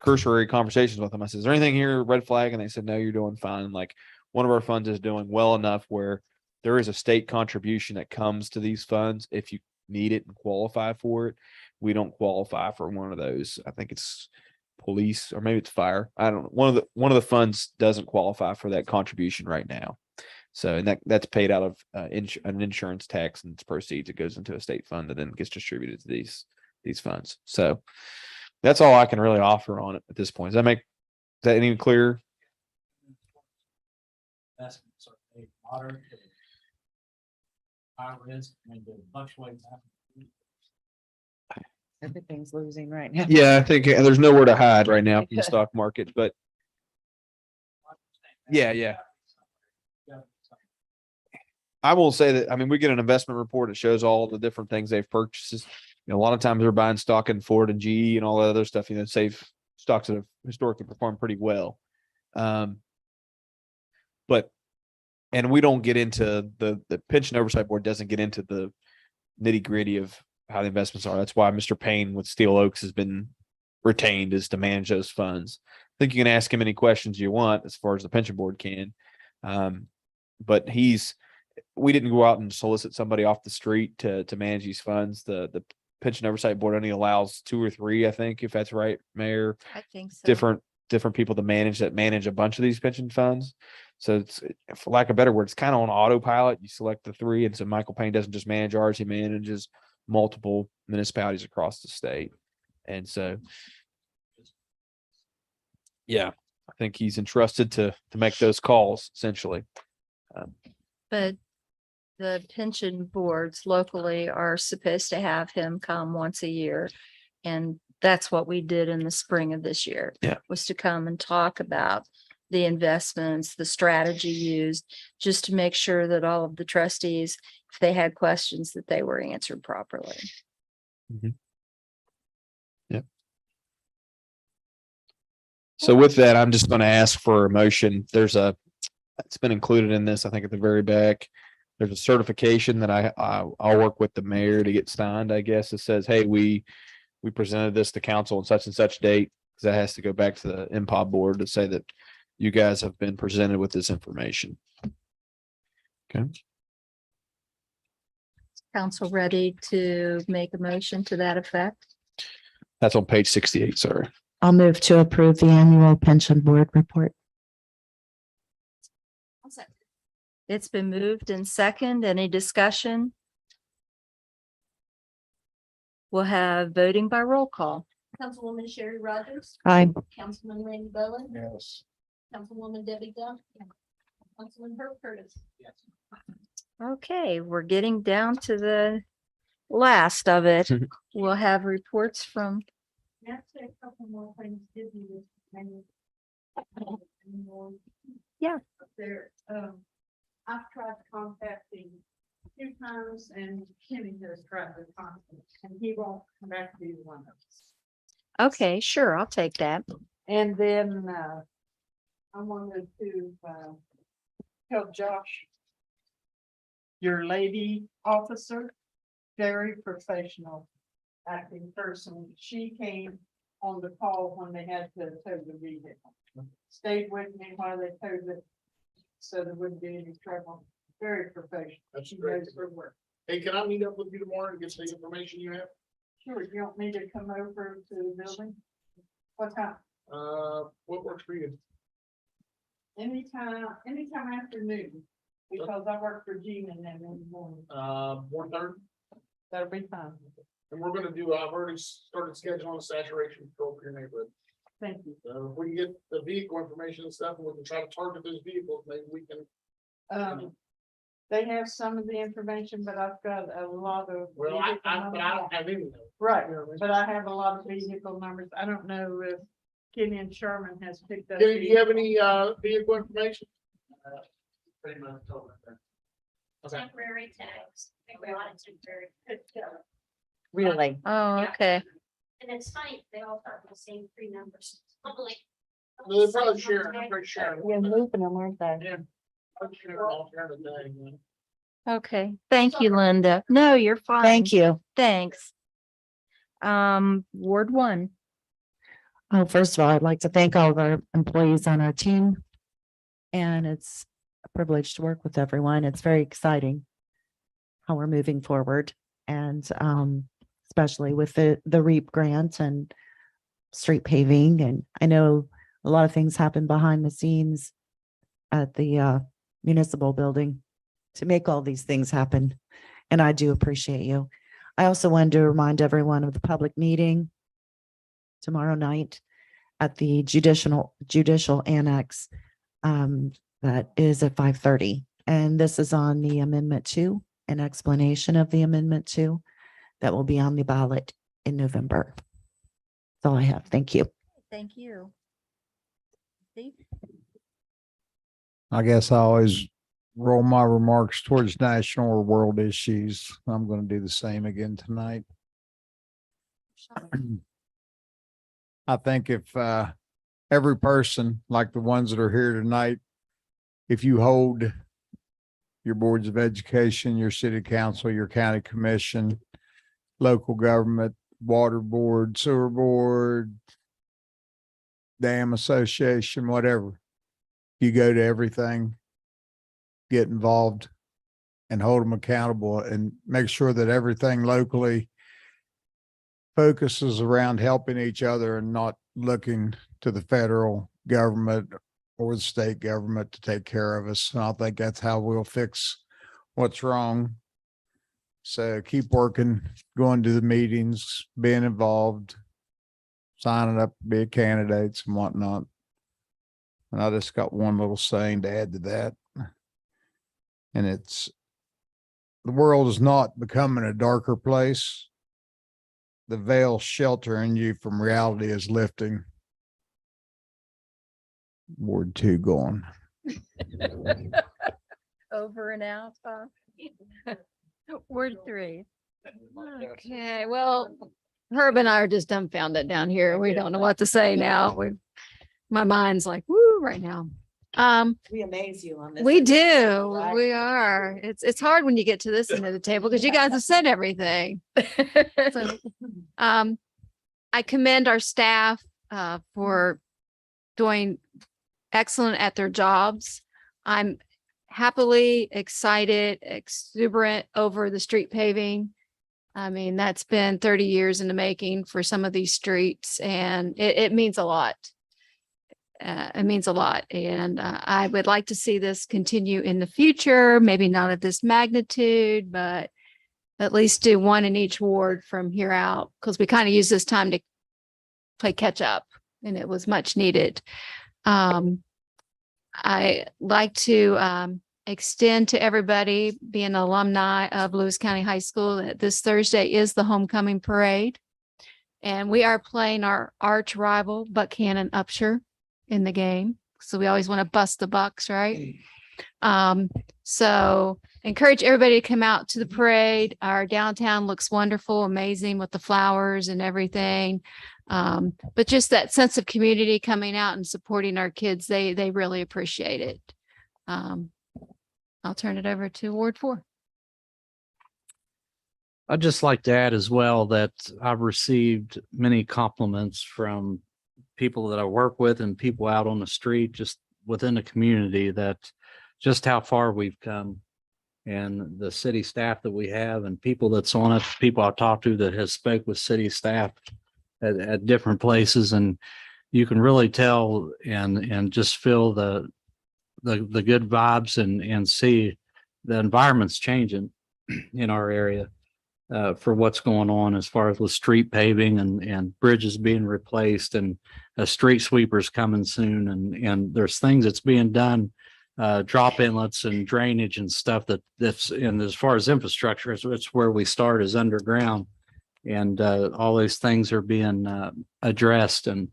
[SPEAKER 4] cursory conversations with them, I said, is there anything here, red flag? And they said, no, you're doing fine. Like one of our funds is doing well enough where there is a state contribution that comes to these funds if you need it and qualify for it. We don't qualify for one of those. I think it's police or maybe it's fire. I don't know. One of the funds doesn't qualify for that contribution right now. So, and that's paid out of an insurance tax and its proceeds. It goes into a state fund that then gets distributed to these funds. So that's all I can really offer on it at this point. Is that any clearer?
[SPEAKER 8] Investments are paid moderate to high risk and the fluctuates.
[SPEAKER 3] Everything's losing right now.
[SPEAKER 4] Yeah, I think there's nowhere to hide right now from the stock market, but yeah. I will say that, I mean, we get an investment report that shows all the different things they've purchased. A lot of times they're buying stock in Ford and GE and all that other stuff, save stocks that have historically performed pretty well. And we don't get into the pension oversight board doesn't get into the nitty gritty of how the investments are. That's why Mr. Payne with Steel Oaks has been retained, is to manage those funds. I think you can ask him any questions you want as far as the pension board can. But we didn't go out and solicit somebody off the street to manage these funds. The pension oversight board only allows 2 or 3, I think, if that's right, Mayor.
[SPEAKER 1] I think so.
[SPEAKER 4] Different people to manage a bunch of these pension funds. So it's, for lack of a better word, it's kind of on autopilot. You select the 3. And so Michael Payne doesn't just manage ours, he manages multiple municipalities across the state. And so, yeah, I think he's entrusted to make those calls essentially.
[SPEAKER 1] But the pension boards locally are supposed to have him come once a year. And that's what we did in the spring of this year.
[SPEAKER 4] Yeah.
[SPEAKER 1] Was to come and talk about the investments, the strategy used, just to make sure that all of the trustees, if they had questions, that they were answered properly.
[SPEAKER 4] Mm-hmm. Yep. So with that, I'm just going to ask for a motion. It's been included in this, I think at the very back. There's a certification that I'll work with the mayor to get signed, I guess. It says, hey, we presented this to council on such and such date, because that has to go back to the MPOB board to say that you guys have been presented with this information. Okay.
[SPEAKER 1] Council ready to make a motion to that effect?
[SPEAKER 4] That's on page 68, sorry.
[SPEAKER 3] I'll move to approve the annual pension board report.
[SPEAKER 1] It's been moved and second. Any discussion? We'll have voting by roll call.
[SPEAKER 18] Councilwoman Sherry Rogers,
[SPEAKER 3] Aye.
[SPEAKER 18] Councilman Randy Bowen,
[SPEAKER 16] Yes.
[SPEAKER 18] Councilwoman Debbie Duff, Councilman Herb Curtis.
[SPEAKER 1] Okay, we're getting down to the last of it. We'll have reports from,
[SPEAKER 2] That's a couple more things to do.
[SPEAKER 1] Yeah.
[SPEAKER 10] There, I've tried contacting 2 times and Kenny has tried to contact, and he won't come back to either one of us.
[SPEAKER 1] okay, sure, I'll take that.
[SPEAKER 10] And then, I wanted to, tell Josh, your lady officer, very professional acting person. She came on the call when they had to tow the vehicle. Stayed with me while they towed it, so there wouldn't be any trouble. Very professional.
[SPEAKER 6] That's
[SPEAKER 10] She
[SPEAKER 6] great.
[SPEAKER 10] knows her work.
[SPEAKER 6] Hey, can I meet up with you tomorrow and get the information you have?
[SPEAKER 10] Sure, you want me to come over to the building? What time?
[SPEAKER 6] What works for you?
[SPEAKER 10] Anytime afternoon, because I work for Gene and them in the morning.
[SPEAKER 6] 1:30?
[SPEAKER 10] That'll be fine.
[SPEAKER 6] And we're gonna do, I've already started scheduling a saturation patrol for your neighborhood.
[SPEAKER 10] Thank you.
[SPEAKER 6] So if we can get the vehicle information and stuff, and we can try to target those vehicles, maybe we can.
[SPEAKER 10] They have some of the information, but I've got a lot of.
[SPEAKER 6] Well,
[SPEAKER 10] vehicle
[SPEAKER 6] but I
[SPEAKER 10] numbers.
[SPEAKER 6] don't have any of those.
[SPEAKER 10] Right, but I have a lot of vehicle numbers. I don't know if Kenny and Sherman has picked up.
[SPEAKER 6] Do you have any, vehicle information?
[SPEAKER 11] Pretty much told them.
[SPEAKER 6] Okay.
[SPEAKER 9] Temporary tags. A lot of temporary.
[SPEAKER 3] Really?
[SPEAKER 1] Oh, okay.
[SPEAKER 9] And it's funny, they all start with the same 3 numbers.
[SPEAKER 6] They're probably sharing, I'm pretty sure.
[SPEAKER 3] You're moving them, aren't they?
[SPEAKER 6] Yeah. I'm sure all during the day, man.
[SPEAKER 1] Okay, thank you, Linda. No, you're fine.
[SPEAKER 3] Thank you.
[SPEAKER 1] Thanks. Ward 1.
[SPEAKER 3] Oh, first of all, I'd like to thank all of our employees on our team. And it's a privilege to work with everyone. It's very exciting how we're moving forward, and especially with the REAP grant and street paving. And I know a lot of things happen behind the scenes at the municipal building to make all these things happen. And I do appreciate you. I also wanted to remind everyone of the public meeting tomorrow night at the judicial annex. That is at 5:30. And this is on the Amendment 2, an explanation of the Amendment 2 that will be on the ballot in November. That's all I have. Thank you.
[SPEAKER 1] Thank you. Steve?
[SPEAKER 19] I guess I always roll my remarks towards national or world issues. I'm going to do the same again tonight. I think if every person, like the ones that are here tonight, if you hold your boards of education, your city council, your county commission, local government, water board, sewer board, dam association, whatever, you go to everything, get involved and hold them accountable and make sure that everything locally focuses around helping each other and not looking to the federal government or the state government to take care of us. And I think that's how we'll fix what's wrong. So keep working, going to the meetings, being involved, signing up, to be candidates and whatnot. And I just got one little saying to add to that. And it's, the world is not becoming a darker place. The veil sheltering you from reality is lifting. Ward 2 gone.
[SPEAKER 1] Over and out. Word 3.
[SPEAKER 17] Okay, well, Herb and I are just dumbfounded down here. We don't know what to say now. My mind's like, woo, right now.
[SPEAKER 3] We amaze you on this.
[SPEAKER 17] We do. We are. It's hard when you get to this end of the table because you guys have said everything. So, I commend our staff for doing excellent at their jobs. I'm happily excited, exuberant over the street paving. I mean, that's been 30 years in the making for some of these streets, and it means a lot. It means a lot. And I would like to see this continue in the future, maybe not at this magnitude, but at least do one in each ward from here out, because we kind of use this time to play catch up, and it was much needed. I like to extend to everybody being alumni of Lewis County High School that this Thursday is the homecoming parade. And we are playing our arch rival, Buckhannon Upshur, in the game. So we always want to bust the Bucks, right? So encourage everybody to come out to the parade. Our downtown looks wonderful, amazing with the flowers and everything. But just that sense of community coming out and supporting our kids, they really appreciate it. I'll turn it over to Ward 4.
[SPEAKER 15] I'd just like to add as well that I've received many compliments from people that I work with and people out on the street, just within the community, that just how far we've come, and the city staff that we have and people that's on it, people I've talked to that has spoke with city staff at different places. And you can really tell and just feel the good vibes and see the environment's changing in our area. For what's going on as far as with street paving and bridges being replaced and street sweepers coming soon. And there's things that's being done, drop inlets and drainage and stuff that's, and as far as infrastructure, it's where we start is underground. And all those things are being addressed and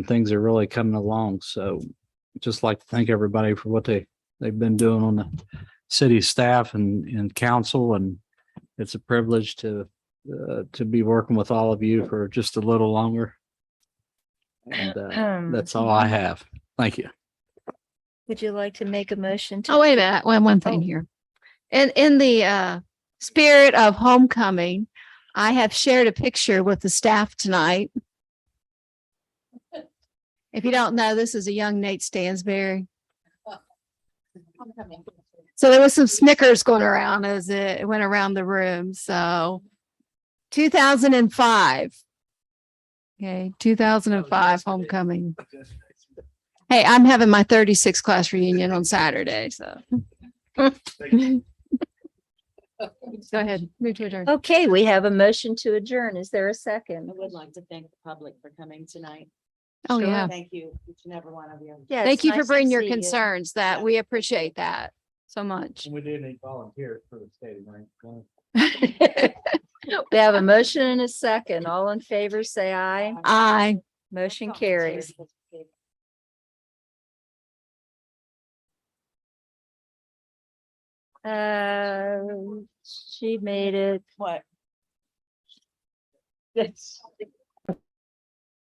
[SPEAKER 15] things are really coming along. So just like to thank everybody for what they've been doing on the city staff and council, and it's a privilege to be working with all of you for just a little longer. And that's all I have. Thank you.
[SPEAKER 1] Would you like to make a motion to?
[SPEAKER 17] Oh, wait a minute. One thing here. In the spirit of homecoming, I have shared a picture with the staff tonight. If you don't know, this is a young Nate Stansberry. So there was some Snickers going around as it went around the room. So 2005. Okay, 2005 homecoming. Hey, I'm having my 36 class reunion on Saturday, so. Go ahead, move to adjourn.
[SPEAKER 1] Okay, we have a motion to adjourn. Is there a second?
[SPEAKER 3] I would like to thank the public for coming tonight.
[SPEAKER 17] Oh, yeah.
[SPEAKER 3] Thank you, each and every one of you.
[SPEAKER 1] Yeah,
[SPEAKER 17] Thank
[SPEAKER 1] it's
[SPEAKER 17] you for
[SPEAKER 1] nice to
[SPEAKER 17] bringing your
[SPEAKER 1] see you.
[SPEAKER 17] concerns, that we appreciate that so much.
[SPEAKER 15] We do need volunteers for the skating rink.
[SPEAKER 1] We have a motion and a second. All in favor, say aye.
[SPEAKER 17] Aye.
[SPEAKER 1] Motion carries. She made it.
[SPEAKER 3] What?
[SPEAKER 1] Yes.